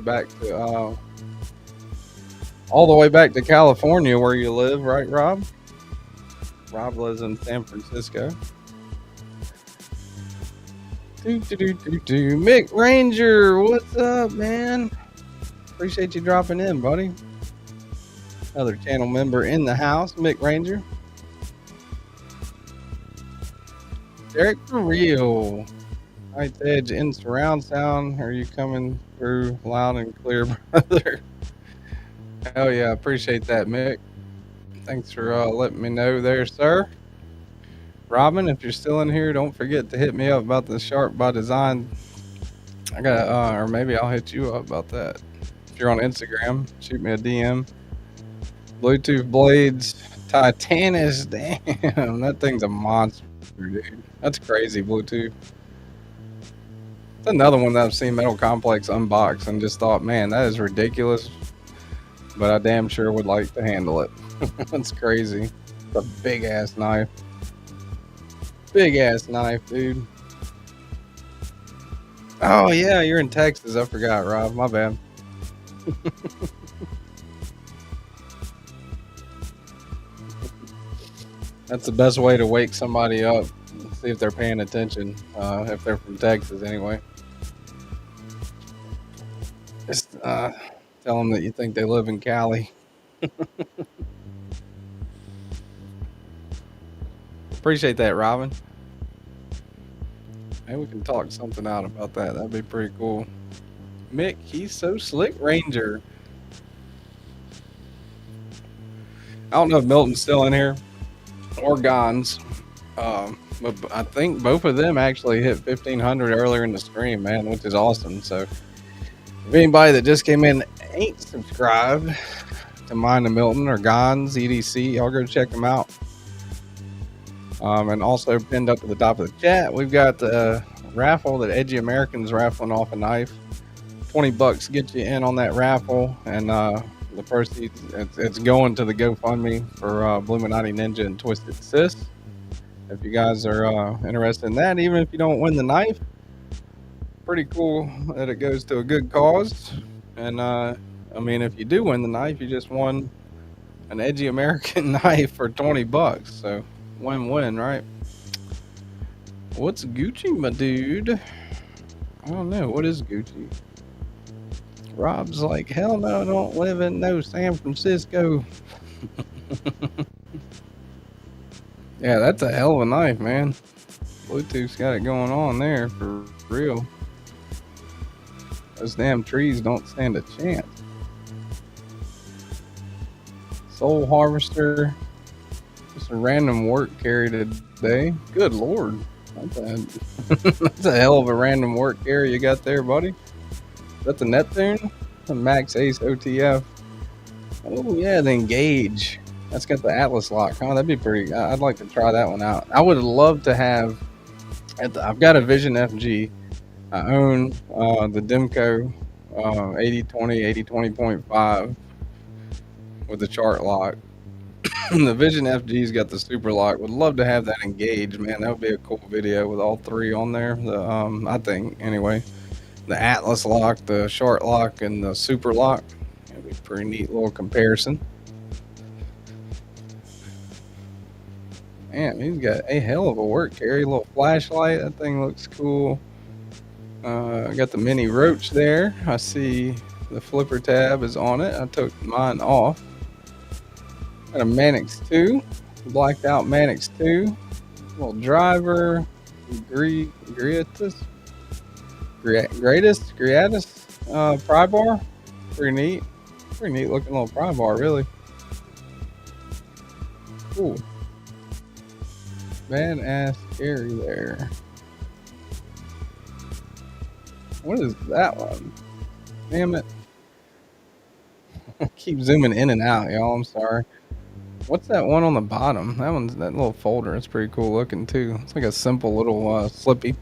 back to California where you live, right, Rob? Rob lives in San Francisco. Mick Ranger, what's up, man? Appreciate you dropping in, buddy. Another channel member in the house, Mick Ranger. Derek for real. Right edge in surround sound. Are you coming through loud and clear, brother? Hell yeah, appreciate that, Mick. Thanks for letting me know there, sir. Robin, if you're still in here, don't forget to hit me up about the Sharp by Design. I got, or maybe I'll hit you up about that. If you're on Instagram, shoot me a DM. Bluetooth blades, Titanus, damn, that thing's a monster, dude. That's crazy, Bluetooth. That's another one that I've seen Metal Complex unbox and just thought, man, that is ridiculous. But I damn sure would like to handle it. That's crazy. It's a big ass knife. Big ass knife, dude. Oh yeah, you're in Texas. I forgot, Rob. My bad. That's the best way to wake somebody up. See if they're paying attention. If they're from Texas, anyway. Just tell them that you think they live in Cali. Appreciate that, Robin. Maybe we can talk something out about that. That'd be pretty cool. Mick, he's so slick, Ranger. I don't know if Milton's still in here or Gons. But I think both of them actually hit 1,500 earlier in the stream, man, which is awesome. So if anybody that just came in ain't subscribed to Mind of Milton or Gons EDC, y'all go check them out. And also pinned up to the top of the chat, we've got the raffle that Edgy American's raffling off a knife. $20 gets you in on that raffle, and the proceeds, it's going to the GoFundMe for Bluminati Ninja and Twisted Sis. If you guys are interested in that, even if you don't win the knife, pretty cool that it goes to a good cause. And I mean, if you do win the knife, you just won an Edgy American knife for $20. So win-win, right? What's Gucci, my dude? I don't know. What is Gucci? Rob's like, hell no, I don't live in no San Francisco. Yeah, that's a hell of a knife, man. Bluetooth's got it going on there for real. Those damn trees don't stand a chance. Soul Harvester. Just a random work carry today. Good lord. That's a hell of a random work carry you got there, buddy. Is that the Neptune? The Max Ace OTF. Oh yeah, the Engage. That's got the Atlas lock. Oh, that'd be pretty. I'd like to try that one out. I would love to have. I've got a Vision FG. I own the Demco 8020, 8020.5 with the chart lock. The Vision FG's got the super lock. Would love to have that Engage, man. That would be a cool video with all three on there. I think anyway. The Atlas lock, the short lock, and the super lock. That'd be a pretty neat little comparison. Man, he's got a hell of a work carry. Little flashlight. That thing looks cool. I got the mini roach there. I see the flipper tab is on it. I took mine off. Got a Mannix 2. Blacked out Mannix 2. Little driver. Greatest pry bar. Pretty neat. Pretty neat looking little pry bar, really. Cool. Badass carry there. What is that one? Damn it. Keep zooming in and out, y'all. I'm sorry. What's that one on the bottom? That one's that little folder. It's pretty cool looking too. It's like a simple little slippy.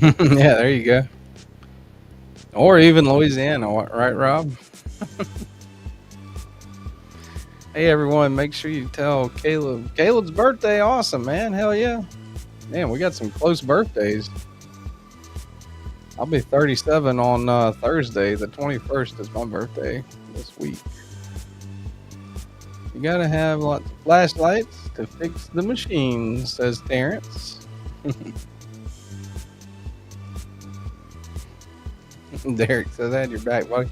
Yeah, there you go. Or even Louisiana, right, Rob? Hey, everyone, make sure you tell Caleb. Caleb's birthday, awesome, man. Hell yeah. Man, we got some close birthdays. I'll be 37 on Thursday. The 21st is my birthday this week. You gotta have lots of flashlights to fix the machine, says Terrence. Derek says, I had your back, buddy.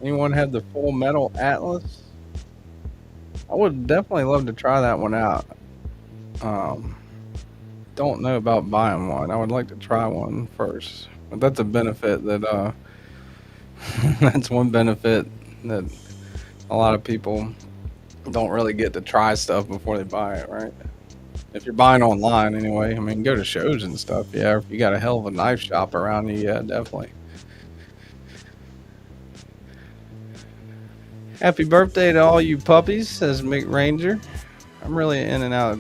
Anyone have the Full Metal Atlas? I would definitely love to try that one out. Don't know about buying one. I would like to try one first. But that's a benefit that that's one benefit that a lot of people don't really get to try stuff before they buy it, right? If you're buying online anyway, I mean, go to shows and stuff. Yeah, if you got a hell of a knife shop around you, yeah, definitely. Happy birthday to all you puppies, says Mick Ranger. I'm really in and out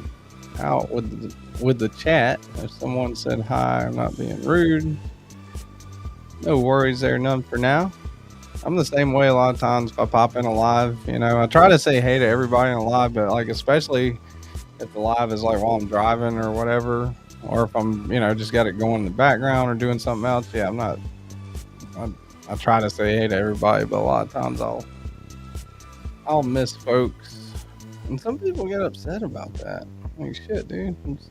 with the chat. If someone said hi, I'm not being rude. No worries there, none for now. I'm the same way a lot of times if I pop in a live. You know, I try to say hey to everybody in a live, but like especially if the live is like while I'm driving or whatever, or if I'm, you know, just got it going in the background or doing something else. Yeah, I'm not. I try to say hey to everybody, but a lot of times I'll miss folks, and some people get upset about that. Like shit, dude. I'm just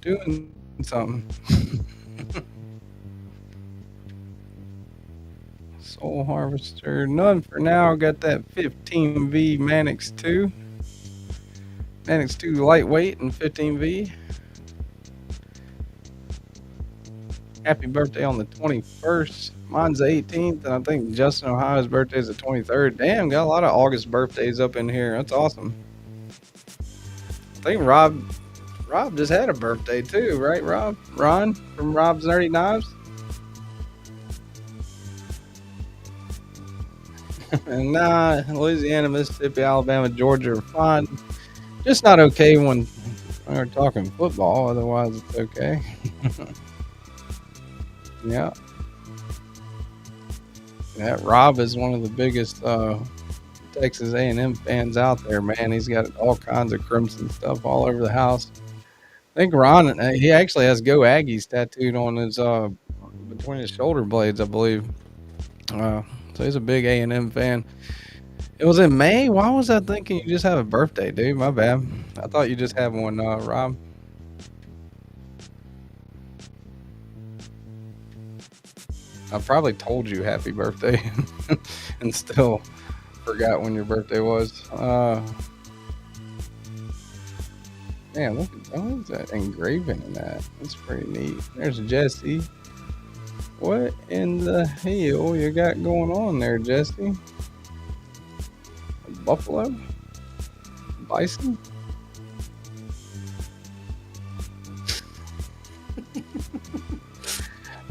doing something. Soul Harvester, none for now. Got that 15V Mannix 2. Mannix 2 lightweight and 15V. Happy birthday on the 21st. Mine's the 18th, and I think Justin Ohio's birthday is the 23rd. Damn, got a lot of August birthdays up in here. That's awesome. I think Rob just had a birthday too, right, Rob? Ron from Rob's Nerdy Knives. And Louisiana, Mississippi, Alabama, Georgia are fine. Just not okay when we're talking football. Otherwise, it's okay. Yeah. That Rob is one of the biggest Texas A&M fans out there, man. He's got all kinds of crimson stuff all over the house. I think Ron, he actually has Go Aggies tattooed on his between his shoulder blades, I believe. So he's a big A&M fan. It was in May. Why was I thinking you just have a birthday, dude? My bad. I thought you just had one, Rob. I probably told you happy birthday and still forgot when your birthday was. Man, look at what is that engraving in that? That's pretty neat. There's Jesse. What in the hell you got going on there, Jesse? A buffalo? Bison?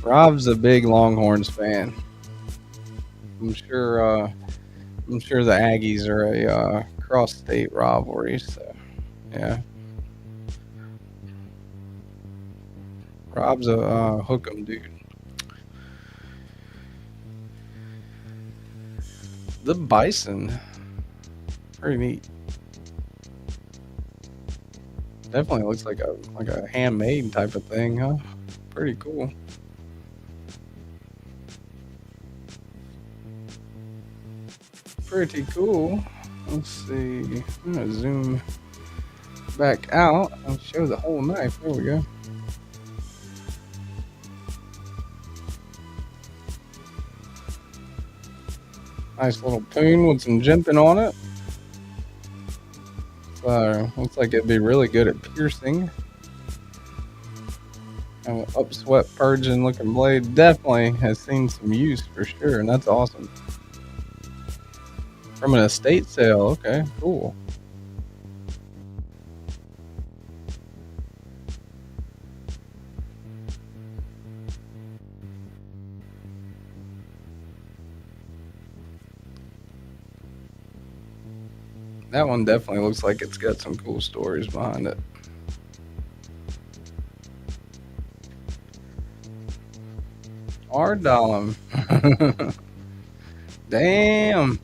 Rob's a big Longhorns fan. I'm sure the Aggies are a cross-state rivalry, so yeah. Rob's a hook'em dude. The bison, pretty neat. Definitely looks like a handmade type of thing, huh? Pretty cool. pretty cool. Let's see. I'm gonna zoom back out and show the whole knife. There we go. Nice little poon with some jimping on it. So looks like it'd be really good at piercing. Upswept purging looking blade definitely has seen some use for sure, and that's awesome. From an estate sale, okay, cool. That one definitely looks like it's got some cool stories behind it. Ardolum. Damn.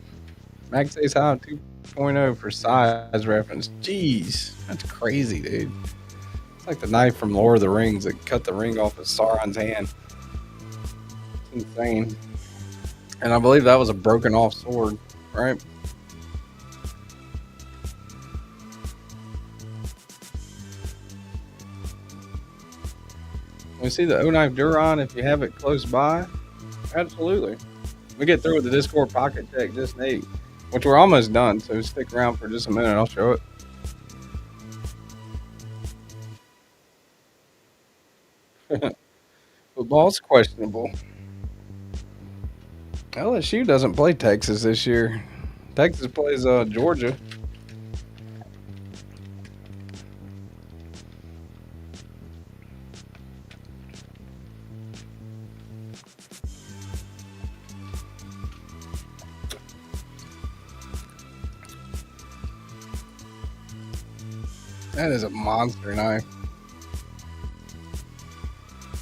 Max Ace High 2.0 for size reference. Jeez, that's crazy, dude. It's like the knife from Lord of the Rings that cut the ring off of Sauron's hand. It's insane. And I believe that was a broken off sword, right? We see the O-Knife Duron if you have it close by. Absolutely. We get through with the Discord pocket check just Nate, which we're almost done, so stick around for just a minute. I'll show it. Football's questionable. LSU doesn't play Texas this year. Texas plays Georgia. That is a monster knife.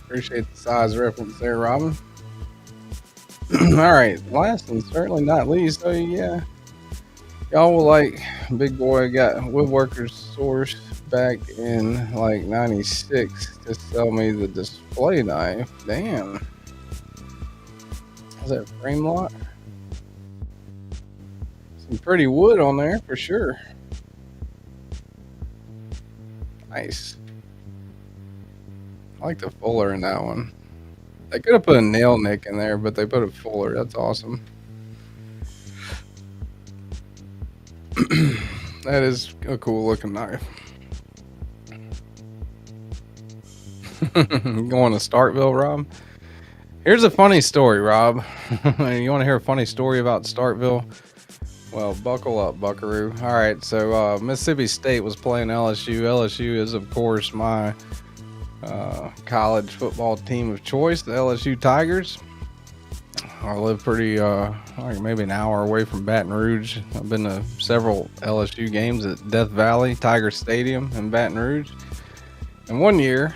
Appreciate the size reference there, Robin. All right, last and certainly not least, yeah, y'all will like Big Boy got Woodworker's source back in like 96 to sell me the display knife. Damn. Is that frame lock? Some pretty wood on there for sure. Nice. I like the fuller in that one. They could have put a nail nick in there, but they put a fuller. That's awesome. That is a cool looking knife. Going to Starkville, Rob? Here's a funny story, Rob. You want to hear a funny story about Starkville? Well, buckle up, buckaroo. All right, so Mississippi State was playing LSU. LSU is, of course, my college football team of choice, the LSU Tigers. I live pretty, like maybe an hour away from Baton Rouge. I've been to several LSU games at Death Valley Tiger Stadium in Baton Rouge. And one year,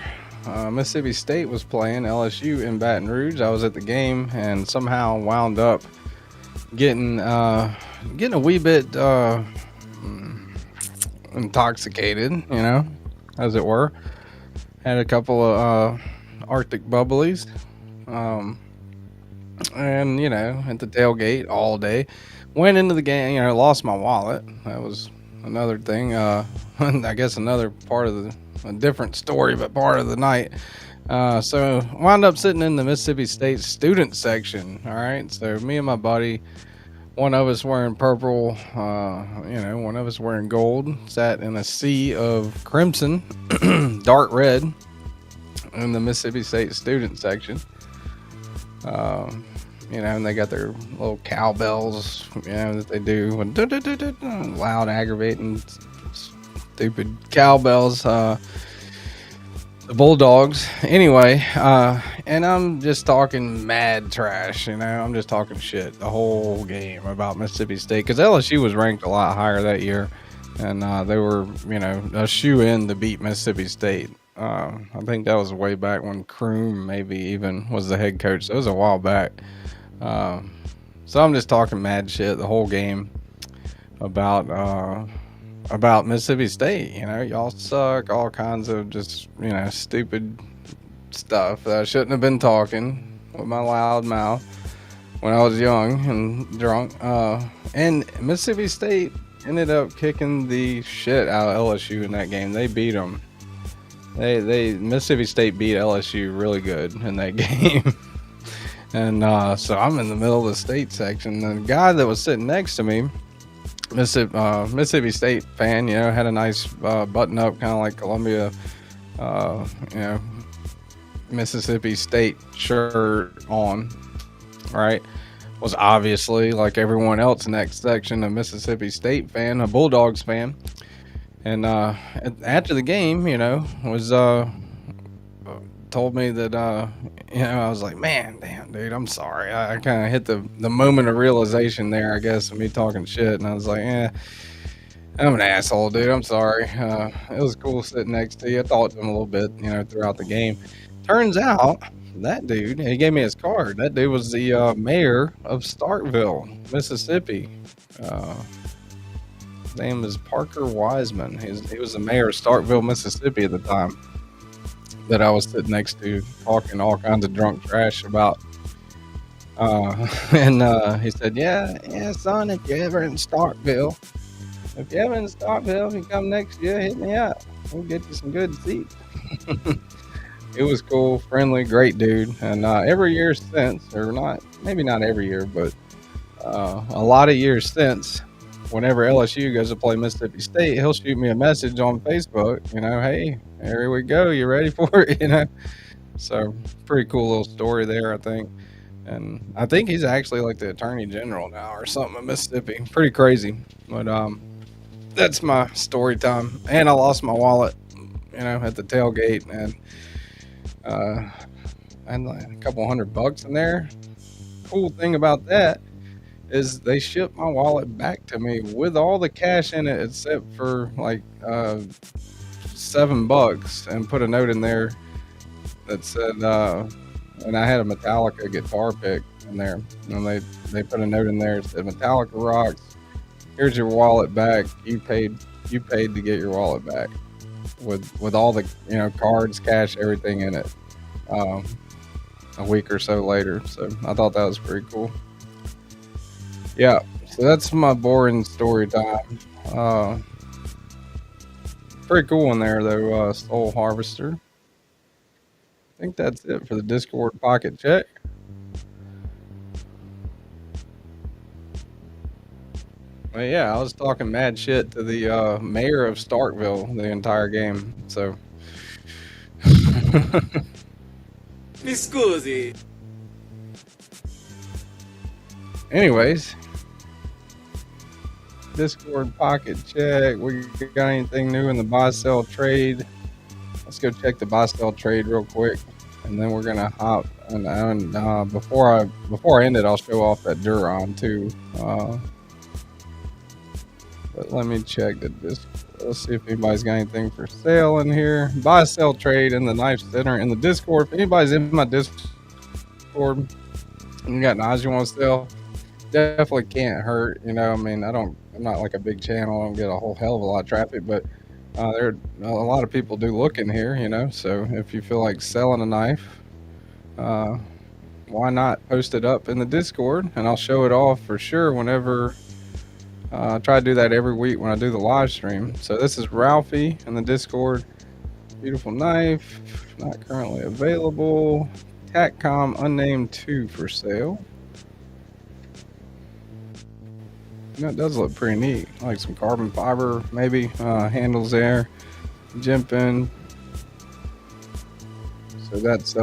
Mississippi State was playing LSU in Baton Rouge. I was at the game and somehow wound up getting a wee bit intoxicated, you know, as it were. Had a couple of Arctic bubblies, and you know, at the tailgate all day. Went into the game, you know, lost my wallet. That was another thing. I guess another part of a different story, but part of the night. So wound up sitting in the Mississippi State student section. All right, so me and my buddy. One of us wearing purple, you know, one of us wearing gold, sat in a sea of crimson, dark red in the Mississippi State student section. You know, and they got their little cowbells, you know, that they do, loud, aggravating, stupid cowbells. The Bulldogs. Anyway, and I'm just talking mad trash, you know. I'm just talking shit the whole game about Mississippi State because LSU was ranked a lot higher that year, and they were, you know, a shoe-in to beat Mississippi State. I think that was way back when Kroom maybe even was the head coach. So it was a while back. So I'm just talking mad shit the whole game about Mississippi State. You know, y'all suck, all kinds of just, you know, stupid stuff that I shouldn't have been talking with my loud mouth. when I was young and drunk. And Mississippi State ended up kicking the shit out of LSU in that game. They beat them. Mississippi State beat LSU really good in that game. And so I'm in the middle of the state section. The guy that was sitting next to me, Mississippi State fan, you know, had a nice button up, kind of like Columbia, you know, Mississippi State shirt on, right? Was obviously, like everyone else in that section, a Mississippi State fan, a Bulldogs fan. And after the game, you know, was told me that, you know, I was like, man, damn, dude, I'm sorry. I kind of hit the moment of realization there, I guess, of me talking shit. And I was like, yeah, I'm an asshole, dude. I'm sorry. It was cool sitting next to you. I talked to him a little bit, you know, throughout the game. Turns out that dude, he gave me his card. That dude was the mayor of Starkville, Mississippi. His name is Parker Wiseman. He was the mayor of Starkville, Mississippi at the time that I was sitting next to, talking all kinds of drunk trash about. And he said, yeah, son, if you're ever in Starkville, if you come next year, hit me up. We'll get you some good seats. It was cool, friendly, great dude. And every year since, or not, maybe not every year, but a lot of years since, whenever LSU goes to play Mississippi State, he'll shoot me a message on Facebook, you know, hey, here we go, you ready for it, you know? So, pretty cool little story there, I think. And I think he's actually like the attorney general now or something in Mississippi. Pretty crazy. But that's my story time. And I lost my wallet, you know, at the tailgate, and I had like a couple $100 in there. Cool thing about that is they shipped my wallet back to me with all the cash in it except for like $7, and put a note in there that said, and I had a Metallica guitar pick in there, and they put a note in there that said, Metallica rocks, here's your wallet back, you paid to get your wallet back, with all the, you know, cards, cash, everything in it, a week or so later. So I thought that was pretty cool. Yeah, so that's my boring story time. Pretty cool in there though, Soul Harvester. I think that's it for the Discord pocket check. But yeah, I was talking mad shit to the mayor of Starkville the entire game. So Mi scusi. anyways, Discord pocket check. We got anything new in the buy sell trade? Let's go check the buy sell trade real quick, and then we're gonna hop. And before I end it, I'll show off that Duron too. But let me check the Discord. Let's see if anybody's got anything for sale in here. Buy sell trade in the Knife Center in the Discord. If anybody's in my Discord and you got knives you want to sell, definitely can't hurt. You know, I mean, I'm not like a big channel. I don't get a whole hell of a lot of traffic, but there a lot of people do look in here, you know. So if you feel like selling a knife, why not post it up in the Discord, and I'll show it off for sure whenever. I try to do that every week when I do the live stream. So this is Ralphie in the Discord. Beautiful knife, not currently available. Tatcom unnamed 2 for sale. That does look pretty neat. Like some carbon fiber, maybe. Handles there. Jimpin. So that's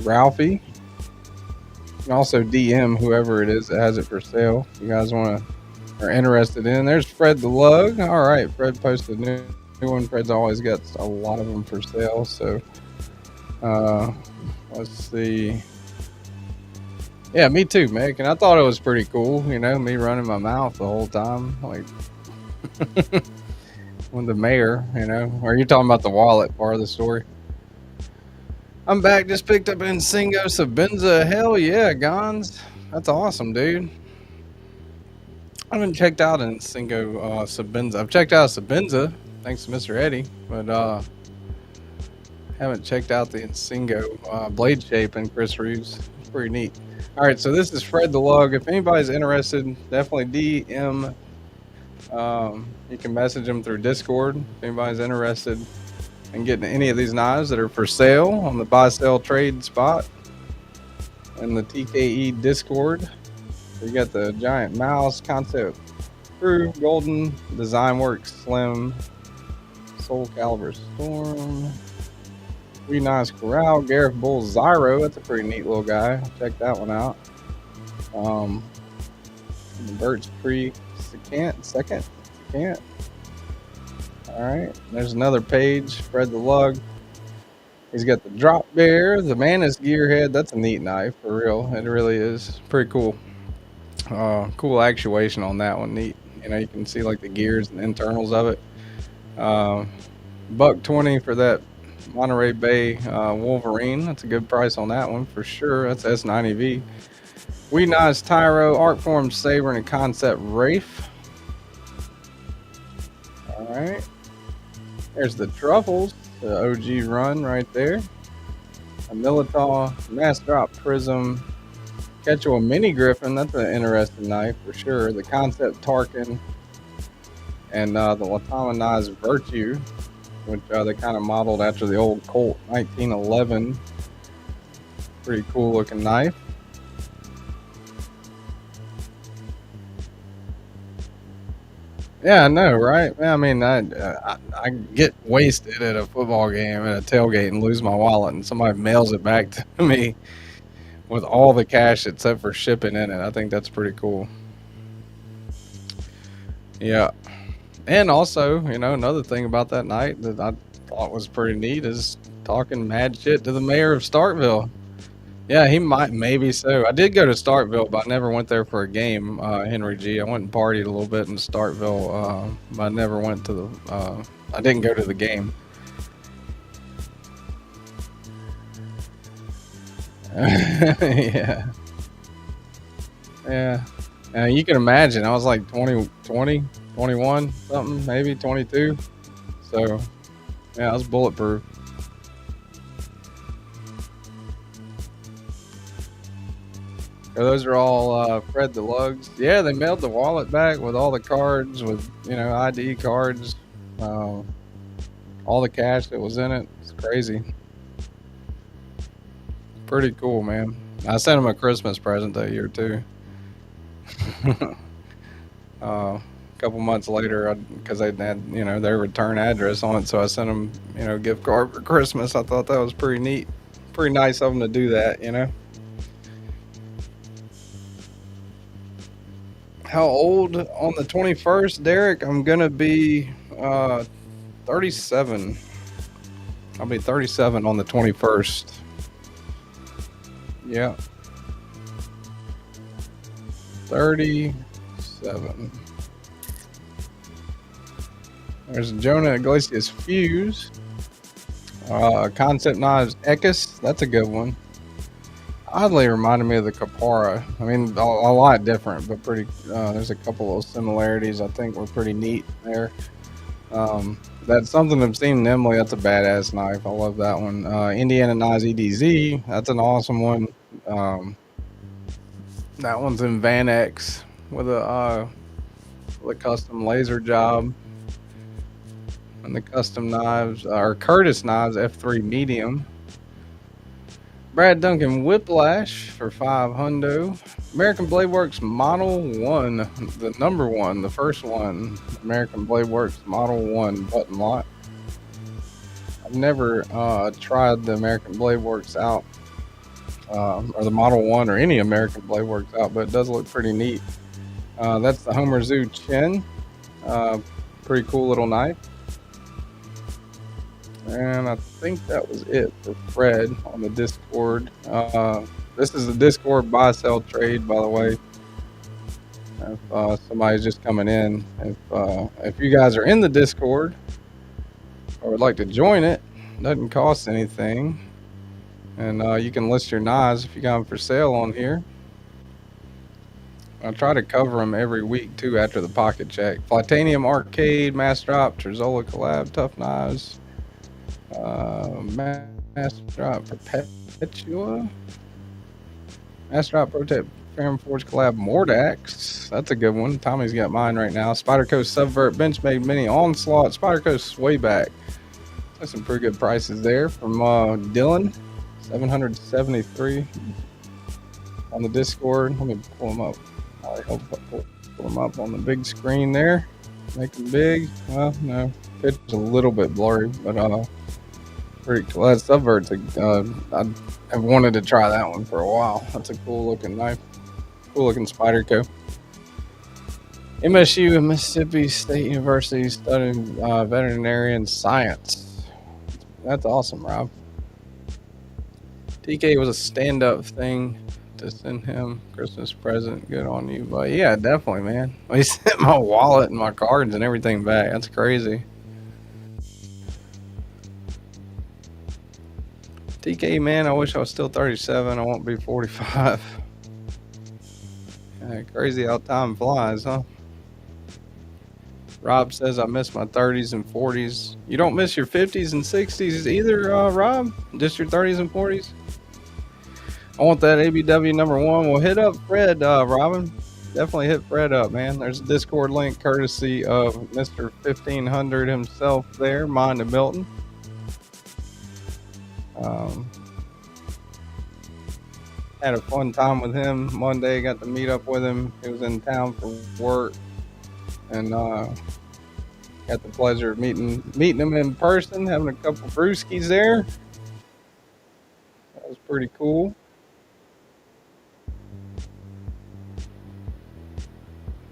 Ralphie. You can also DM whoever it is that has it for sale. If you guys are interested in. There's Fred the Lug. All right, Fred posted a new one. Fred's always got a lot of them for sale. So let's see. Yeah, me too, Mick. And I thought it was pretty cool, you know, me running my mouth the whole time, like when the mayor, you know. Or are you talking about the wallet part of the story? I'm back. Just picked up Nsingo Sabenza. Hell yeah, Gons. That's awesome, dude. I haven't checked out Nsingo Sabenza. I've checked out Sabenza, thanks to Mr. Eddie, but haven't checked out the Nsingo blade shape in Chris Reeves. It's pretty neat. All right, so this is Fred the Lug. If anybody's interested, definitely DM. You can message him through Discord if anybody's interested in getting any of these knives that are for sale on the buy sell trade spot in the TKE Discord. So you got the giant mouse concept, True Golden Design Works Slim Soul Caliber Storm. Pretty nice Corral, Gareth Bull Zyro. That's a pretty neat little guy. Check that one out. The Birch Tree Second. All right. There's another page. Fred the Lug. He's got the Drop Bear, the Manus Gearhead. That's a neat knife for real. It really is pretty cool. Cool actuation on that one. Neat. You know, you can see like the gears and internals of it. $120 for that Monterey Bay Wolverine. That's a good price on that one for sure. That's S90V. We Nice Tyro, Arcform Saber, and a Concept Wraith. All right. There's the Truffles, the OG run right there. A Militaw, Mass Drop Prism, Quechua Mini Griffin. That's an interesting knife for sure. The Concept Tarkin, and the Latamanize Virtue, which they kind of modeled after the old Colt 1911. Pretty cool looking knife. Yeah, I know, right? I mean, I get wasted at a football game at a tailgate and lose my wallet, and somebody mails it back to me with all the cash except for shipping in it. I think that's pretty cool. Yeah. And also, you know, another thing about that night that I thought was pretty neat is talking mad shit to the mayor of Starkville. Yeah, he might, maybe so. I did go to Starkville, but I never went there for a game, Henry G. I went and partied a little bit in Starkville, but I never went to the, I didn't go to the game. Yeah. Yeah. And you can imagine, I was like 20, 21, something, maybe 22. So, yeah, I was bulletproof. So those are all Fred the Lugs. Yeah, they mailed the wallet back with all the cards, with, you know, ID cards, all the cash that was in it. It's crazy. Pretty cool, man. I sent them a Christmas present that year too. A couple months later, because they had, you know, their return address on it, so I sent them, you know, a gift card for Christmas. I thought that was pretty neat, pretty nice of them to do that, you know. How old on the 21st, Derek? I'm gonna be 37. I'll be 37 on the 21st. Yeah. 37. There's Jonah Iglesias Fuse. Concept Knives Ekis. That's a good one. Oddly reminded me of the Capara. I mean, a lot different, but pretty. There's a couple of similarities I think were pretty neat there. That's something I've seen in Emily. That's a badass knife. I love that one. Indiana Knives EDZ. That's an awesome one. That one's in Van X with a custom laser job. And the custom knives are Curtis Knives F3 medium. Brad Duncan Whiplash for $500. American Blade Works Model 1, the number one, the first one. American Blade Works Model 1 button lock. I've never tried the American Blade Works out, or the Model 1 or any American Blade Works out, but it does look pretty neat. That's the Homer Zoo Chin. Pretty cool little knife. And I think that was it for Fred on the Discord. This is the Discord buy sell trade, by the way. If somebody's just coming in, if you guys are in the Discord or would like to join it, doesn't cost anything, and you can list your knives if you got them for sale on here. I try to cover them every week too after the pocket check. Titanium Arcade, Mass Drop, Terzola Collab, Tough Knives. Mass Drop Perpetua. Astronaut Protect Farum Forge collab Mordax. That's a good one. Tommy's got mine right now. Spider Coast Subvert Benchmade Mini Onslaught. Spider Coast Swayback. That's some pretty good prices there from Dylan. 773 on the Discord. Let me pull them up. I hope I pull them up on the big screen there. Make them big. Well, no, it's a little bit blurry, but pretty cool. That Subvert's I've wanted to try that one for a while. That's a cool looking knife. Cool looking Spider Co. MSU and Mississippi State University studying veterinarian science. That's awesome, Rob. TK was a stand-up thing to send him Christmas present. Good on you, but yeah, definitely, man. He sent my wallet and my cards and everything back. That's crazy. TK, man, I wish I was still 37. I won't be 45. Crazy how time flies, huh? Rob says I miss my 30s and 40s. You don't miss your 50s and 60s either, Rob? Just your 30s and 40s? I want that ABW #1. Well, hit up Fred, Robin. Definitely hit Fred up, man. There's a Discord link courtesy of Mr. 1500 himself there, Mind of Milton. Had a fun time with him Monday. Got to meet up with him. He was in town for work, and got the pleasure of meeting him in person, having a couple brewskis there. That was pretty cool.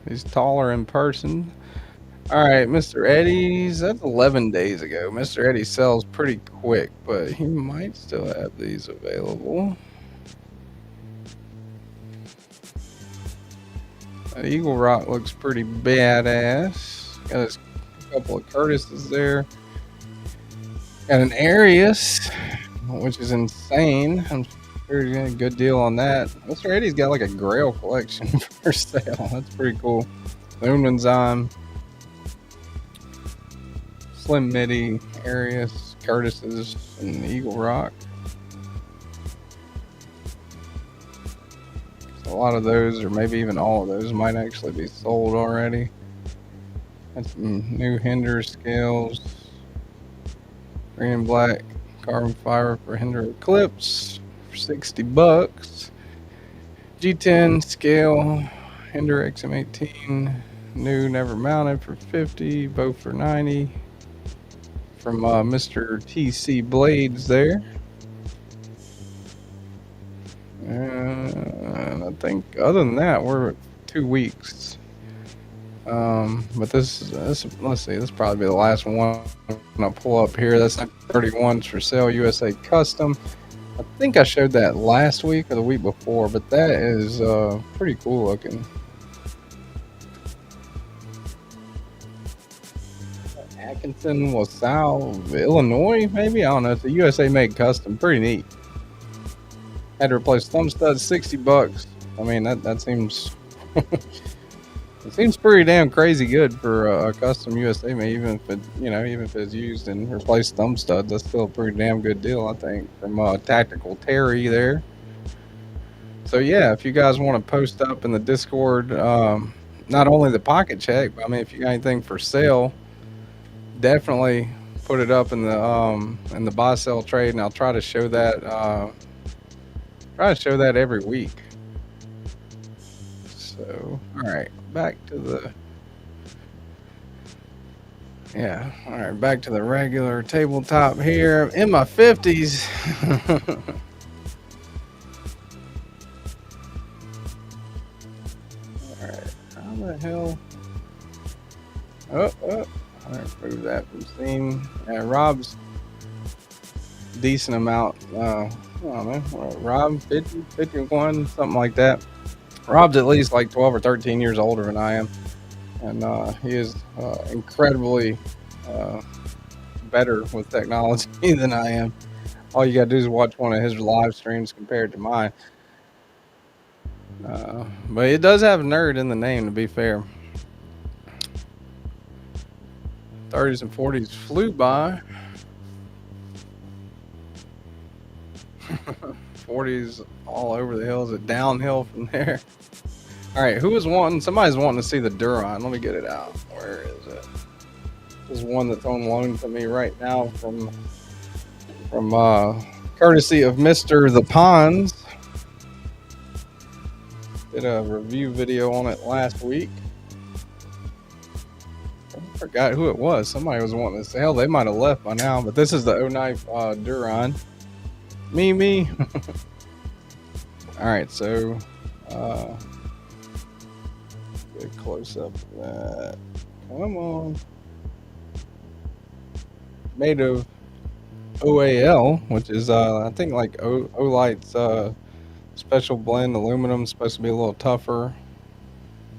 He's taller in person. All right, Mr. Eddie's. That's 11 days ago. Mr. Eddie sells pretty quick, but he might still have these available. That Eagle Rock looks pretty badass. Got a couple of Curtises there. Got an Arius, which is insane. I'm sure you're getting a good deal on that. Mr. Eddie's got like a Grail collection for sale. That's pretty cool. Lumenzyme, Slim Midi, Arius, Curtises, and Eagle Rock. A lot of those, or maybe even all of those, might actually be sold already. That's some new Hinder scales. Green and black carbon fiber for Hinder Eclipse for $60. G10 scale, Hinder XM18, new never mounted for $50, both for $90. From Mr. TC Blades there. And I think other than that, we're at 2 weeks. But this let's see, this will probably be the last one I'll pull up here. That's 31s for sale, USA Custom. I think I showed that last week or the week before, but that is pretty cool looking. Atkinson, LaSalle, Illinois, maybe? I don't know. It's a USA made custom. Pretty neat. Had to replace thumb studs, $60. I mean, that seems it seems pretty damn crazy good for a custom USA made. Even if it, even if it's used and replaced thumb studs, that's still a pretty damn good deal, I think. From Tactical Terry there. So yeah, if you guys want to post up in the Discord, not only the pocket check, but I mean, if you got anything for sale, definitely put it up in the buy sell trade, and I'll try to show that. Try to show that every week. So, all right, back to the all right, back to the regular tabletop here. I'm in my 50s. All right, how the hell? I remove that from scene. Rob's decent amount. I don't know, Rob, 50, 51, something like that. Rob's at least like 12 or 13 years older than I am. And he is incredibly better with technology than I am. All you got to do is watch one of his live streams compared to mine. But it does have nerd in the name, to be fair. 30s and 40s flew by. 40s all over the hills. It downhill from there. All right, who was wanting? Somebody's wanting to see the Duron. Let me get it out. Where is it? This is one that's on loan to me right now from courtesy of Mr. The Ponds. Did a review video on it last week. I forgot who it was. Somebody was wanting to say, hell, they might have left by now, but this is the 09 Duron. Me. All right, so get a close up of that. Come on. Made of OAL, which is I think like Olight's special blend aluminum, supposed to be a little tougher,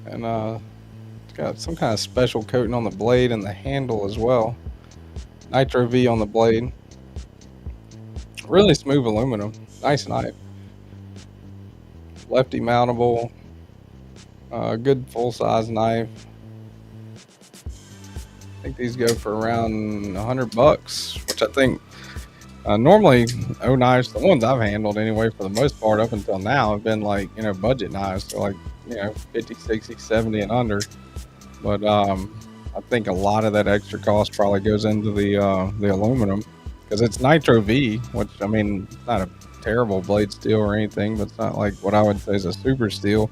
and it's got some kind of special coating on the blade and the handle as well. Nitro V on the blade. Really smooth aluminum. Nice knife. Lefty mountable. Good full size knife. I think these go for around $100, which I think normally knives, the ones I've handled anyway, for the most part up until now, have been like, budget knives. So like, 50, 60, 70 and under. But I think a lot of that extra cost probably goes into the aluminum, because it's Nitro V, which, I mean, it's not a terrible blade steel or anything, but it's not like what I would say is a super steel.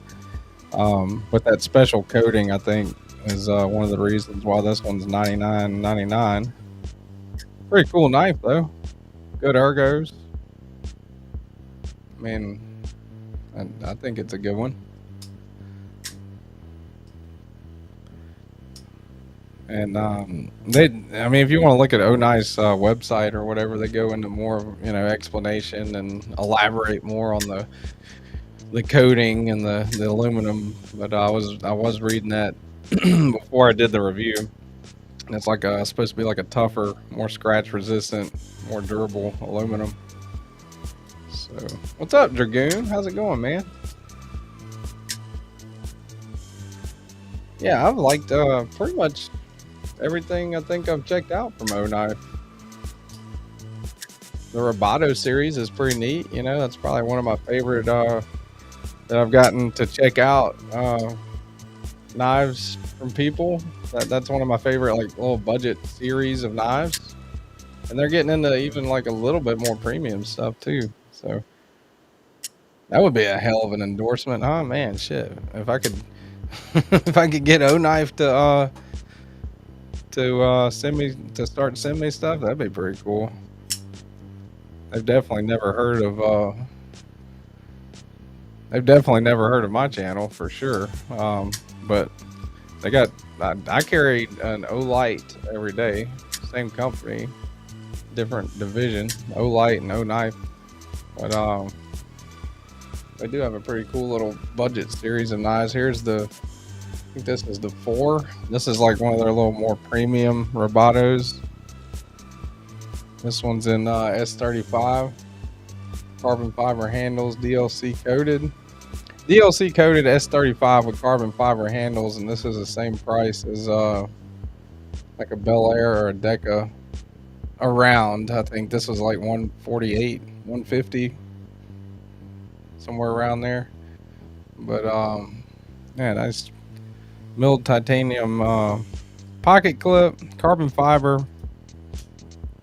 But that special coating, I think, is one of the reasons why this one's $99.99. Pretty cool knife though. Good ergos. I mean, I think it's a good one. And I mean, if you want to look at O-Nice website or whatever, they go into more, explanation and elaborate more on the coating and the aluminum. But I was reading that before I did the review. And it's like supposed to be like a tougher, more scratch resistant, more durable aluminum. So, what's up, Dragoon? How's it going, man? Yeah, I've liked pretty much everything I think I've checked out from O-Knife. The Roboto series is pretty neat. That's probably one of my favorite that I've gotten to check out knives from people. That's one of my favorite like little budget series of knives, and they're getting into even like a little bit more premium stuff too. So that would be a hell of an endorsement. Oh man, shit! If I could, if I could get O-Knife to send me stuff, that'd be pretty cool. I've definitely never heard of my channel for sure. But they got, I carry an O-Light every day, same company, different division, O-Light and O-Knife. But they do have a pretty cool little budget series of knives. Here's I think this is the 4. This is like one of their little more premium Robotos. This one's in S35. Carbon fiber handles, DLC coated. DLC coated S35 with carbon fiber handles, and this is the same price as like a Bel Air or a Deca around. I think this was like 148, 150, somewhere around there. But yeah, nice milled titanium pocket clip, carbon fiber, kind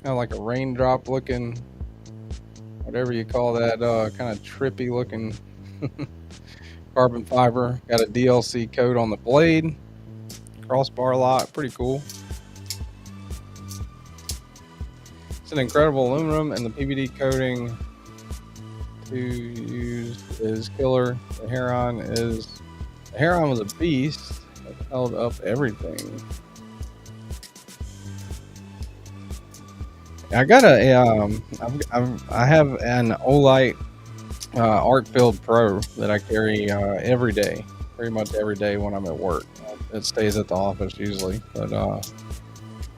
of like a raindrop looking, whatever you call that, kind of trippy looking carbon fiber. Got a DLC coat on the blade, crossbar lock, pretty cool. It's an incredible aluminum, and the PVD coating to use is killer. The Heron was a beast. It held up everything. I got I have an Olight Arcfield Pro that I carry every day, pretty much every day when I'm at work. It stays at the office usually, but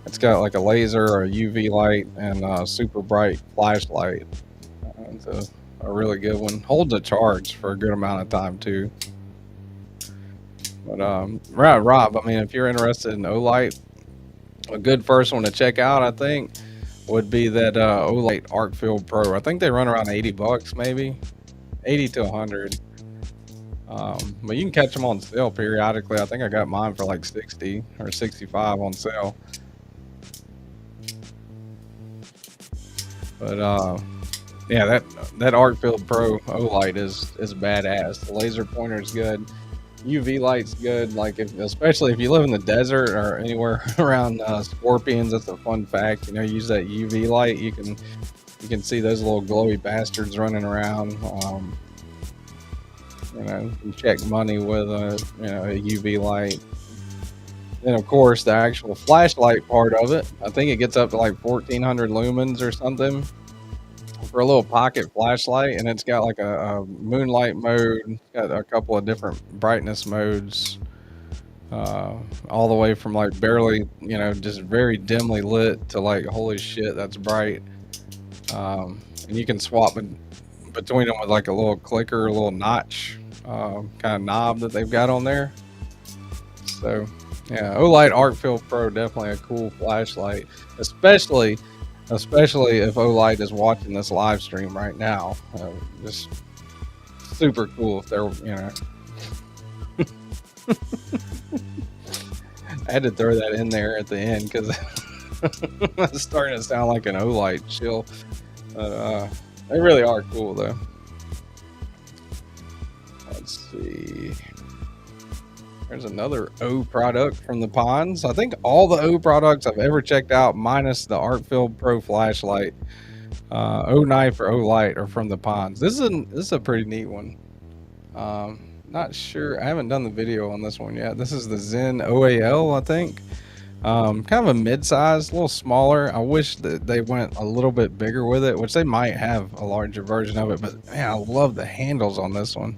it's got like a laser or a UV light and a super bright flashlight. It's a really good one. Holds a charge for a good amount of time too. But right, Rob, I mean, if you're interested in Olight, a good first one to check out, I think. would be that Olight Arcfield Pro. I think they run around 80 bucks, maybe 80 to 100. But you can catch them on sale periodically. I think I got mine for like 60 or 65 on sale. But yeah, that Arcfield Pro Olight is badass. The laser pointer is good. UV light's good. Like especially if you live in the desert or anywhere around scorpions, that's a fun fact. You know, use that UV light. You can see those little glowy bastards running around. You know, you can check money with a UV light. Then of course the actual flashlight part of it, I think it gets up to like 1400 lumens or something for a little pocket flashlight, and it's got like a moonlight mode. It's got a couple of different brightness modes, all the way from like barely, just very dimly lit to like holy shit, that's bright. And you can swap between them with like a little clicker, a little notch kind of knob that they've got on there. So yeah, Olight Arcfield Pro, definitely a cool flashlight, especially if Olight is watching this live stream right now. Just super cool if they're, I had to throw that in there at the end because it's starting to sound like an Olight chill. But they really are cool though. Let's see. There's another O product from the ponds. I think all the O products I've ever checked out, minus the Arcfield Pro flashlight, O knife or O light, are from the ponds. This is a pretty neat one. Not sure. I haven't done the video on this one yet. This is the Zen OAL, I think. Kind of a mid-size, a little smaller. I wish that they went a little bit bigger with it, which they might have a larger version of it. But man, I love the handles on this one.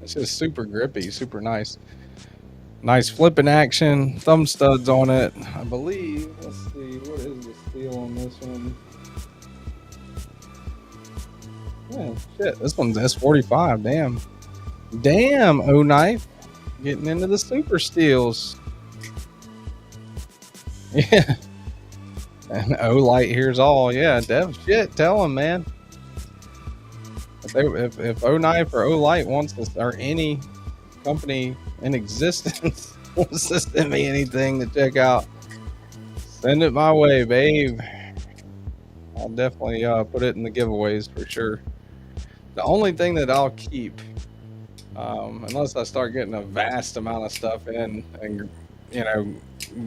It's just super grippy, super nice. Nice flipping action, thumb studs on it, I believe. Let's see, what is the steel on this one? Oh shit, this one's S45. Damn, O knife, getting into the super steels. Yeah, and O light here's all. Yeah, Dev, shit, tell him, man. If O knife or O light wants to, or any company in existence wants to send me anything to check out, send it my way, babe. I'll definitely put it in the giveaways for sure. The only thing that I'll keep, unless I start getting a vast amount of stuff in, and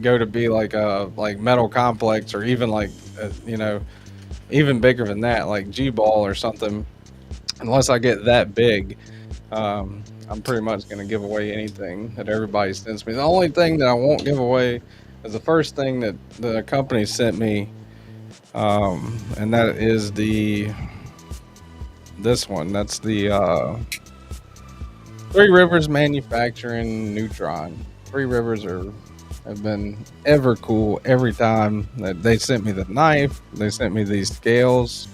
go to be like a metal complex, or even like even bigger than that, like G-ball or something. Unless I get that big, I'm pretty much going to give away anything that everybody sends me. The only thing that I won't give away is the first thing that the company sent me, and that is this one. That's the Three Rivers Manufacturing Neutron. Three Rivers have been ever cool every time that they sent me the knife. They sent me these scales.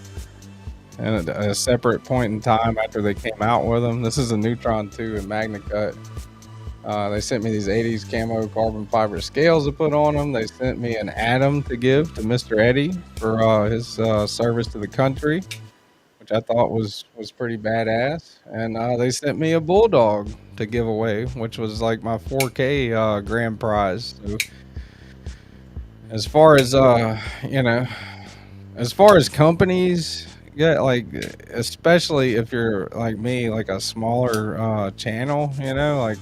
And at a separate point in time after they came out with them. This is a Neutron 2 in Magna Cut. They sent me these 80s camo carbon fiber scales to put on them. They sent me an Atom to give to Mr. Eddie for his service to the country, which I thought was pretty badass. And they sent me a Bulldog to give away, which was like my 4K grand prize. So as far as as far as companies, yeah, like especially if you're like me, like a smaller channel, like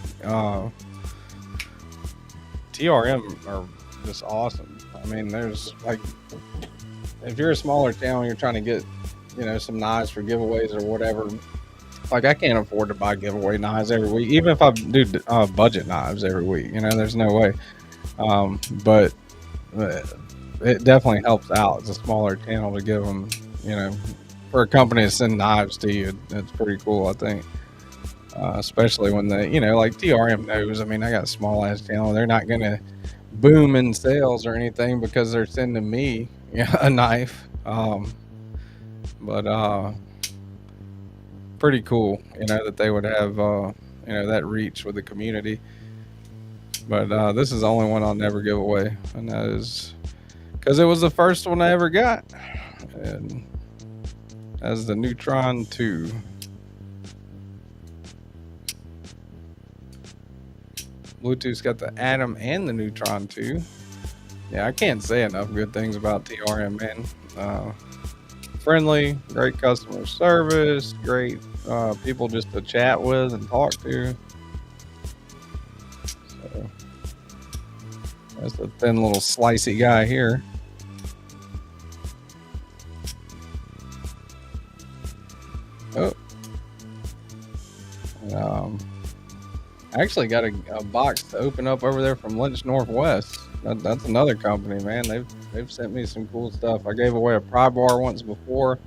TRM are just awesome. I mean, there's like, if you're a smaller channel, you're trying to get some knives for giveaways or whatever. Like, I can't afford to buy giveaway knives every week, even if I do budget knives every week. There's no way. But it definitely helps out as a smaller channel to give them, for a company to send knives to you. It's pretty cool, I think. Especially when they, like TRM knows. I mean, I got a small ass channel. They're not going to boom in sales or anything because they're sending me a knife. But pretty cool, that they would have, that reach with the community. But this is the only one I'll never give away, and that is because it was the first one I ever got. And as the Neutron 2. Bluetooth's got the Atom and the Neutron 2. Yeah, I can't say enough good things about TRM, man. Friendly, great customer service, great people just to chat with and talk to. So that's a thin little slicey guy here. Oh. I actually got a box to open up over there from Lynch Northwest. That's another company, man. They've sent me some cool stuff. I gave away a pry bar once before,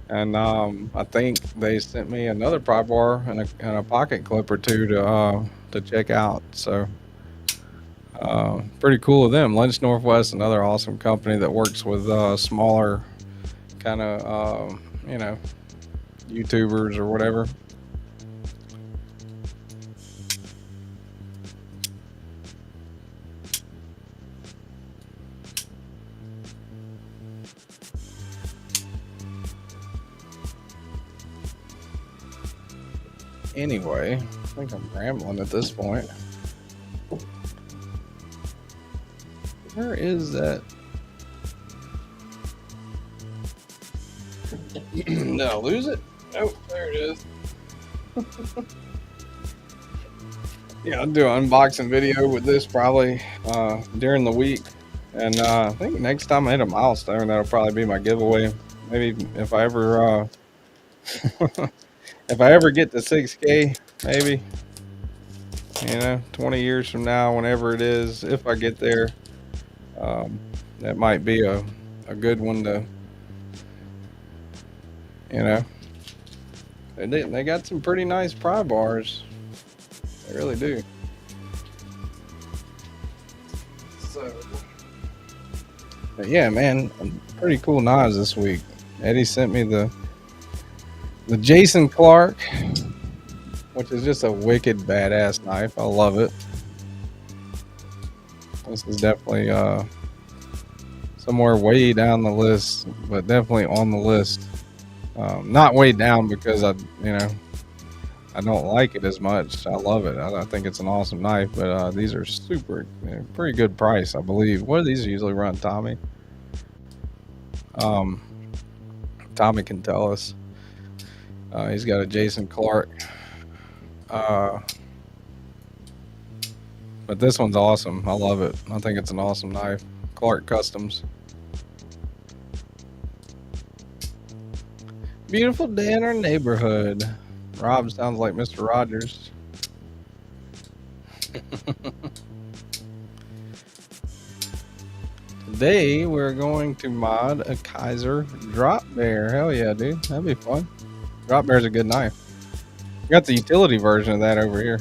and I think they sent me another pry bar and a pocket clip or two to check out. So pretty cool of them. Lynch Northwest, another awesome company that works with smaller kind of YouTubers or whatever. Anyway, I think I'm rambling at this point. Where is that? Did I lose it? Nope, there it is. Yeah, I'll do an unboxing video with this probably during the week. And I think next time I hit a milestone, that'll probably be my giveaway. Maybe if I ever if I ever get to 6K, maybe, 20 years from now, whenever it is, if I get there, that might be a good one to, they got some pretty nice pry bars. They really do. So, but yeah, man, pretty cool knives this week. Eddie sent me the Jason Clark, which is just a wicked badass knife. I love it. This is definitely somewhere way down the list, but definitely on the list. Not way down because I don't like it as much. I love it. I think it's an awesome knife, but these are pretty good price, I believe. What do these usually run, Tommy? Tommy can tell us. He's got a Jason Clark. But this one's awesome. I love it. I think it's an awesome knife. Clark Customs. Beautiful day in our neighborhood. Rob sounds like Mr. Rogers. Today we're going to mod a Kaiser drop bear. Hell yeah, dude. That'd be fun. Drop bear's a good knife. Got the utility version of that over here.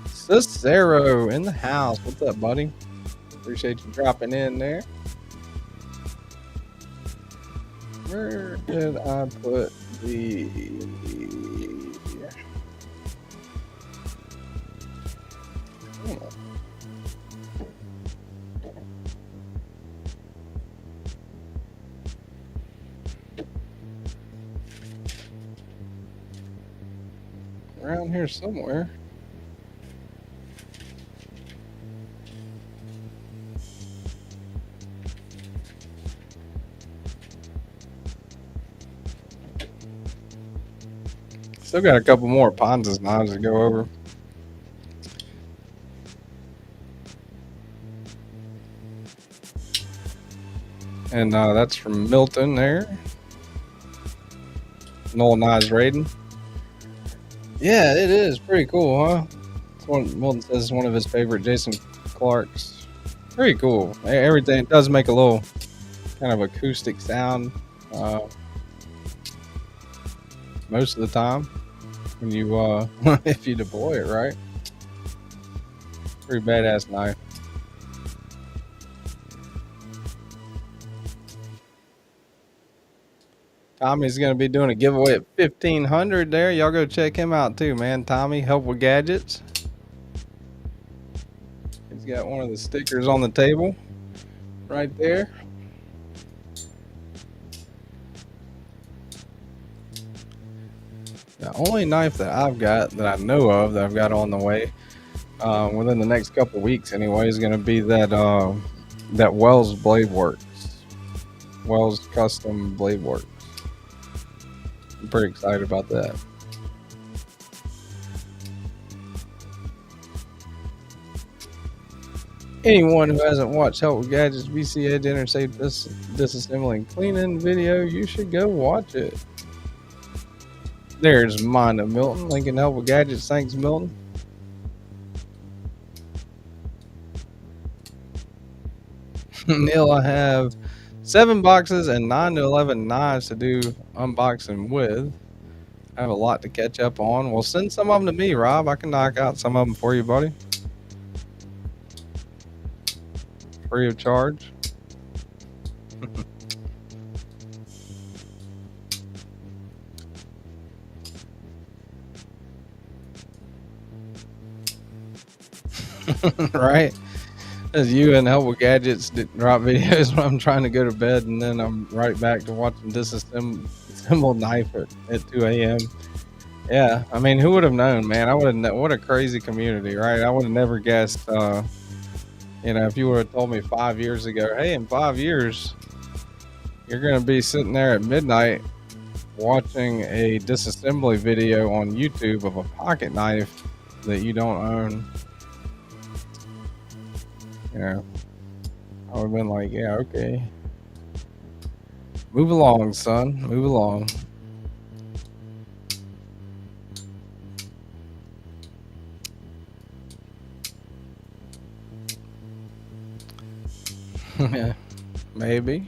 Cicero in the house. What's up, buddy? Appreciate you dropping in there. Where did I put the... Around here somewhere. Still got a couple more Ponzas knives to go over. And that's from Milton there. Noel Knives Raiden. Yeah, it is pretty cool, huh? Milton says it's one of his favorite Jason Clarks. Pretty cool. Everything does make a little kind of acoustic sound most of the time when you if you deploy it right. Pretty badass knife. Tommy's going to be doing a giveaway at 1,500 there. Y'all go check him out too, man. Tommy, Help with Gadgets. He's got one of the stickers on the table right there. The only knife that I've got that I know of that I've got on the way within the next couple weeks anyway is going to be that that Wells Blade Works, Wells Custom Blade Works. I'm pretty excited about that. Anyone who hasn't watched Help with Gadgets BC Edge Interstate Disassembling Cleaning video, you should go watch it. There's mine to Milton. Link in Help with Gadgets. Thanks, Milton. Neil, I have 7 boxes and 9 to 11 knives to do unboxing with. I have a lot to catch up on. Well, send some of them to me, Rob. I can knock out some of them for you, buddy. Free of charge. Right? As you and Help with Gadgets drop videos when I'm trying to go to bed, and then I'm right back to watching disassemble knife at 2 a.m. Yeah, I mean, who would have known, man? I would have. What a crazy community, right? I would have never guessed. You know, if you would have told me 5 years ago, hey, in 5 years, you're going to be sitting there at midnight watching a disassembly video on YouTube of a pocket knife that you don't own. You know, I would have been like, yeah, okay. Move along, son. Move along. Yeah, maybe.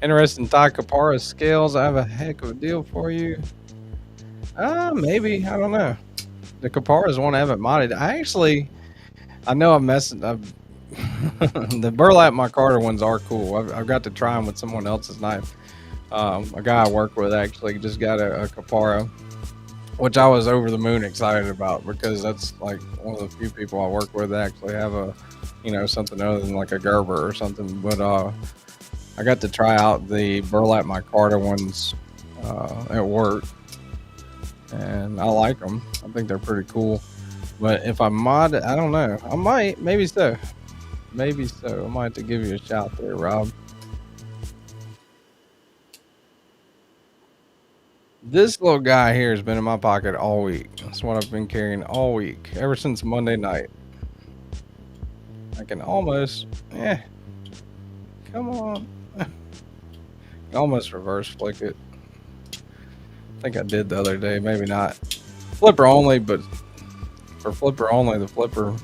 Interested in Ty Capara's scales? I have a heck of a deal for you. Maybe. I don't know. The Capara's one I haven't modded. I know I'm messing up. The burlap micarta ones are cool. I've got to try them with someone else's knife. A guy I work with actually just got a Capara, which I was over the moon excited about, because that's like one of the few people I work with that actually have a, you know, something other than like a Gerber or something. But I got to try out the burlap micarta ones at work, and I like them. I think they're pretty cool. But if I mod it, I don't know. I might, maybe so. Maybe so. I might have to give you a shout there, Rob. This little guy here has been in my pocket all week. That's what I've been carrying all week, ever since Monday night. I can almost, come on. Almost reverse flick it. I think I did the other day, maybe not. Flipper only, but for flipper only, the flipper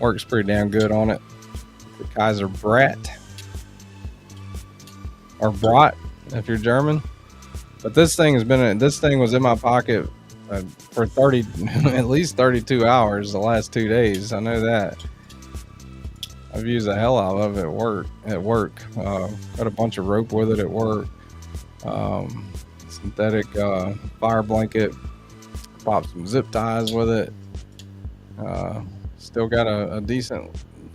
works pretty damn good on it. The Kaiser Brat, or Brat if you're German. But this thing was in my pocket for at least 32 hours the last 2 days. I know that. I've used the hell out of it at work. Got a bunch of rope with it at work. Synthetic fire blanket. Popped some zip ties with it. Still got a decent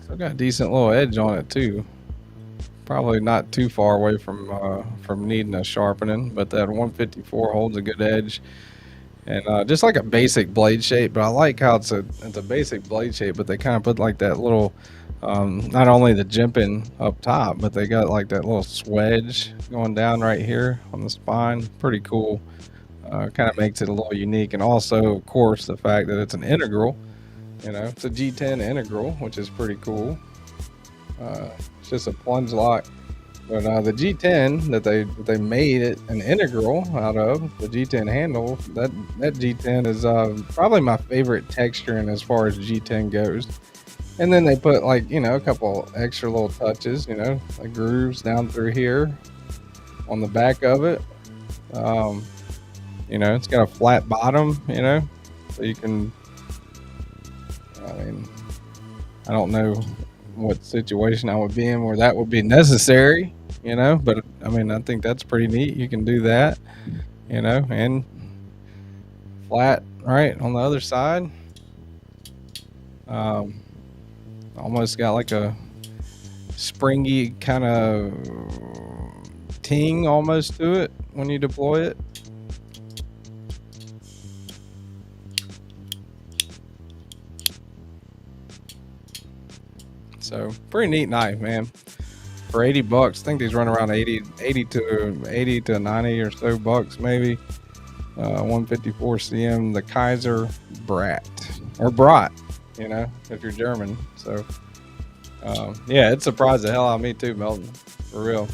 little edge on it too. Probably not too far away from needing a sharpening, but that 154 holds a good edge. And just like a basic blade shape, but I like how it's a basic blade shape, but they kind of put like that little, not only the jimping up top, but they got like that little swedge going down right here on the spine. Pretty cool. Kind of makes it a little unique. And also, of course, the fact that it's an integral. You know, it's a G10 integral, which is pretty cool. It's just a plunge lock. But the G10 that they made it an integral out of, the G10 handle, that G10 is probably my favorite texturing as far as G10 goes. And then they put, like, you know, a couple extra little touches, you know, like grooves down through here on the back of it. You know, it's got a flat bottom, you know, so you can, I mean, I don't know what situation I would be in where that would be necessary, you know, but I mean, I think that's pretty neat. You can do that, you know, and flat right on the other side. almost got like a springy kind of ting almost to it when you deploy it. So pretty neat knife, man. For 80 bucks, I think these run around 80 to 90 or so bucks, maybe. 154 cm, the Kaiser Brat or Brat, you know, if you're German. So yeah, it surprised the hell out of me too, Melton, for real.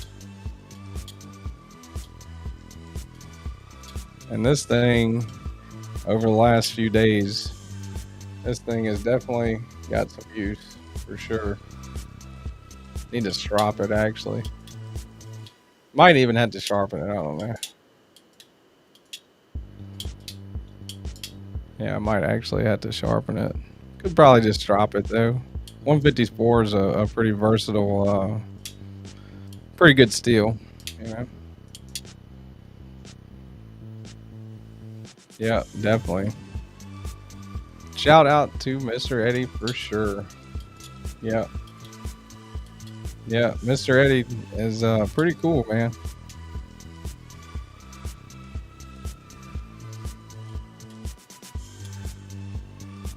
And this thing, over the last few days, this thing has definitely got some use for sure. Need to strop it, actually. Might even have to sharpen it, I don't know. Yeah, I might actually have to sharpen it. Could probably just drop it though. 154 is a pretty versatile, pretty good steel, you know. Yeah, definitely. Shout out to Mr. Eddie for sure. Yeah. Yeah, Mr. Eddie is pretty cool, man.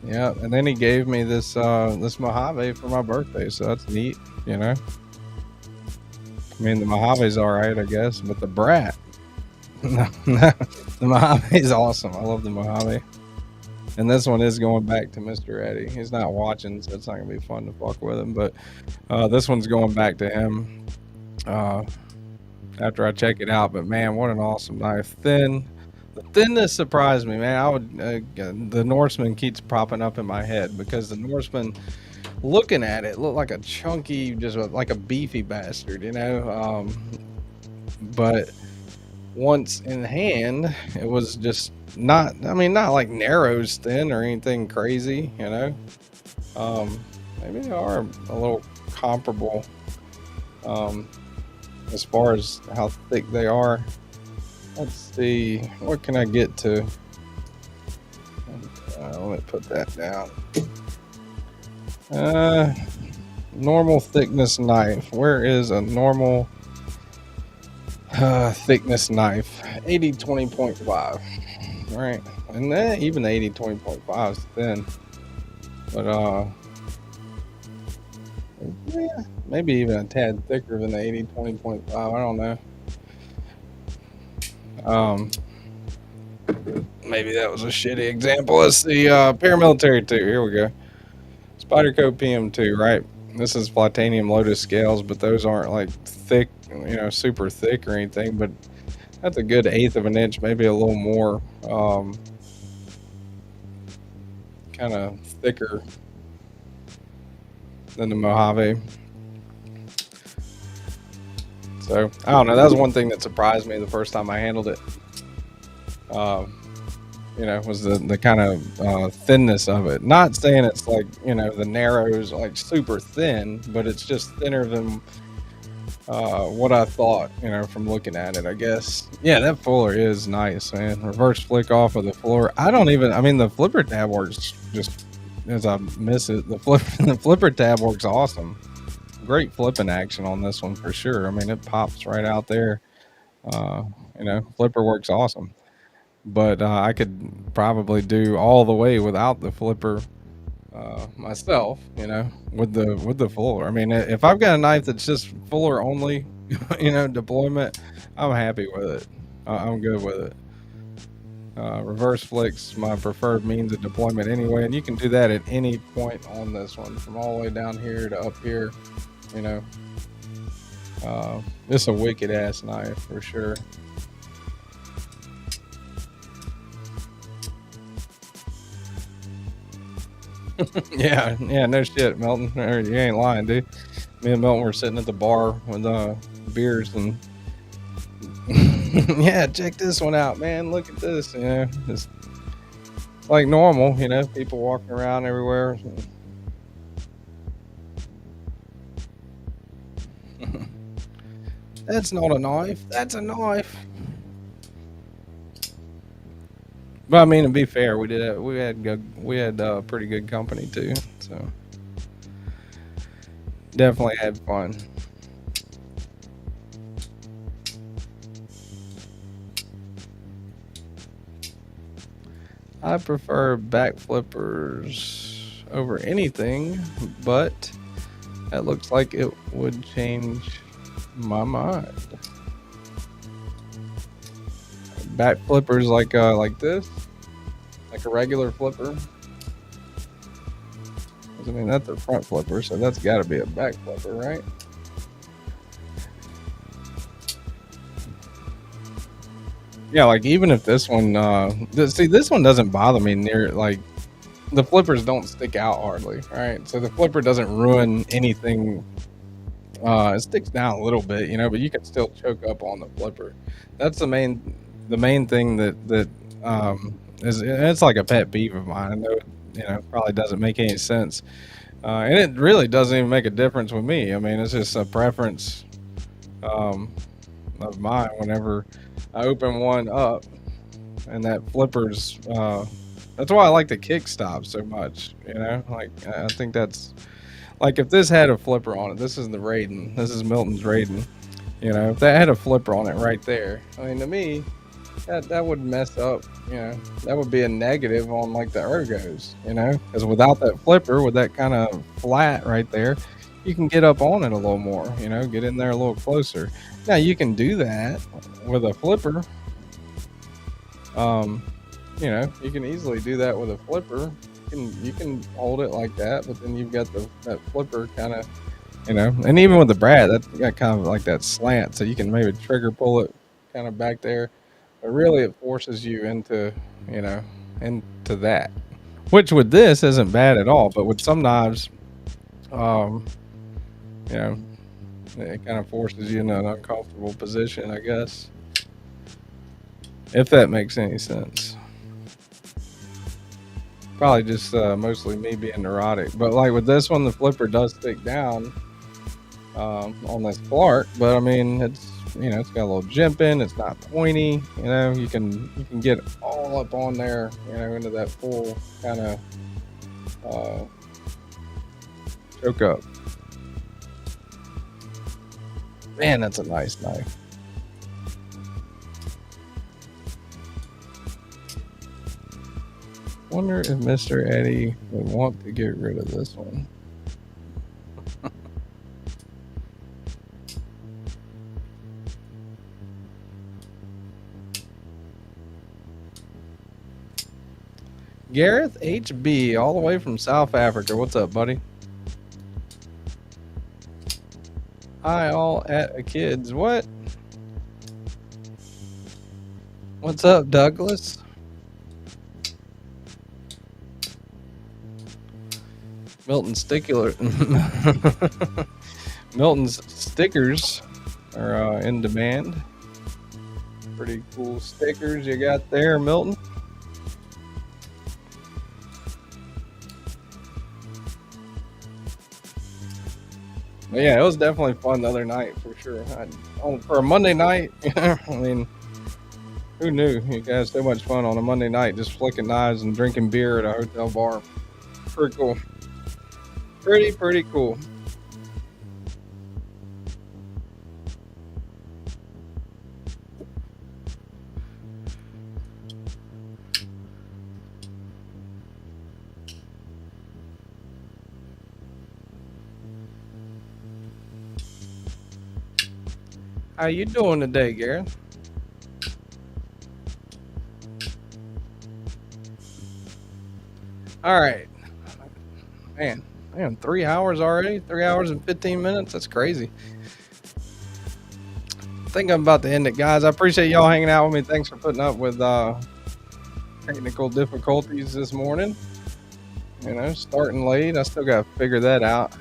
Yeah, and then he gave me this this Mojave for my birthday, so that's neat, you know. I mean, the Mojave's all right, I guess, but the Brat, the Mojave's awesome. I love the Mojave. And this one is going back to Mr. Eddie. He's not watching, so it's not gonna be fun to fuck with him. But this one's going back to him after I check it out. But man, what an awesome knife! Thin. The thinness surprised me, man. I would the Norseman keeps popping up in my head because the Norseman, looking at it, looked like a chunky, just like a beefy bastard, you know. But once in hand, it was just not. I mean, not like narrows thin or anything crazy, you know. Maybe they are a little comparable as far as how thick they are. Let's see, what can I get to? Let me put that down. Normal thickness knife. Where is a normal thickness knife? 80-20.5. Right, and then even the 80-20.5 is thin. But yeah, maybe even a tad thicker than the 80-20.5. I don't know. Maybe that was a shitty example. Let's see, paramilitary 2, here we go. Spyderco PM2, right? This is Platanium Lotus scales, but those aren't like thick, you know, super thick or anything, but that's a good 1/8 of an inch, maybe a little more, kind of thicker than the Mojave. So I don't know. That was one thing that surprised me the first time I handled it. You know, was the kind of thinness of it. Not saying it's like, you know, the narrows like super thin, but it's just thinner than what I thought, you know, from looking at it, I guess. Yeah, that fuller is nice, man. Reverse flick off of the floor. I mean, the flipper tab works just as I miss it. The flipper tab works awesome. Great flipping action on this one for sure. I mean, it pops right out there. You know, flipper works awesome. But I could probably do all the way without the flipper myself, you know, with the fuller. I mean, if I've got a knife that's just fuller only, you know, deployment, I'm happy with it. I'm good with it. Reverse flicks my preferred means of deployment anyway, and you can do that at any point on this one, from all the way down here to up here, you know. It's a wicked ass knife for sure. yeah, no shit, Melton. You ain't lying, dude. Me and Melton were sitting at the bar with beers and yeah, check this one out, man. Look at this, you know. It's like normal, you know, people walking around everywhere. That's not a knife. That's a knife. But I mean, to be fair, we had pretty good company too. So Definitely had fun. I prefer back flippers over anything, but that looks like it would change my mind. Back flippers like this, like a regular flipper. I mean, that's a front flipper, so that's got to be a back flipper, right? Yeah, like even if this one, see, this one doesn't bother me near, like, the flippers don't stick out hardly, right? So the flipper doesn't ruin anything. It sticks down a little bit, you know, but you can still choke up on the flipper. That's the main thing that is, it's like a pet peeve of mine. I know it, you know, probably doesn't make any sense, and it really doesn't even make a difference with me. I mean, it's just a preference of mine. Whenever I open one up and that flipper's, that's why I like the kick stop so much. You know, like I think that's, like, if this had a flipper on it, this is the Raiden. This is Milton's Raiden. You know, if that had a flipper on it right there, I mean, to me, that would mess up. You know, that would be a negative on like the ergos. You know, because without that flipper, with that kind of flat right there, you can get up on it a little more. You know, get in there a little closer. Now you can do that with a flipper. You know, you can easily do that with a flipper. You can hold it like that, but then you've got that flipper kind of, you know, and even with the brad, that's got kind of like that slant, so you can maybe trigger pull it kind of back there, but really it forces you into, you know, into that, which with this isn't bad at all, but with some knives, you know, it kind of forces you in an uncomfortable position, I guess, if that makes any sense. Probably just mostly me being neurotic, but like with this one, the flipper does stick down on this Clark, but I mean, it's, you know, it's got a little jimp in, it's not pointy, you know, you can get all up on there, you know, into that full kind of choke up. Man, that's a nice knife. Wonder if Mr. Eddie would want to get rid of this one. Gareth HB, all the way from South Africa. What's up, buddy? Hi, all at a kids. What? What's up, Douglas? Milton's stickers are in demand. Pretty cool stickers you got there, Milton. But yeah, it was definitely fun the other night for sure. For a Monday night, I mean, who knew? You guys had so much fun on a Monday night, just flicking knives and drinking beer at a hotel bar. Pretty cool. Pretty cool. How you doing today, Gareth? All right, man. 3 hours already. 3 hours and 15 minutes. That's crazy. I think I'm about to end it, guys. I appreciate y'all hanging out with me. Thanks for putting up with technical difficulties this morning. You know, starting late. I still got to figure that out.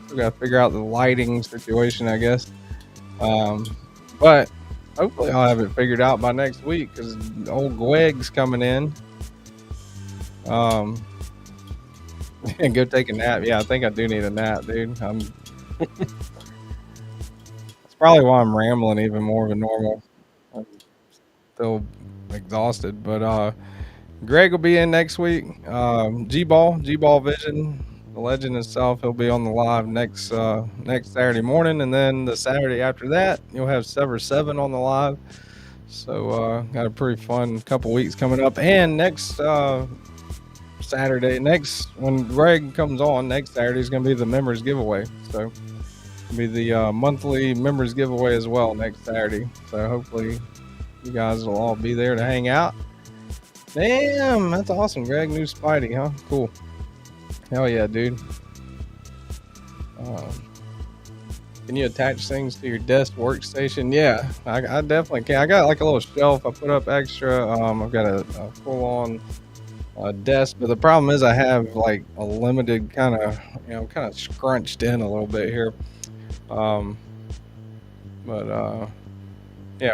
Still got to figure out the lighting situation, I guess. But hopefully I'll have it figured out by next week, because old Gweg's coming in. And go take a nap. Yeah, I think I do need a nap, dude. That's probably why I'm rambling even more than normal. I'm still exhausted, but Greg will be in next week. G-Ball Vision the legend itself. He'll be on the live next Saturday morning, and then the Saturday after that, you'll have Sever 7 on the live. So got a pretty fun couple weeks coming up. And next Saturday, when Greg comes on next Saturday, is going to be the members giveaway. So it'll be the monthly members giveaway as well next Saturday. So hopefully you guys will all be there to hang out. Damn, that's awesome, Greg. New Spidey, huh? Cool. Hell yeah, dude. Can you attach things to your desk workstation? Yeah, I definitely can. I got like a little shelf I put up extra. I've got a full-on desk, but the problem is I have like a limited kind of, kind of scrunched in a little bit here. Yeah,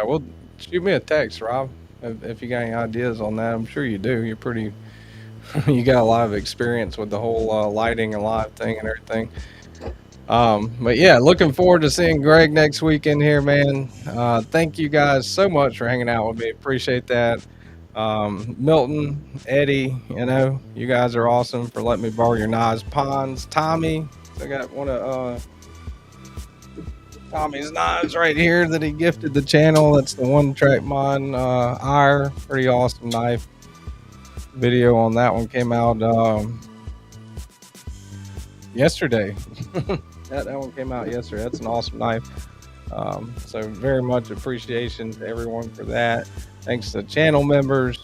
well, shoot me a text, Rob, if you got any ideas on that. I'm sure you do. You're pretty, you got a lot of experience with the whole lighting and live thing and everything. But yeah, looking forward to seeing Greg next weekend here, man. Thank you guys so much for hanging out with me. Appreciate that. Milton, Eddie, you guys are awesome for letting me borrow your knives. Pons, Tommy, I got one of Tommy's knives right here that he gifted the channel. That's the One Track Mon IR, pretty awesome knife. Video on that one came out yesterday. that one came out yesterday. That's an awesome knife. So very much appreciation to everyone for that. Thanks to channel members,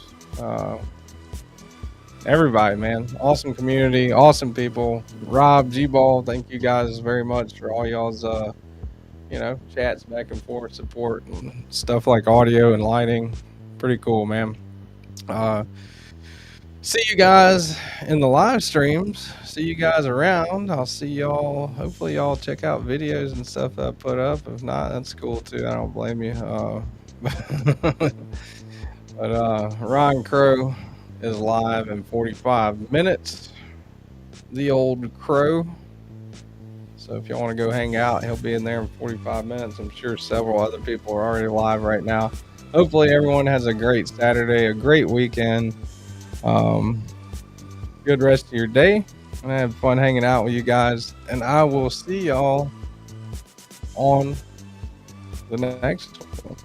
everybody, man. Awesome community, awesome people. Rob, G-Ball, thank you guys very much for all y'all's chats back and forth, support and stuff like audio and lighting. Pretty cool, man. See you guys in the live streams. See you guys around. I'll see y'all. Hopefully y'all check out videos and stuff that I put up. If not, that's cool too. I don't blame you. But Ron Crow is live in 45 minutes. The old Crow. So if y'all want to go hang out, he'll be in there in 45 minutes. I'm sure several other people are already live right now. Hopefully everyone has a great Saturday, a great weekend. Good rest of your day. And I had fun hanging out with you guys. And I will see y'all on the next one.